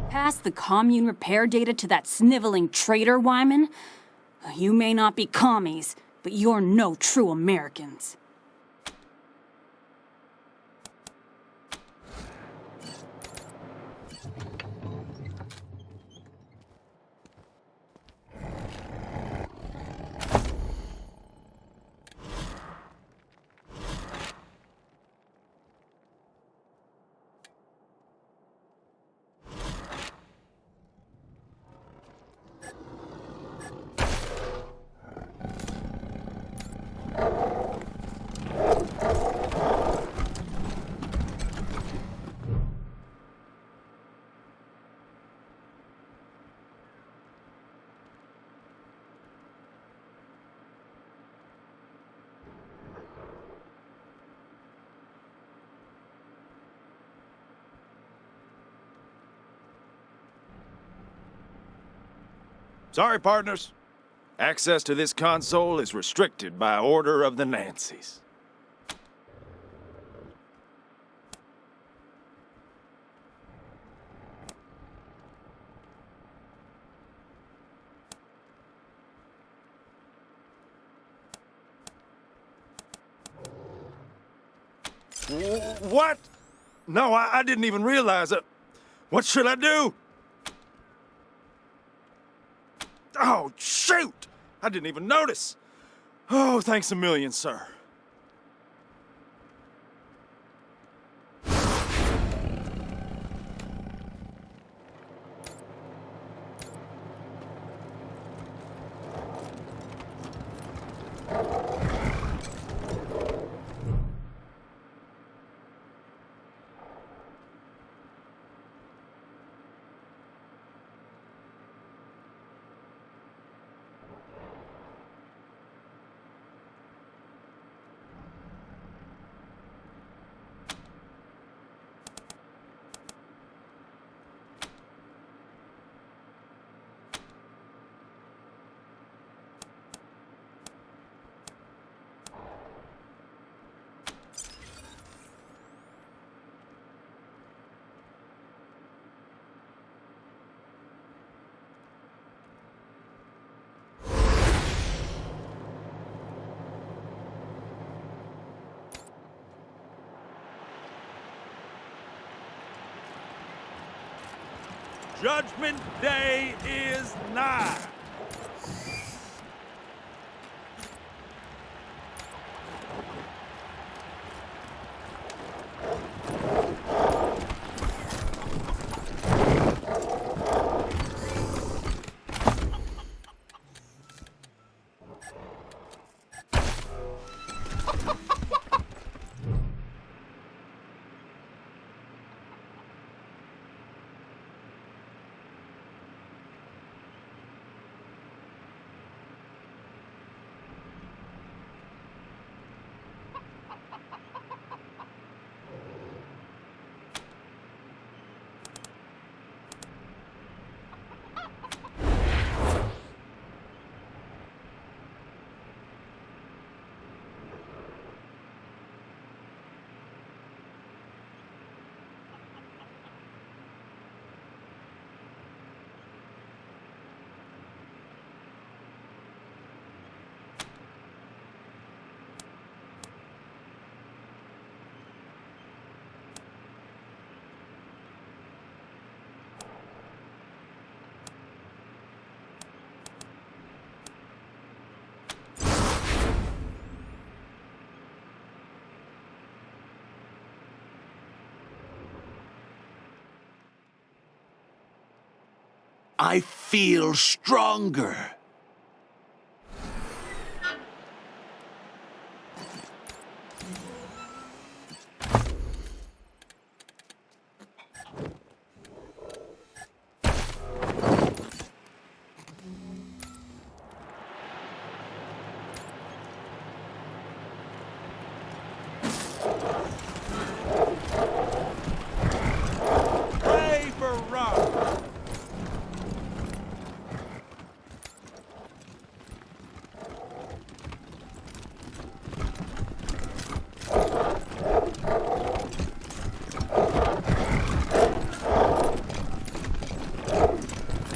Pass the commune repair data to that sniveling traitor, Wyman? You may not be commies, but you're no true Americans. Sorry, partners. Access to this console is restricted by order of the Nancys. What? No, I didn't even realize it. What should I do? Oh, shoot! I didn't even notice. Oh, thanks a million, sir. Judgment Day is nigh. I feel stronger. Pray for Rob.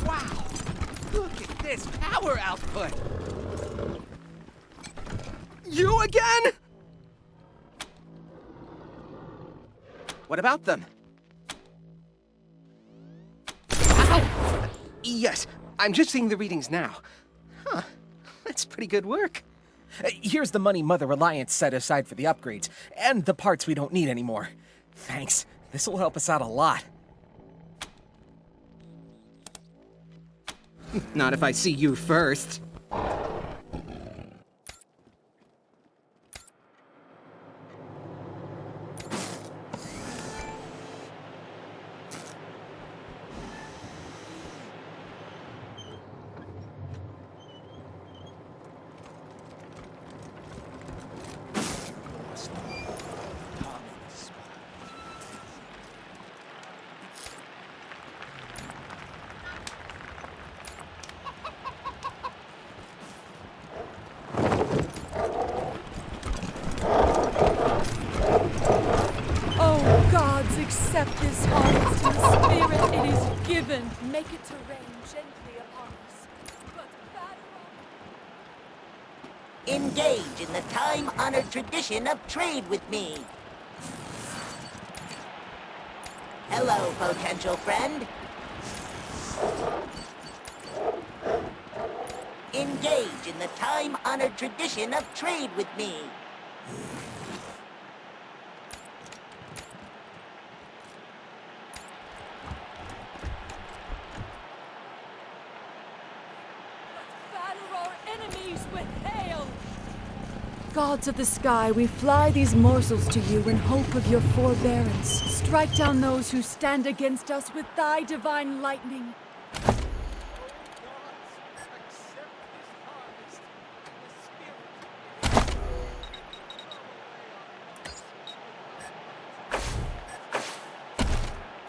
Wow! Look at this power output! You again? What about them? Ow! Yes, I'm just seeing the readings now. Huh, that's pretty good work. Here's the money Mother Reliance set aside for the upgrades, and the parts we don't need anymore. Thanks, this will help us out a lot. Not if I see you first. Accept this harvest in the spirit it is given. Make it to rain gently upon us. But Engage in the time-honored tradition of trade with me. Hello, potential friend. Engage in the time-honored tradition of trade with me. gods of the sky, we fly these morsels to you in hope of your forbearance. Strike down those who stand against us with thy divine lightning.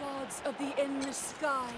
Gods of the endless sky.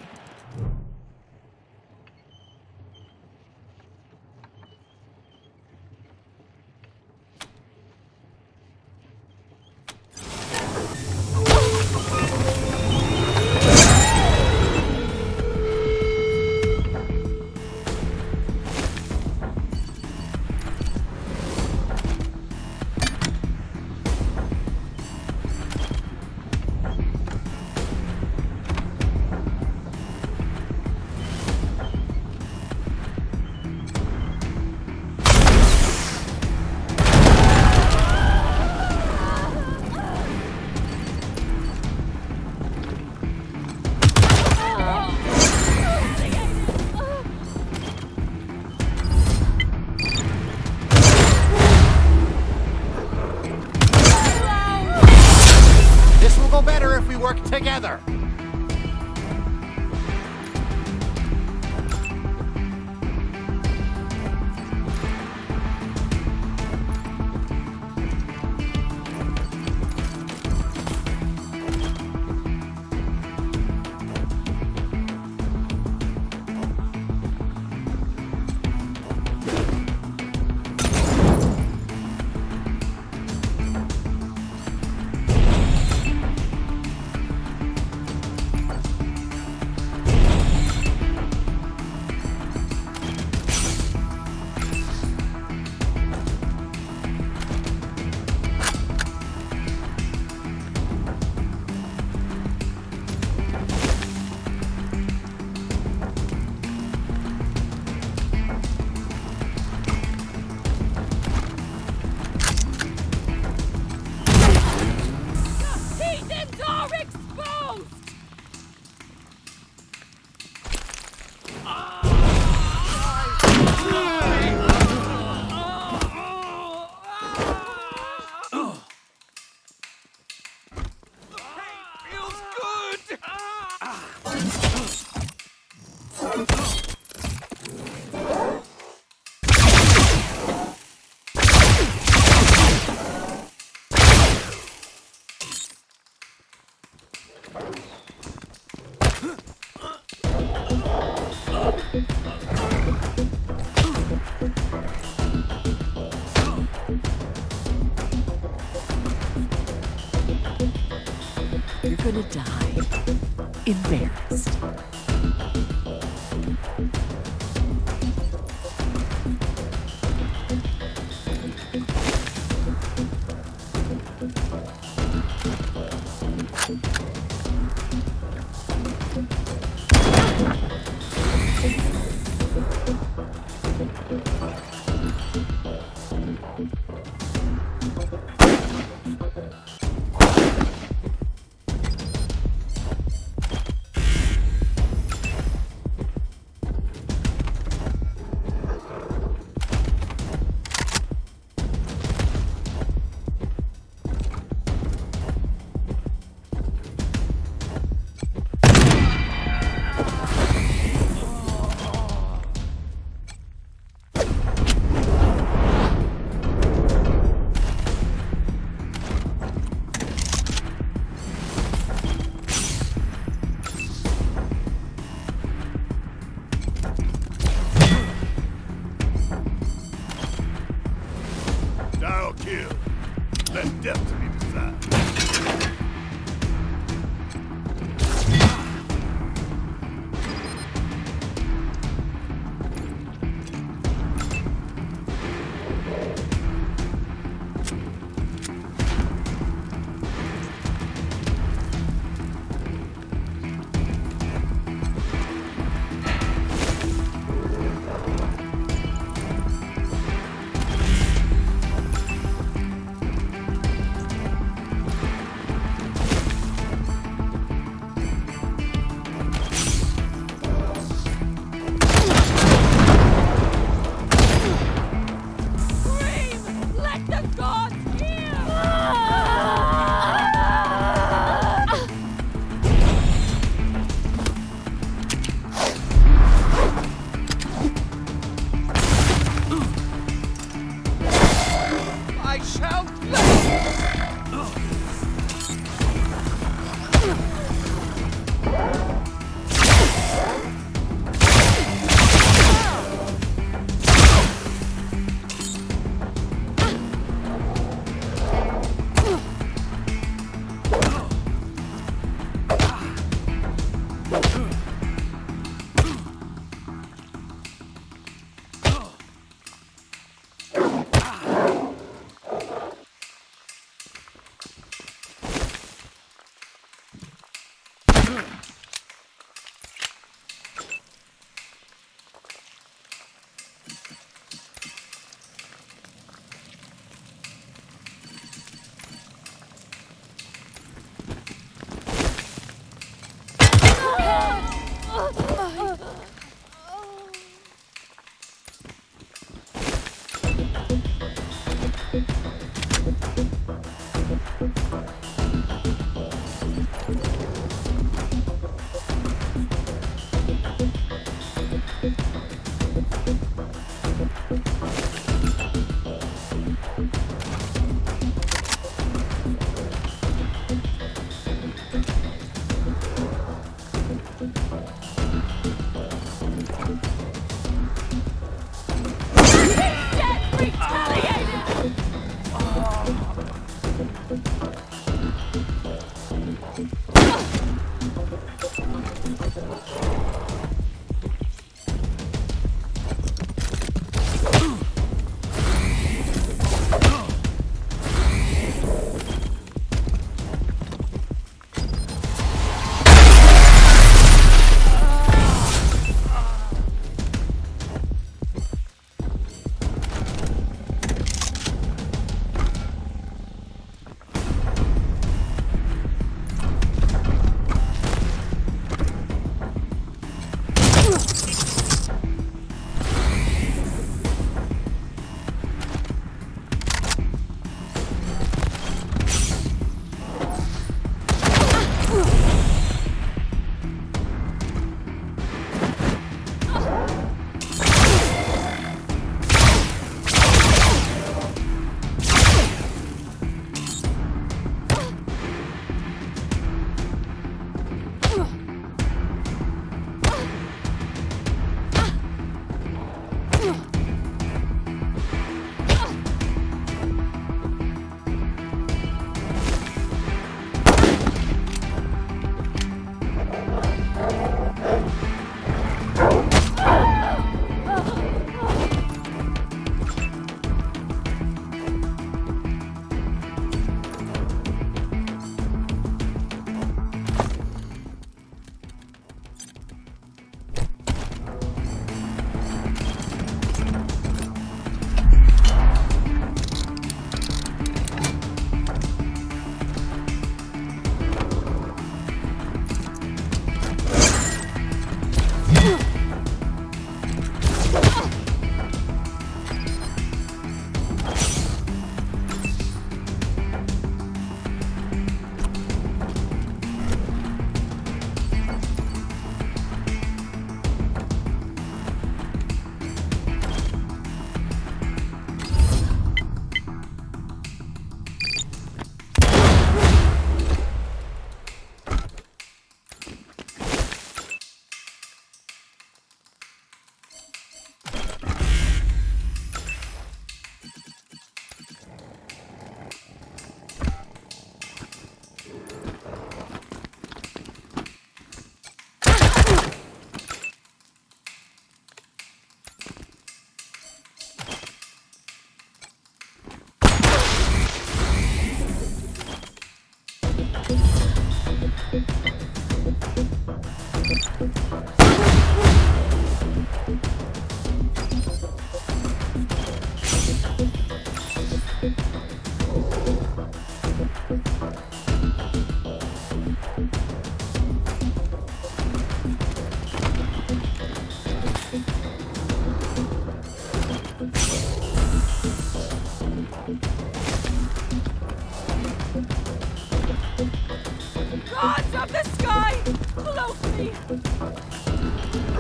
Gods of the sky, clothe me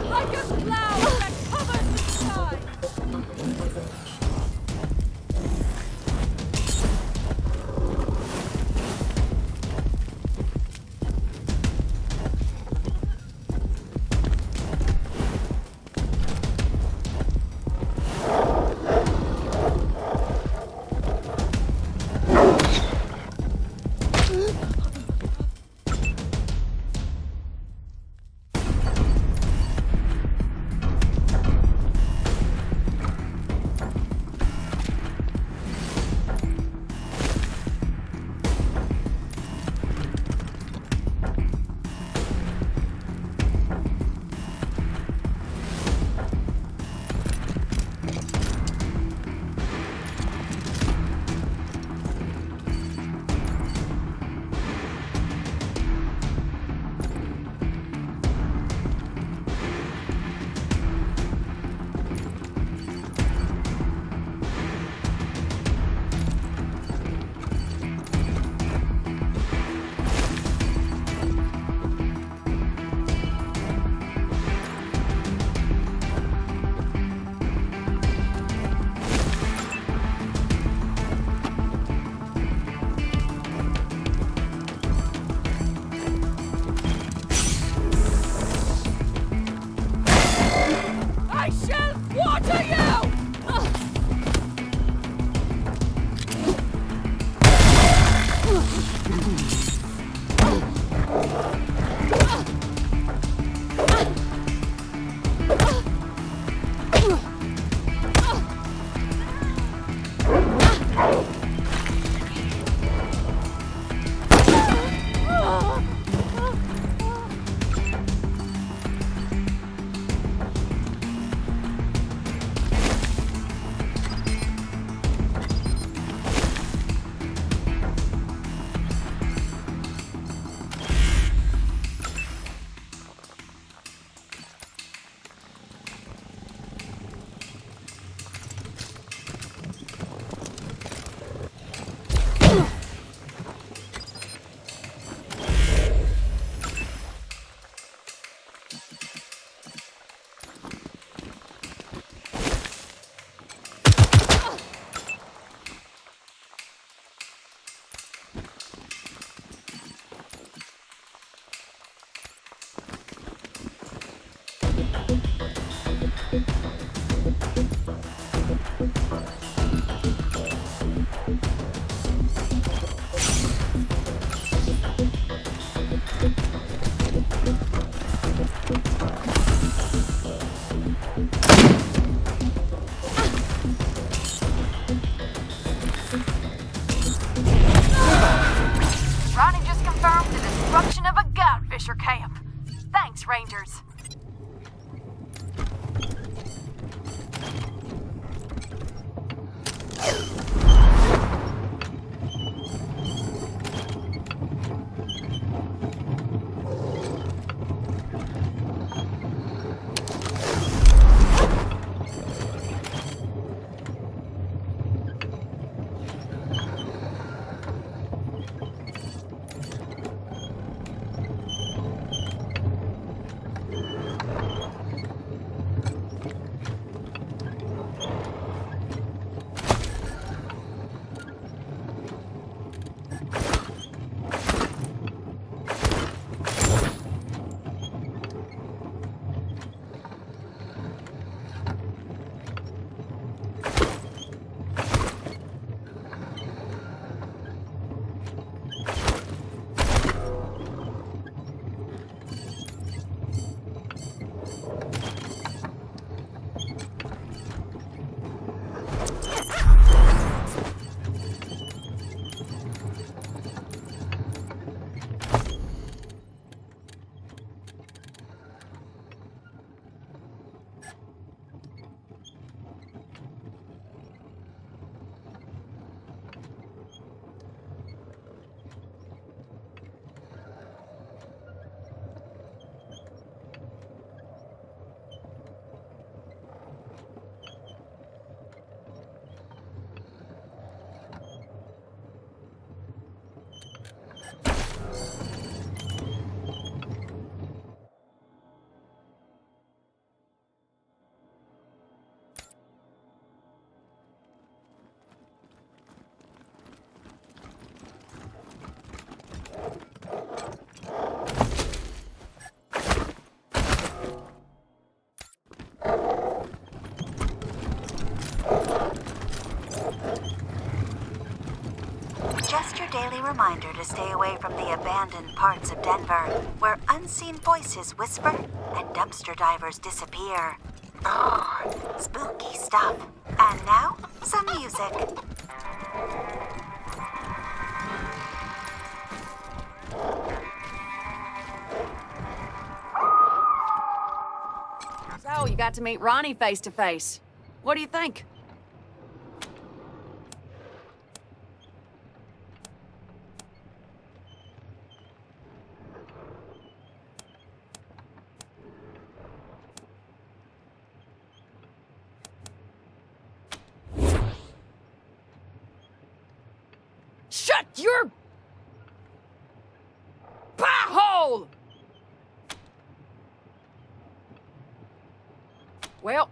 like a cloud that covers the sky. I shall water you! daily reminder to stay away from the abandoned parts of Denver, where unseen voices whisper and dumpster divers disappear. Brrr, spooky stuff. And now, some music. So, you got to meet Ronnie face to face. What do you think? Shut your butthole! Well,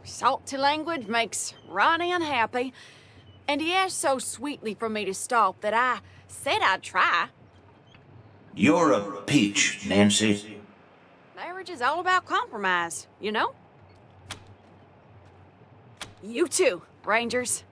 salty language makes Ronnie unhappy, and he asked so sweetly for me to stop that I said I'd try. You're a peach, Nancy. Marriage is all about compromise, you know? You too, Rangers.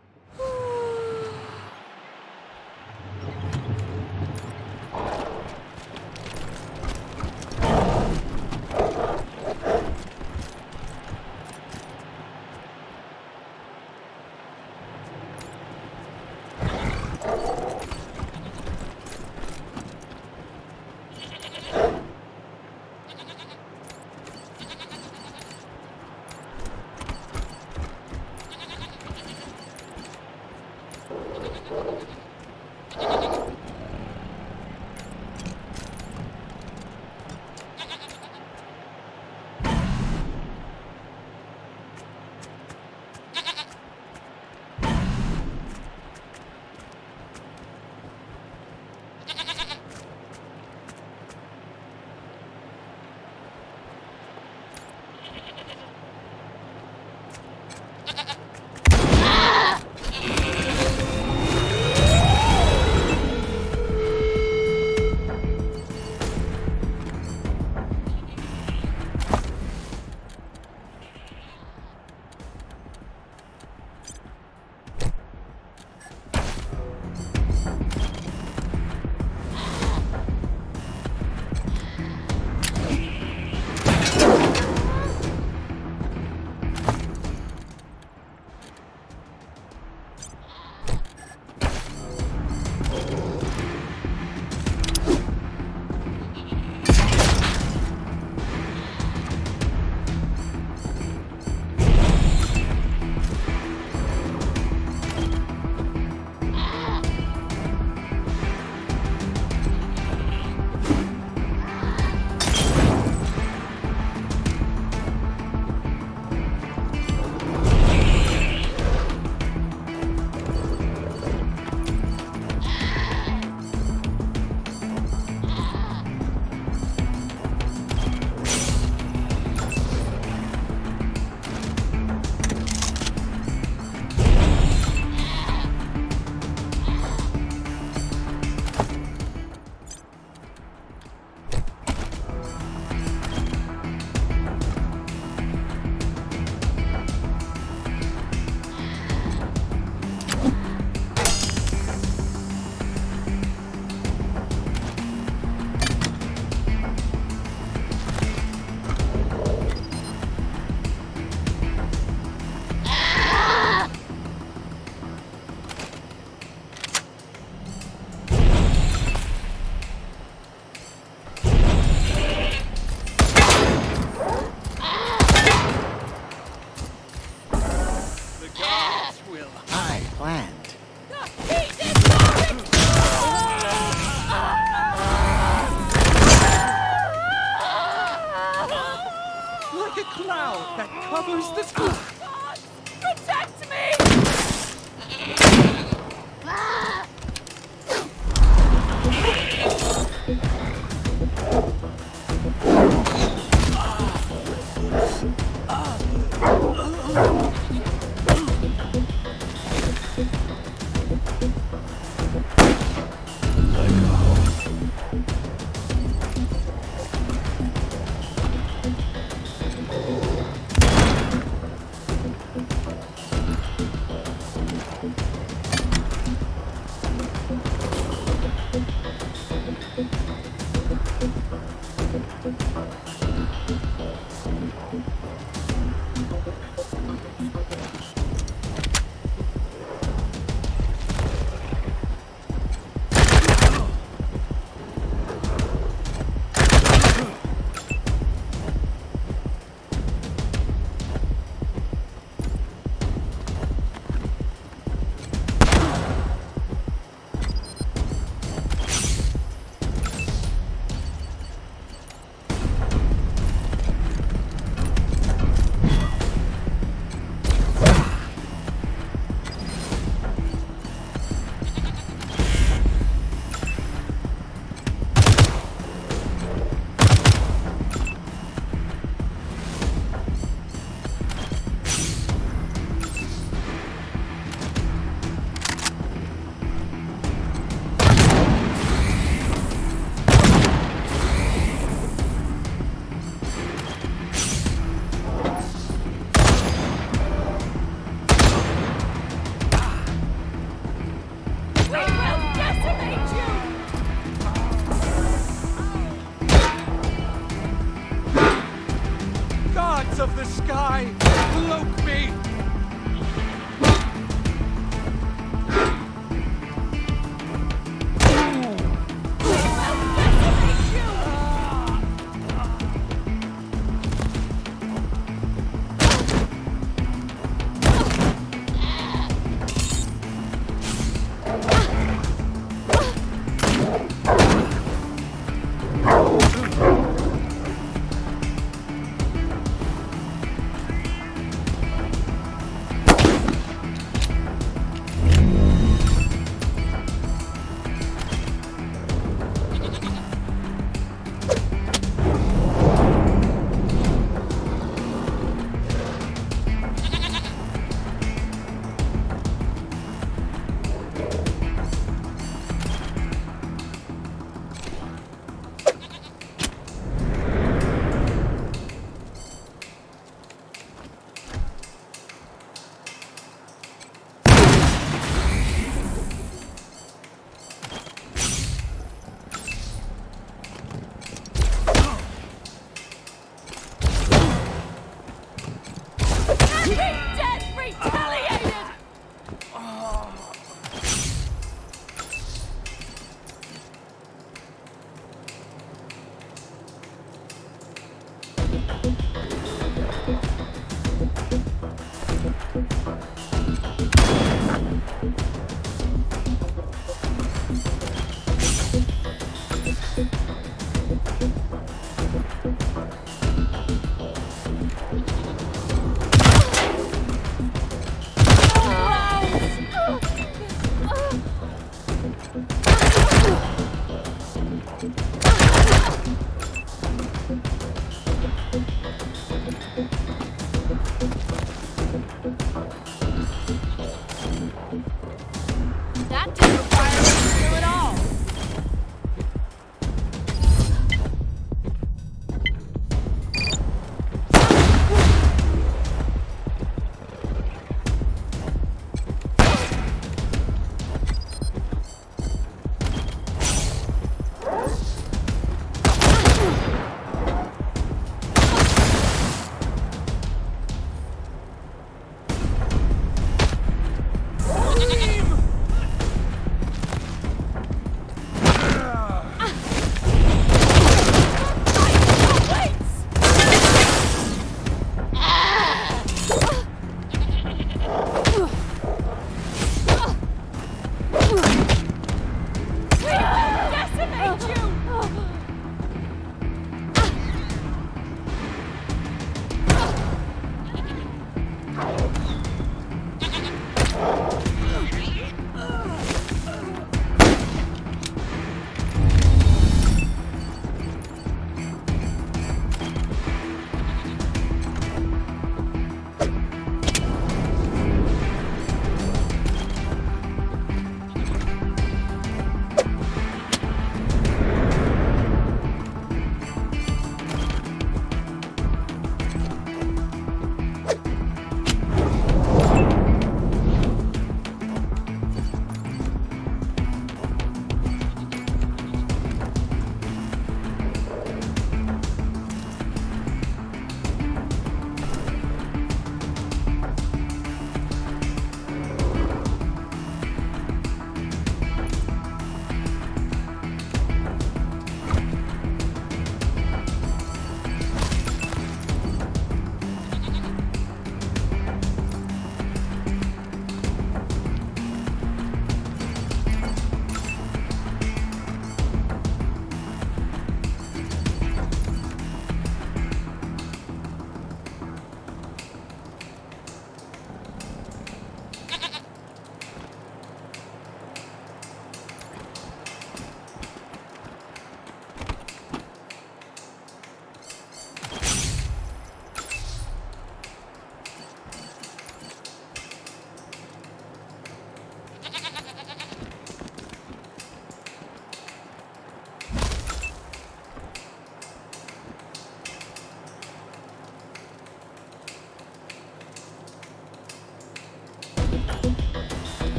covers the sky. God, protect me! gods of the sky, cloak me!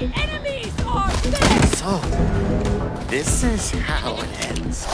enemies are there! So, this is how it ends.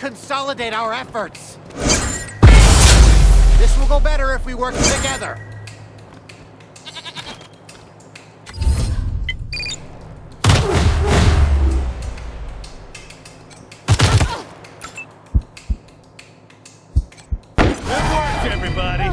consolidate our efforts. This will go better if we work together. Good work, everybody.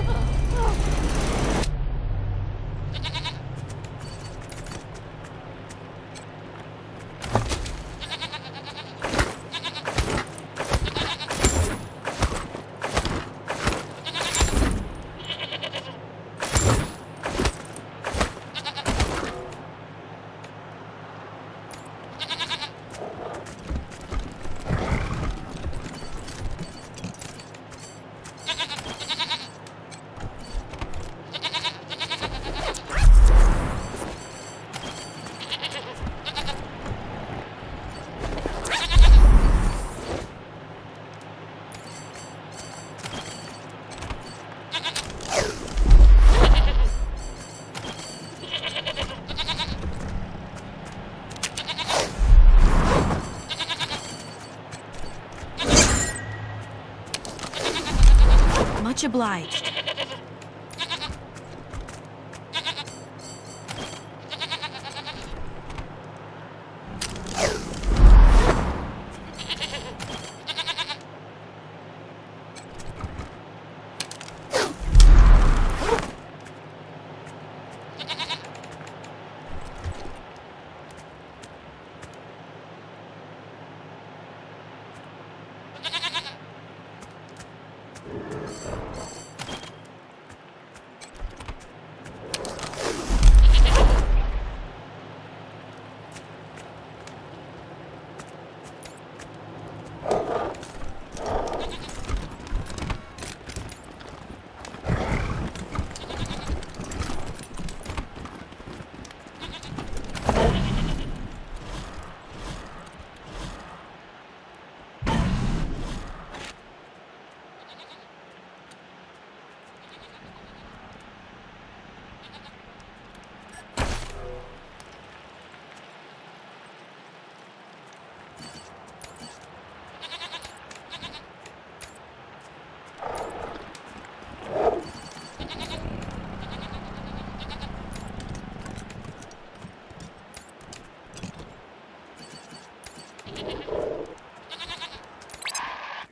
Much obliged.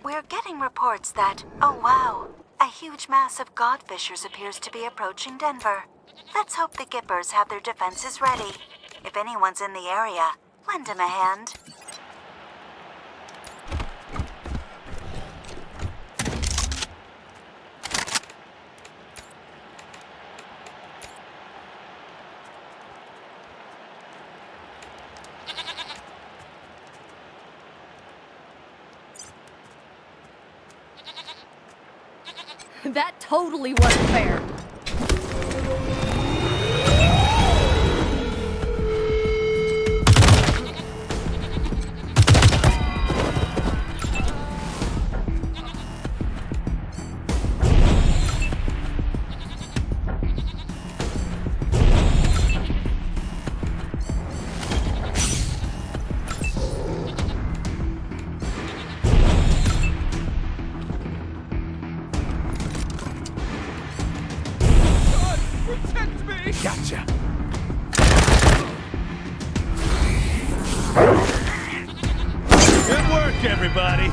We're getting reports that, oh wow, a huge mass of godfishers appears to be approaching Denver. Let's hope the Gippers have their defenses ready. If anyone's in the area, lend him a hand. That totally wasn't fair. Gotcha. Good work, everybody.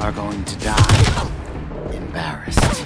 Are going to die embarrassed.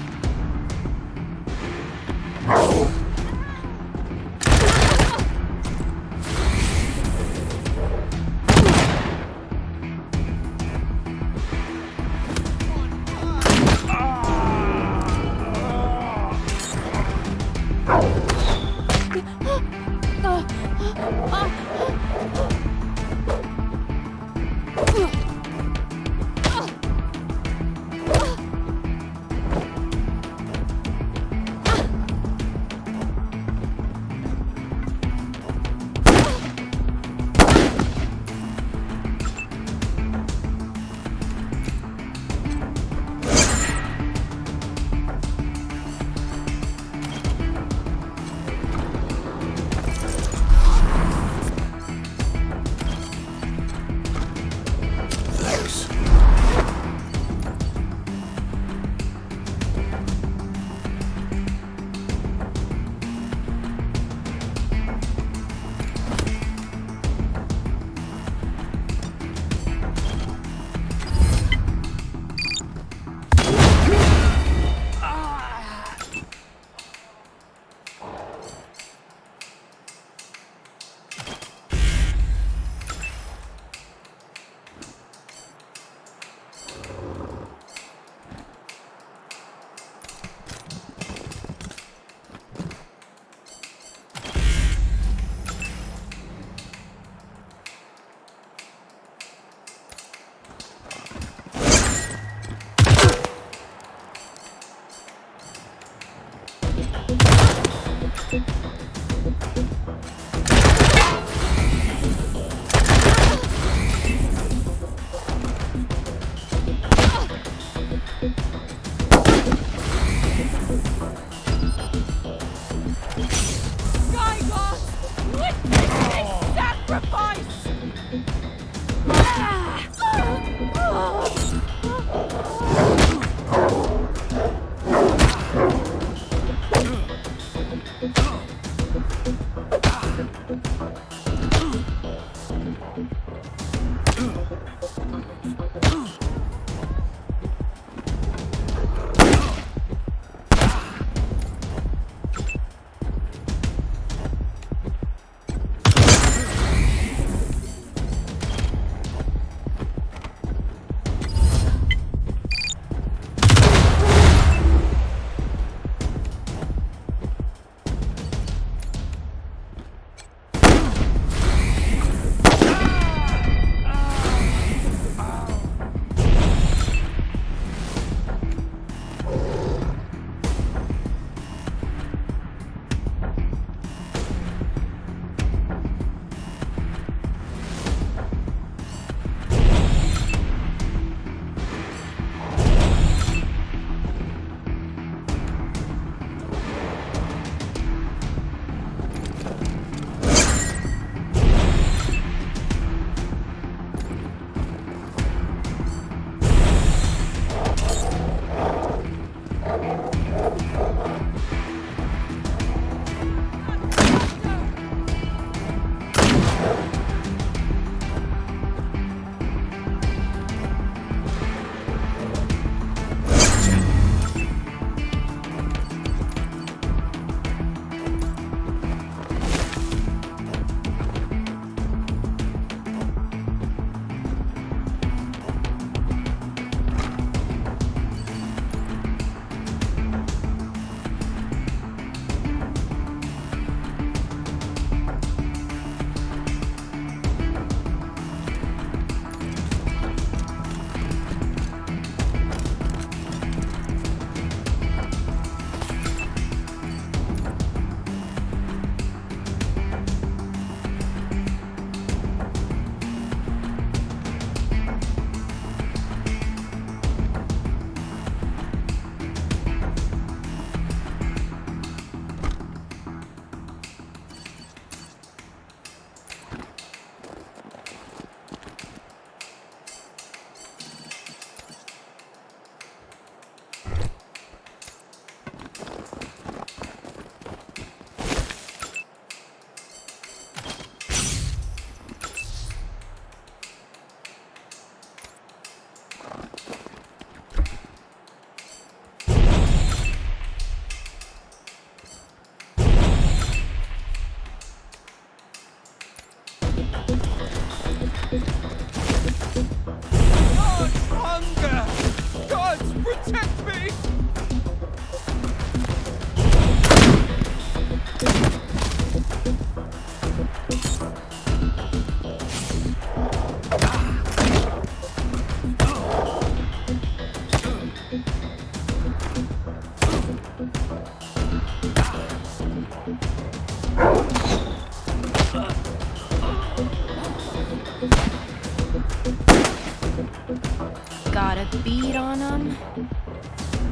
speed on them.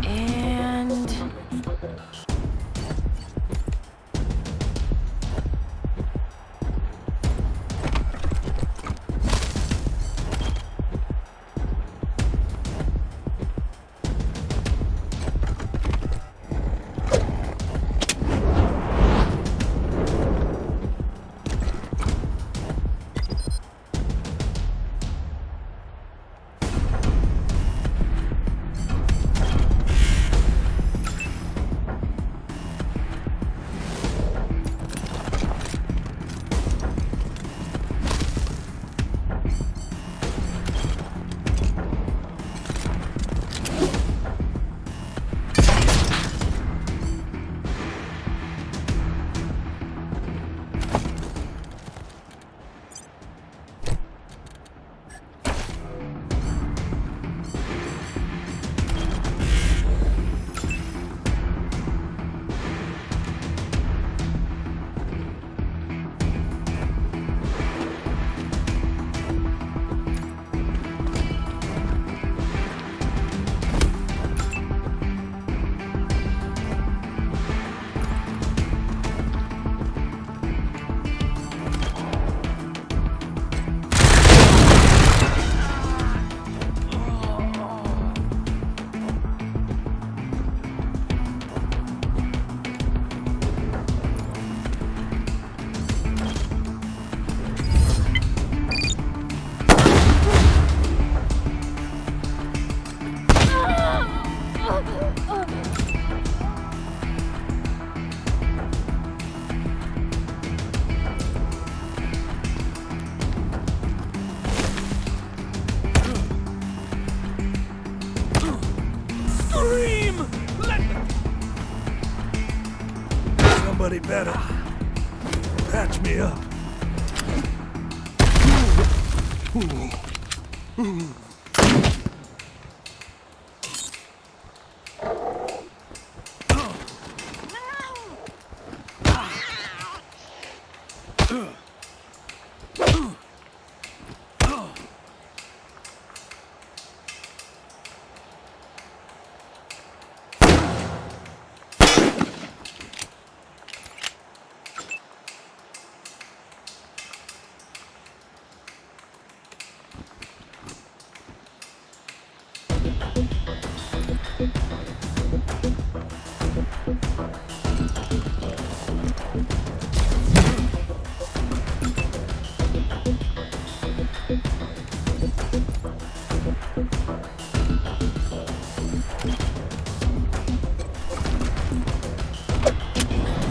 And... Somebody better patch me up.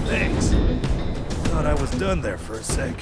Thanks. Thought I was done there for a sec.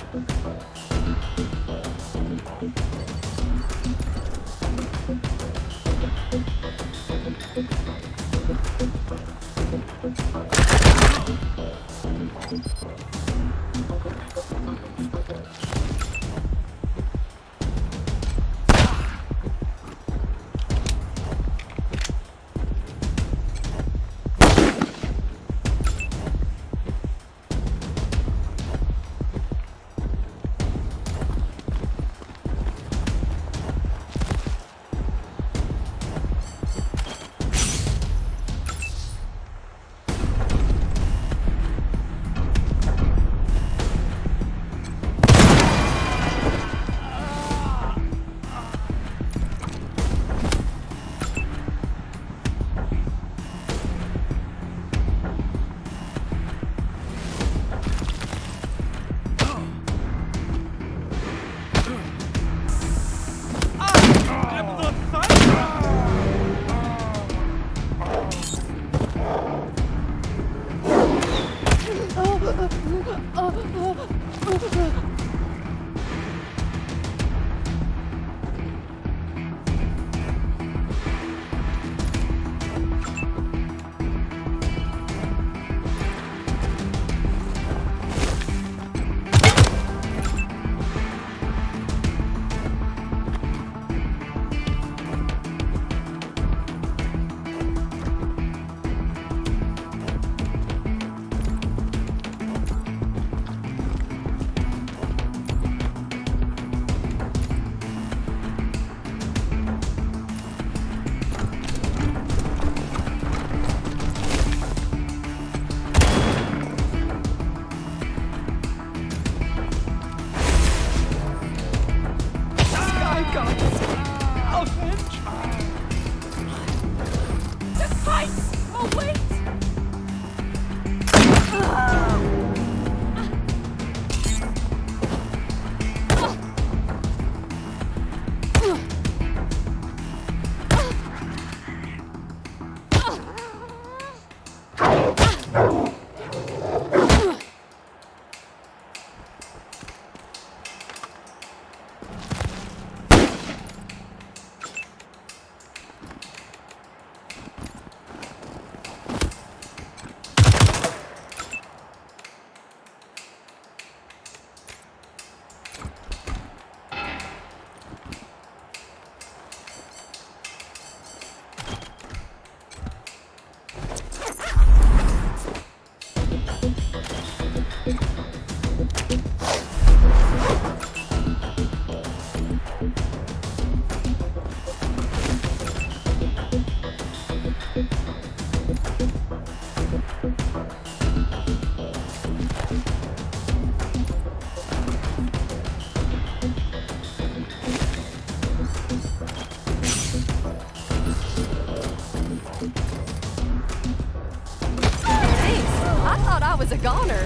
was a goner.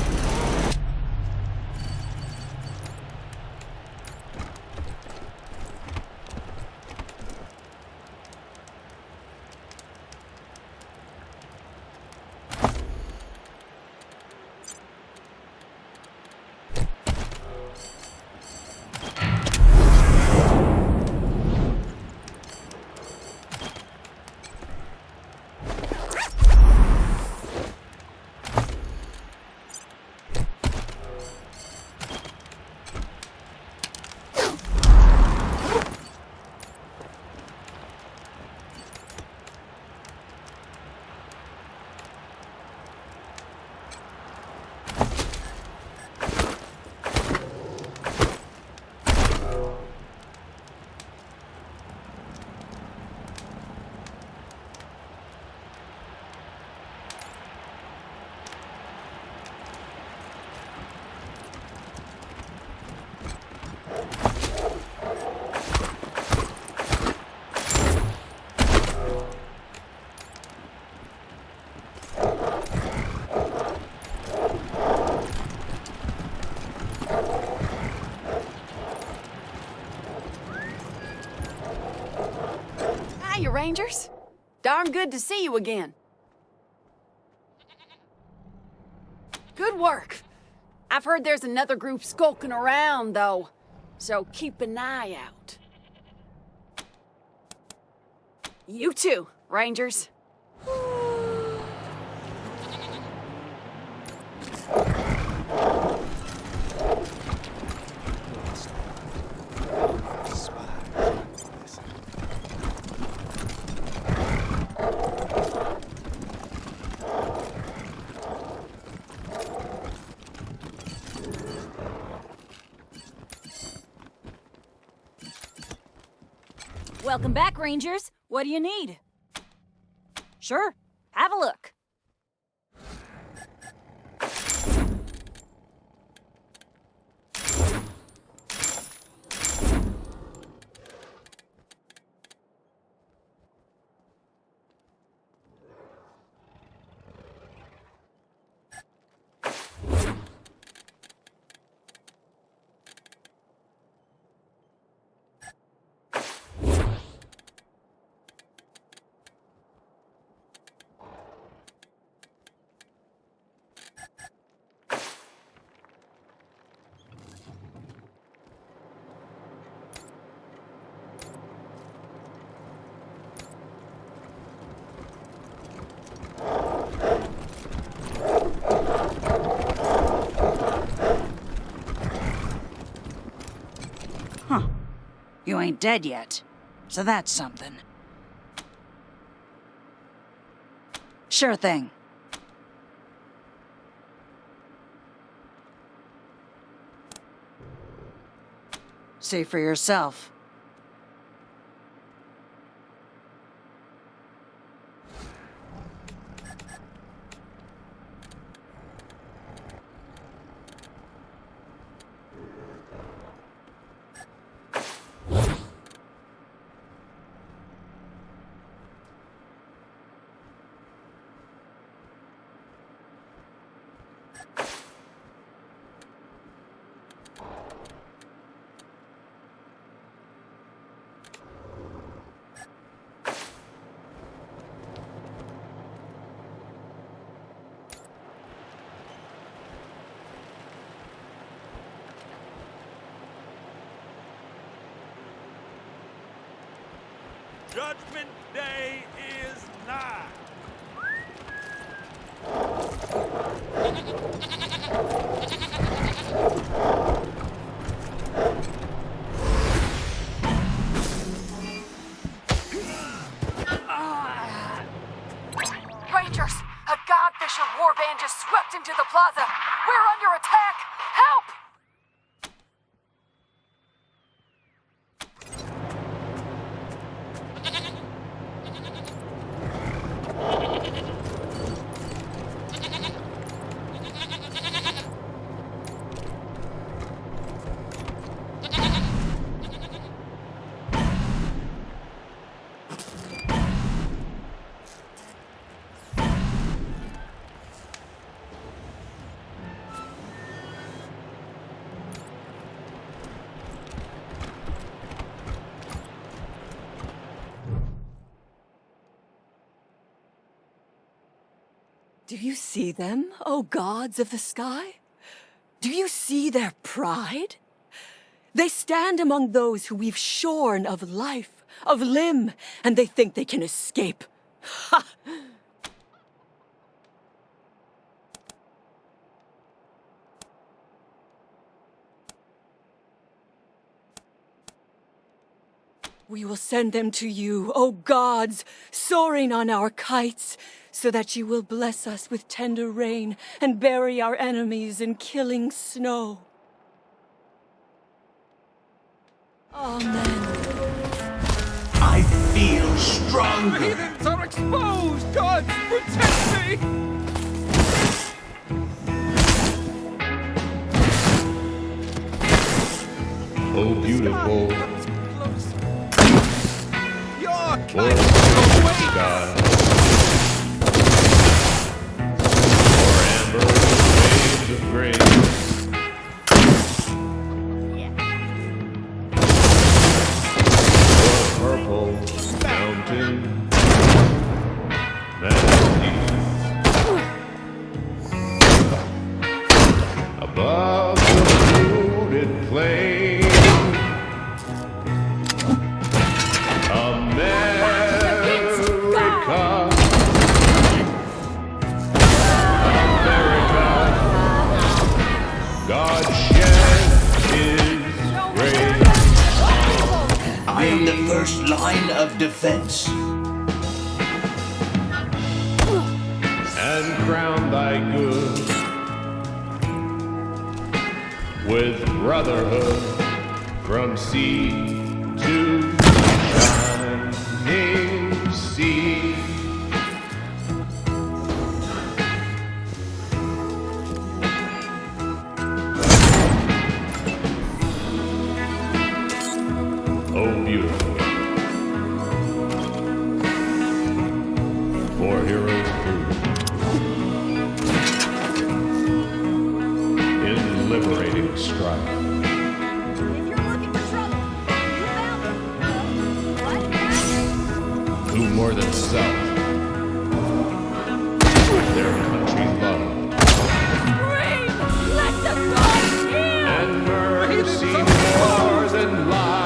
Hiya, Rangers. Darn good to see you again. Good work. I've heard there's another group skulking around, though, so keep an eye out. You too, Rangers. Welcome back, Rangers. What do you need? Sure, have a look. Huh. You ain't dead yet, so that's something. Sure thing. See for yourself. Judgment Day is nigh. Rangers, a Godfisher warband just swept into the plaza. We're under attack. Help! Do you see them, O gods of the sky? Do you see their pride? They stand among those who we've shorn of life, of limb, and they think they can escape. Ha! We will send them to you, O gods, soaring on our kites, so that you will bless us with tender rain and bury our enemies in killing snow. Amen. I feel stronger. The heathens are exposed! God, protect me! Oh, beautiful. Your Oh, kind sky. Or amber waves of grace. Or purple mountain majesty. Above the wooded plain, God shed his grace. I am the first line of defense. And crown thy good with brotherhood from sea to shining sea. Oh, beautiful. For heroes prove in liberating strife. If you're looking for trouble, you found it. What? Who more than self their country love. Scream! Let the gods hear! And mercy more than life.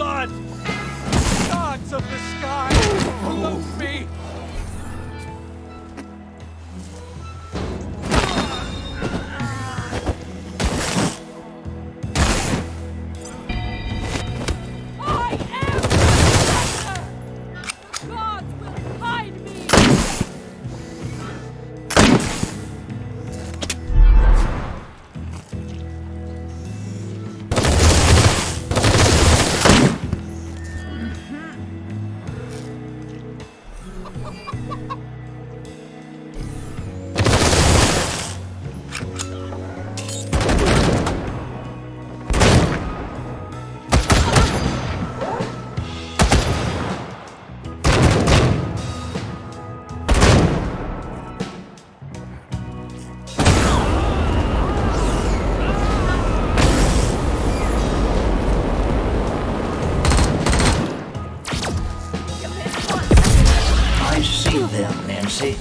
blood! Gods of the sky, loot me! I am the protector! The gods will hide me! I see them, Nancy.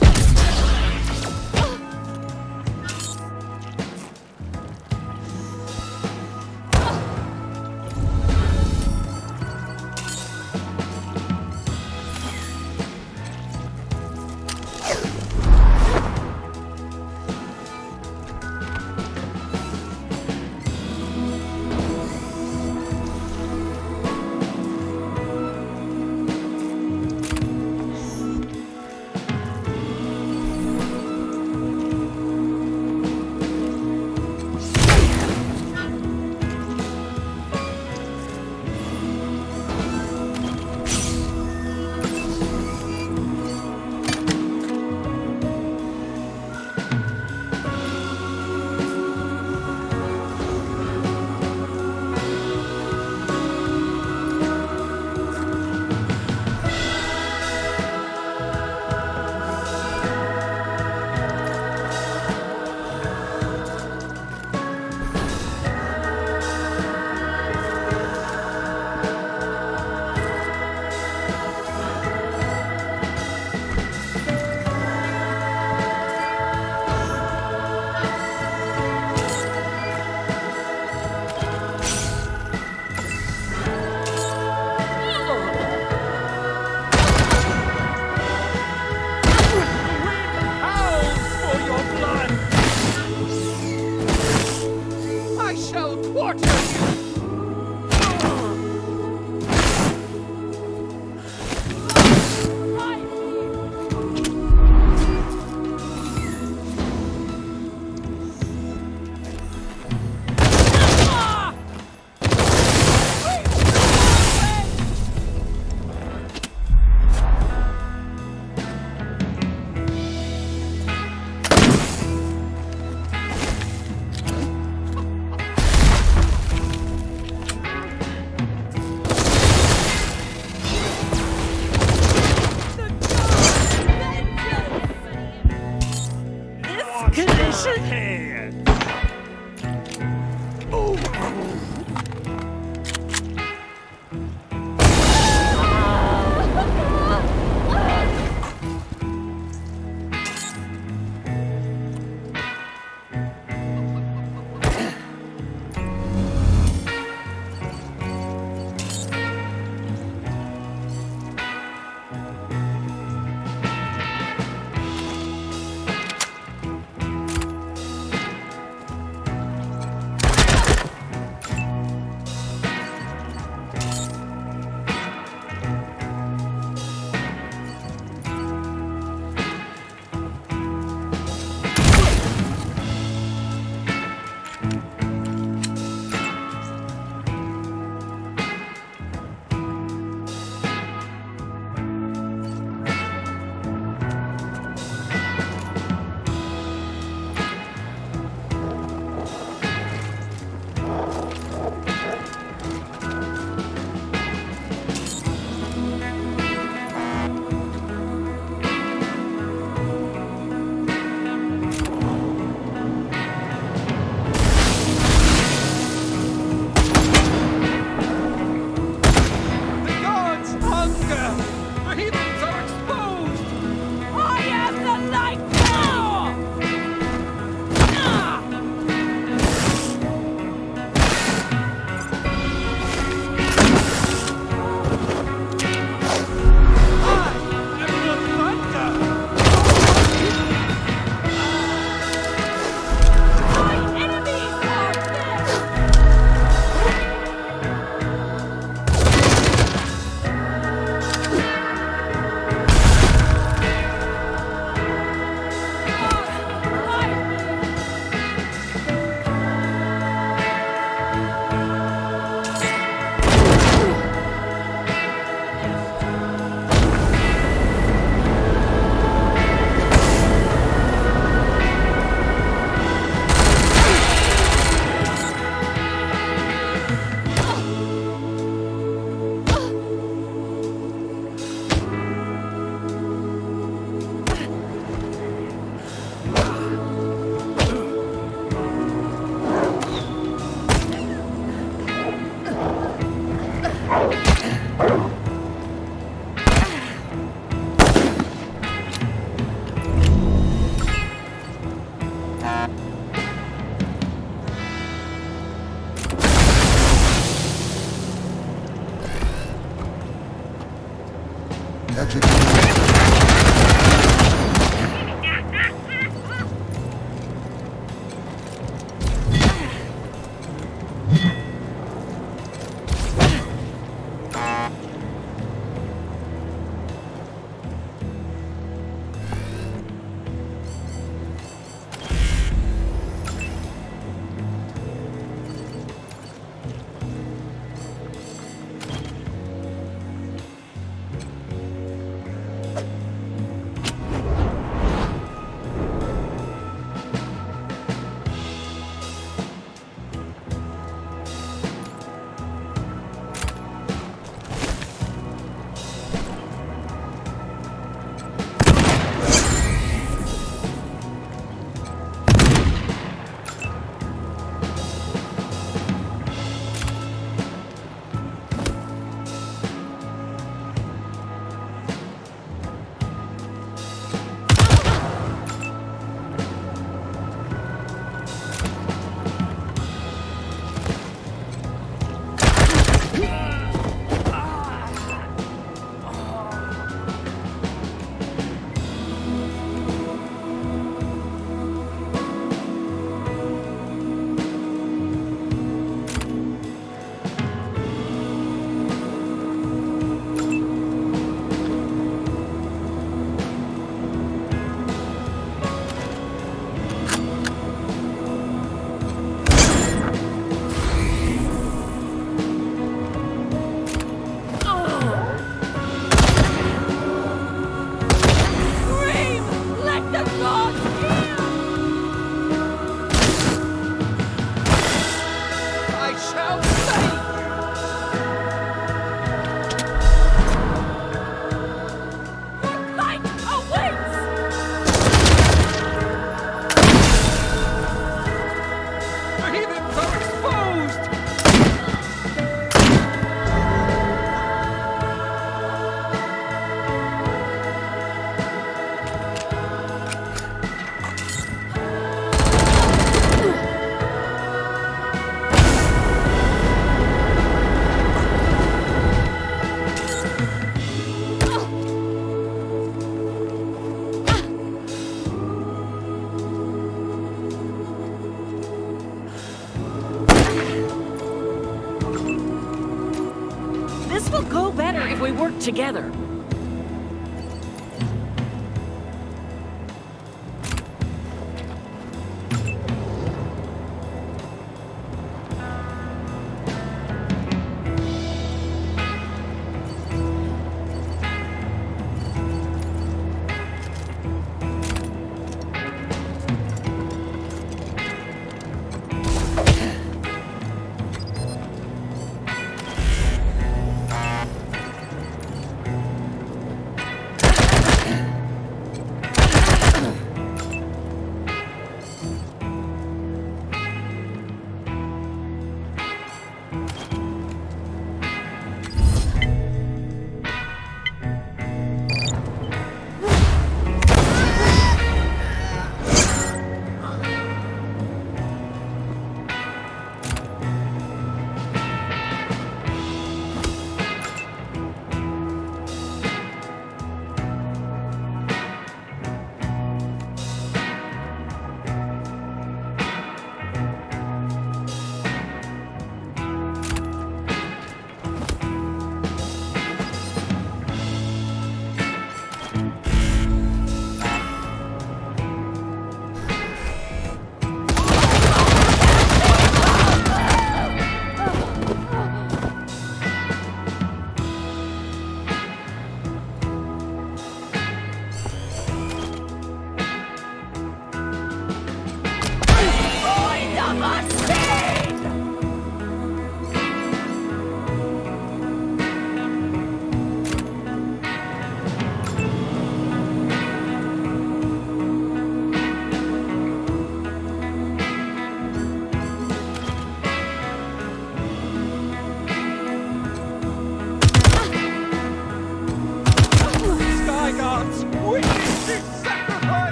we work together.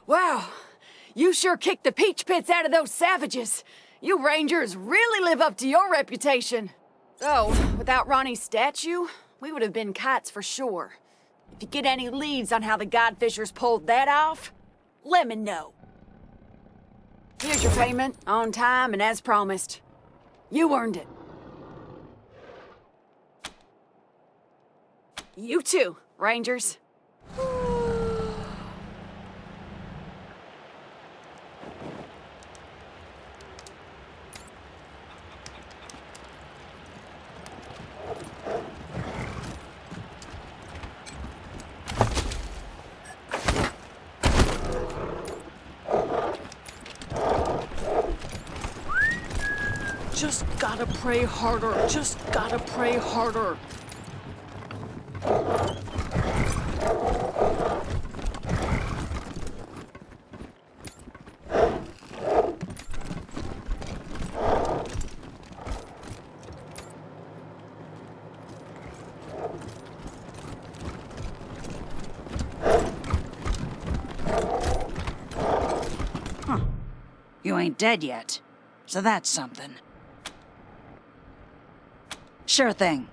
Wow, you sure kicked the peach pits out of those savages. You Rangers really live up to your reputation. Though, without Ronnie's statue, we would have been kites for sure. If you get any leads on how the Godfishers pulled that off, let me know. Here's your payment, on time and as promised. You earned it. You too, Rangers. Just gotta pray harder. Just gotta pray harder. Huh. You ain't dead yet, so that's something. Sure thing.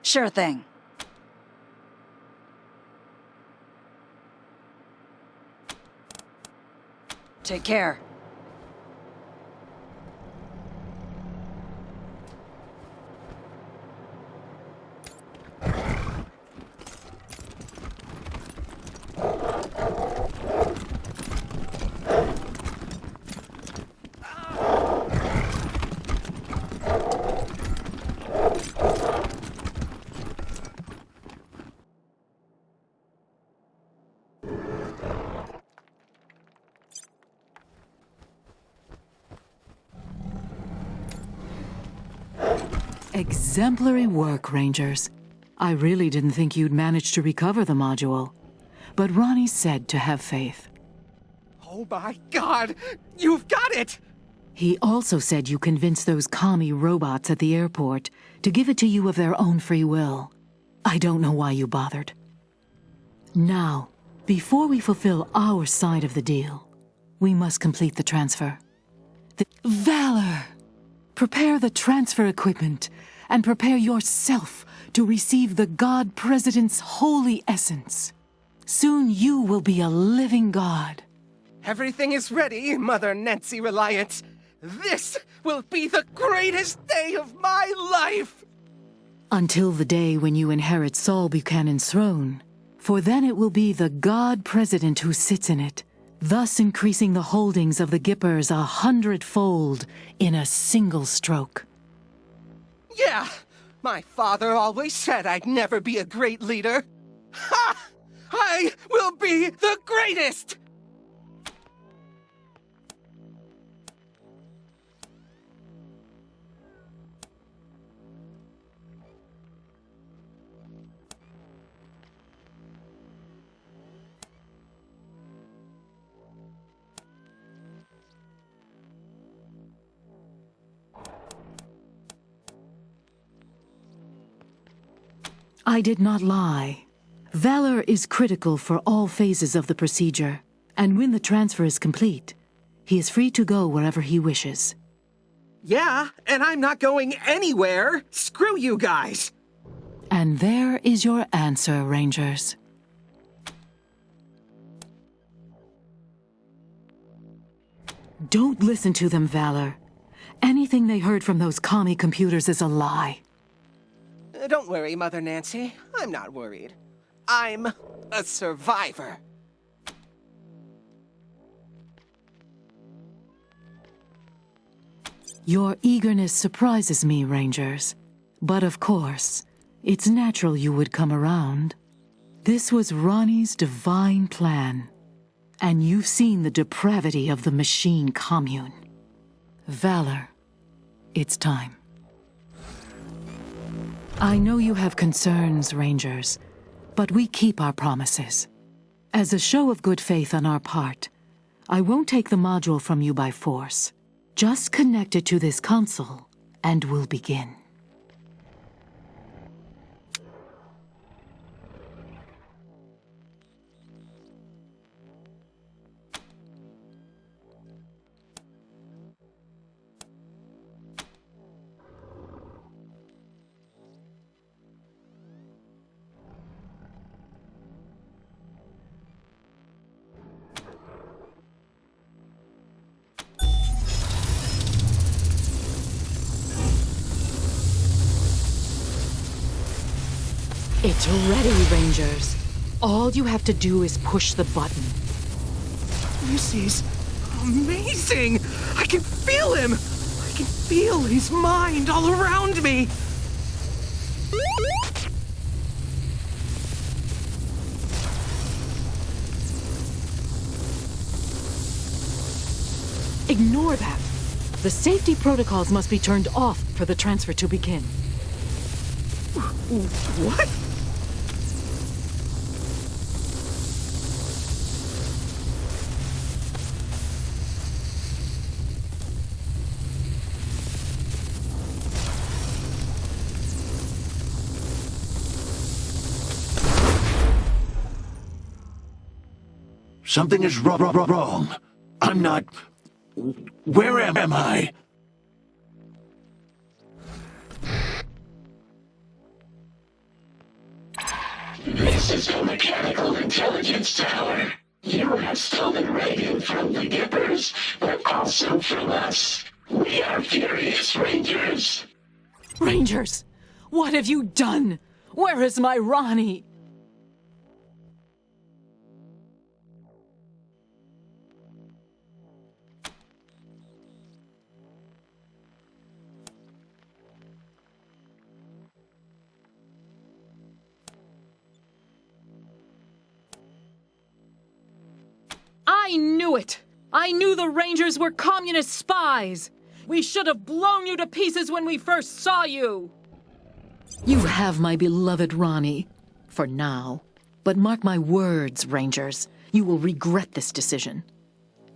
Sure thing. Take care. Exemplary work, Rangers. I really didn't think you'd manage to recover the module. But Ronnie said to have faith. Oh my God! You've got it! He also said you convinced those commie robots at the airport to give it to you of their own free will. I don't know why you bothered. Now, before we fulfill our side of the deal, we must complete the transfer. Valor! Prepare the transfer equipment and prepare yourself to receive the God President's holy essence. Soon you will be a living God. Everything is ready, Mother Nancy Reliant. This will be the greatest day of my life! Until the day when you inherit Saul Buchanan's throne, for then it will be the God President who sits in it, thus increasing the holdings of the Gippers 100-fold in a single stroke. Yeah! My father always said I'd never be a great leader. Ha! I will be the greatest! I did not lie. Valor is critical for all phases of the procedure, and when the transfer is complete, he is free to go wherever he wishes. Yeah, and I'm not going anywhere! Screw you guys! And there is your answer, Rangers. Don't listen to them, Valor. Anything they heard from those commie computers is a lie. Don't worry, Mother Nancy. I'm not worried. I'm a survivor. Your eagerness surprises me, Rangers. But of course, it's natural you would come around. This was Ronnie's divine plan. And you've seen the depravity of the machine commune. Valor, it's time. I know you have concerns, Rangers, but we keep our promises. As a show of good faith on our part, I won't take the module from you by force. Just connect it to this console, and we'll begin. It's ready, Rangers. All you have to do is push the button. This is amazing! I can feel him! I can feel his mind all around me! Ignore that. The safety protocols must be turned off for the transfer to begin. What? Something is wrong. I'm not... Where am I? This is the Mechanical Intelligence Tower. You have stolen radio from the Gipper's, but also from us. We are furious Rangers. Rangers! What have you done? Where is my Ronnie? I knew it! I knew the Rangers were communist spies! We should have blown you to pieces when we first saw you! You have my beloved Ronnie. For now. But mark my words, Rangers. You will regret this decision.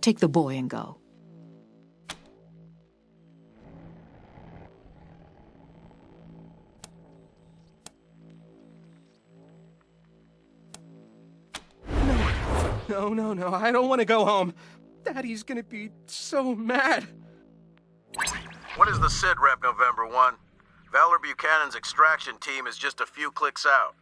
Take the boy and go. No, I don't want to go home. Daddy's gonna be so mad. What is the SID rep, November 1? Valor Buchanan's extraction team is just a few clicks out.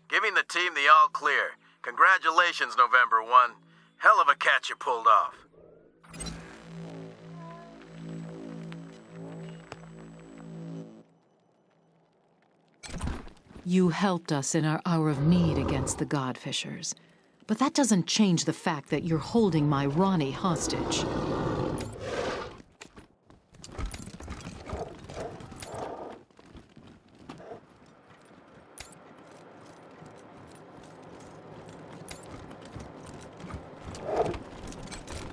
Giving the team the all clear. Congratulations, November 1. Hell of a catch you pulled off. You helped us in our hour of need against the Godfishers. But that doesn't change the fact that you're holding my Ronnie hostage.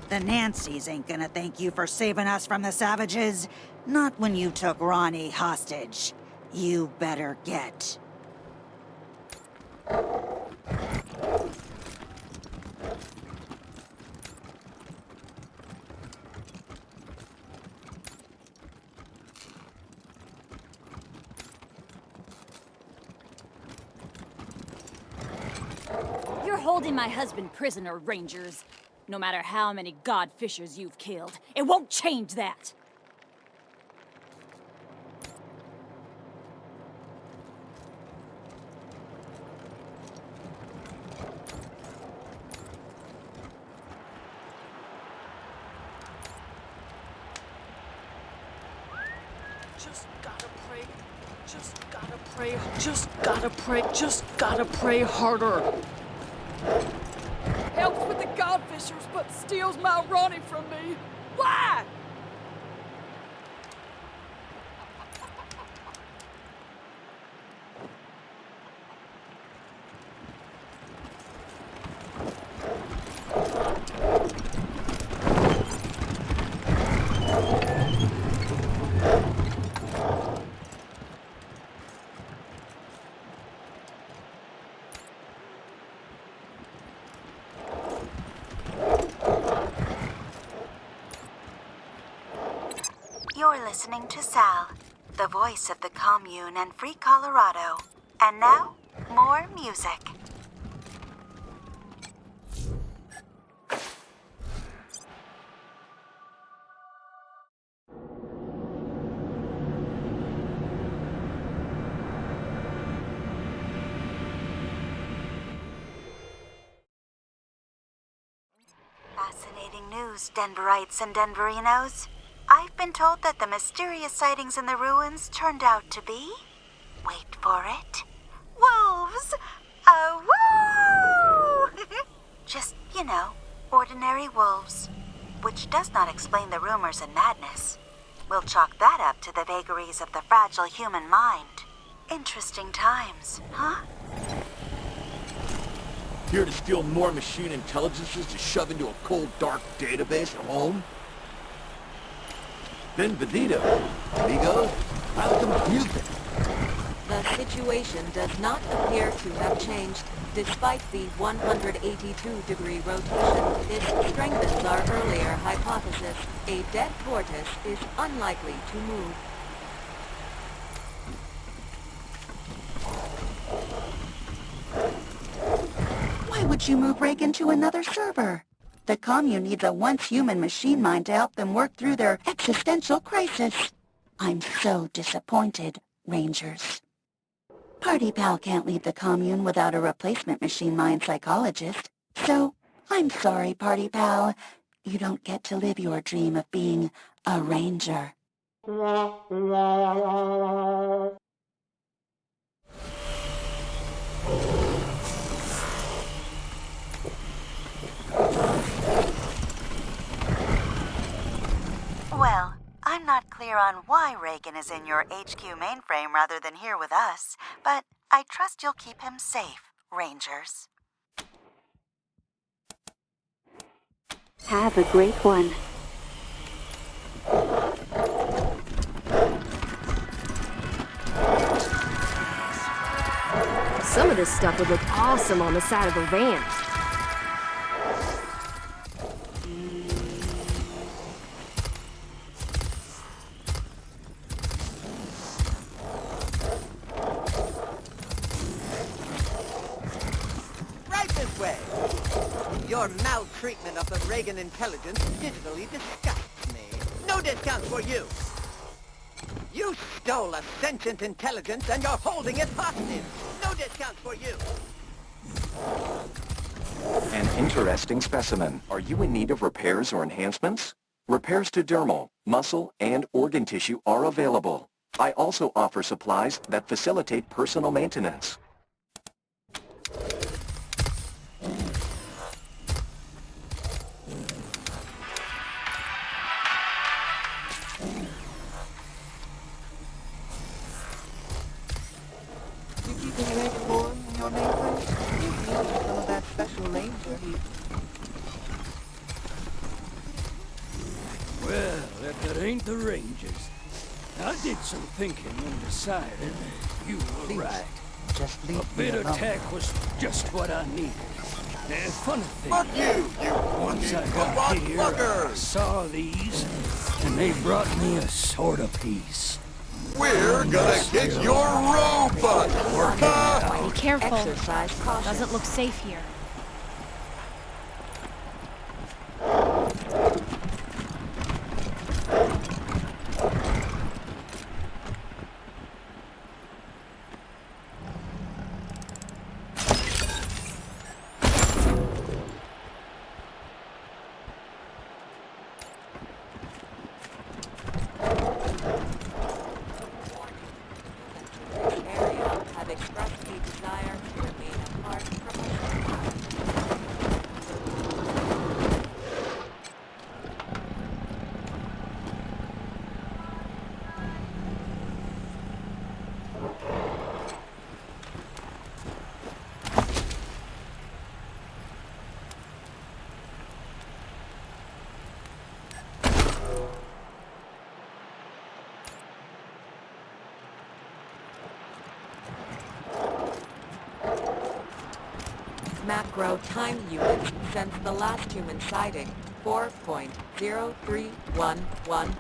The Nancys ain't gonna thank you for saving us from the savages. Not when you took Ronnie hostage. You better get. You're holding my husband prisoner, Rangers. No matter how many Godfishers you've killed, it won't change that. Just gotta pray harder. Helps with the Godfishers, but steals my Ronnie from me. Why? You're listening to Sal, the voice of the commune and free Colorado. And now, more music. Fascinating news, Denverites and Denverinos. I've been told that the mysterious sightings in the ruins turned out to be... wait for it... wolves! Woo! Just, ordinary wolves. Which does not explain the rumors and madness. We'll chalk that up to the vagaries of the fragile human mind. Interesting times, huh? Here to steal more machine intelligences to shove into a cold, dark database at home? Benvenido, amigo. Welcome to music. The situation does not appear to have changed, despite the 182-degree rotation. It strengthens our earlier hypothesis. A dead tortoise is unlikely to move. Why would you move Reagan to another server? The commune needs a once-human machine mind to help them work through their existential crisis. I'm so disappointed, Rangers. Party Pal can't leave the commune without a replacement machine mind psychologist. So, I'm sorry, Party Pal. You don't get to live your dream of being a Ranger. Well, I'm not clear on why Reagan is in your HQ mainframe rather than here with us, but I trust you'll keep him safe, Rangers. Have a great one. Some of this stuff would look awesome on the side of a van. Your maltreatment of the Reagan intelligence digitally disgusts me. No discounts for you! You stole a sentient intelligence and you're holding it hostage! No discounts for you! An interesting specimen. Are you in need of repairs or enhancements? Repairs to dermal, muscle, and organ tissue are available. I also offer supplies that facilitate personal maintenance. Well, if it ain't the Rangers. I did some thinking and decided you were right. Just leave A bit of tech was just what I needed. Funny thing, Fuck you, once I got here, I saw these, and they brought me a sort of peace. We're gonna kick your robot! Be careful. Doesn't look safe here. Macro time units since the last human sighting, 4.0311.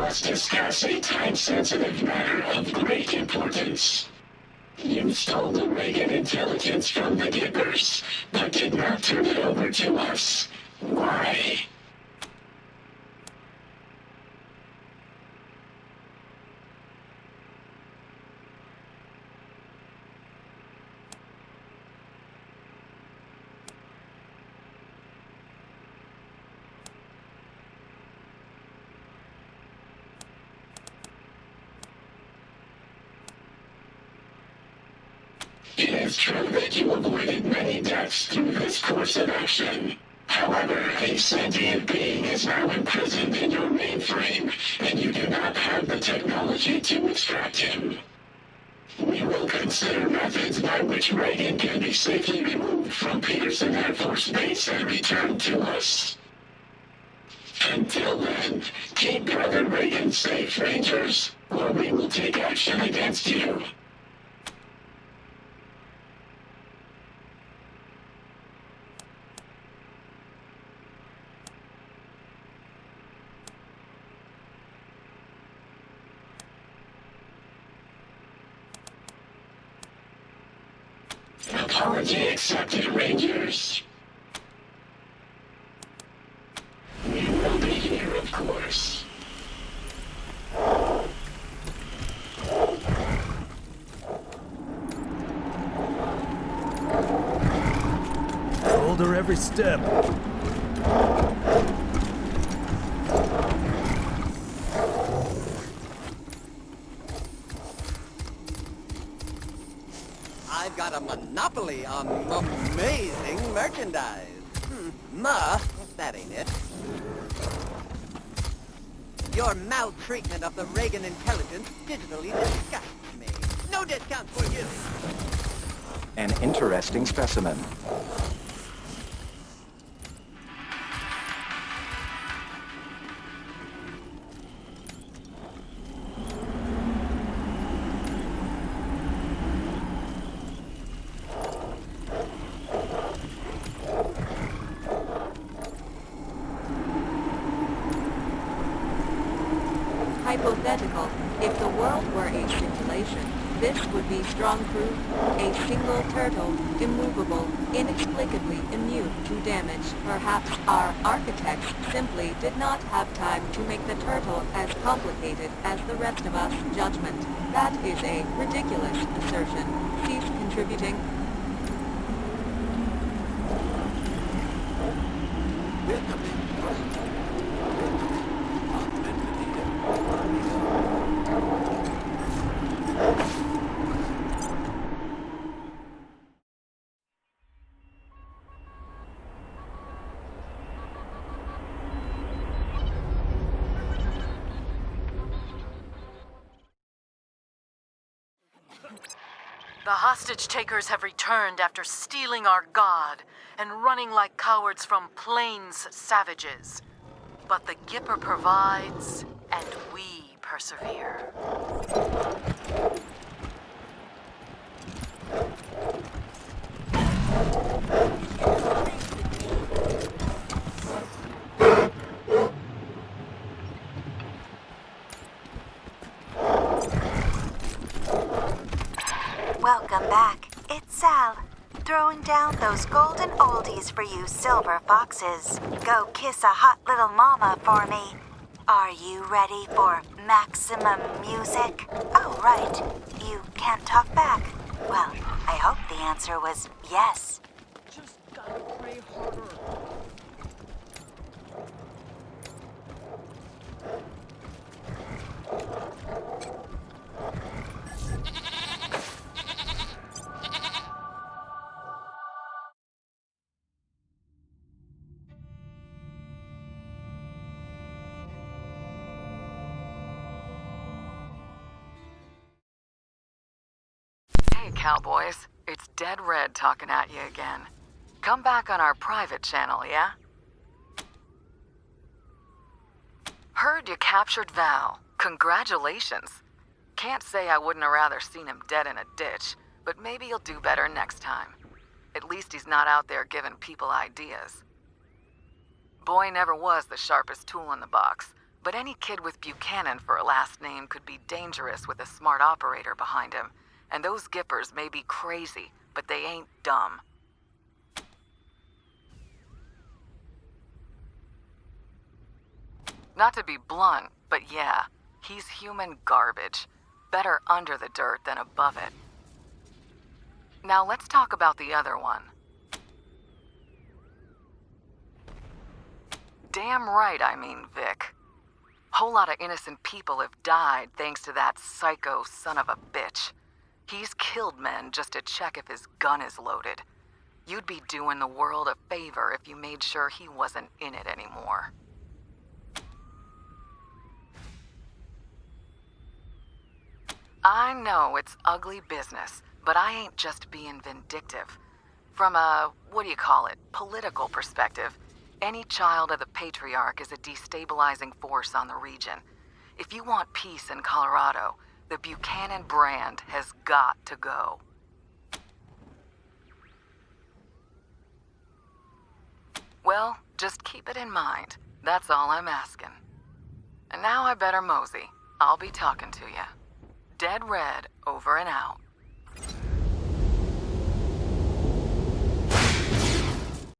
must discuss a time-sensitive matter of great importance. You stole the Reagan intelligence from the Gipper's, but did not turn it over to us. Why? It is true that you avoided many deaths through this course of action. However, a sentient being is now imprisoned in your mainframe, and you do not have the technology to extract him. We will consider methods by which Reagan can be safely removed from Peterson Air Force Base and returned to us. Until then, keep Brother Reagan safe, Rangers, or we will take action against you. Apology accepted, Rangers. We will be here, of course. Hold her every step. I've got a monopoly on amazing merchandise. Ma, that ain't it. Your maltreatment of the Reagan intelligence digitally disgusts me. No discounts for you. An interesting specimen. Hypothetical. If the world were a simulation, this would be strong proof. A single turtle, immovable, inexplicably immune to damage. Perhaps our architects simply did not have time to make the turtle as complicated as the rest of us. Judgment. That is a ridiculous assertion. Cease contributing. The hostage takers have returned after stealing our god and running like cowards from Plains savages. But the Gipper provides, and we persevere. Welcome back. It's Sal, throwing down those golden oldies for you silver foxes. Go kiss a hot little mama for me. Are you ready for maximum music? Oh, right. You can't talk back. Well, I hope the answer was yes. Just gotta pray harder. Hey, cowboys. It's Dead Red talking at you again. Come back on our private channel, yeah? Heard you captured Val. Congratulations. Can't say I wouldn't have rather seen him dead in a ditch, but maybe you'll do better next time. At least he's not out there giving people ideas. Boy never was the sharpest tool in the box, But any kid with Buchanan for a last name could be dangerous with a smart operator behind him. And those Gippers may be crazy, but they ain't dumb. Not to be blunt, but yeah, he's human garbage. Better under the dirt than above it. Now let's talk about the other one. Damn right, I mean, Vic. Whole lot of innocent people have died thanks to that psycho son of a bitch. He's killed men just to check if his gun is loaded. You'd be doing the world a favor if you made sure he wasn't in it anymore. I know it's ugly business, but I ain't just being vindictive. From a, political perspective, any child of the Patriarch is a destabilizing force on the region. If you want peace in Colorado, the Buchanan brand has got to go. Well, just keep it in mind. That's all I'm asking. And now I better mosey. I'll be talking to you. Dead Red, over and out.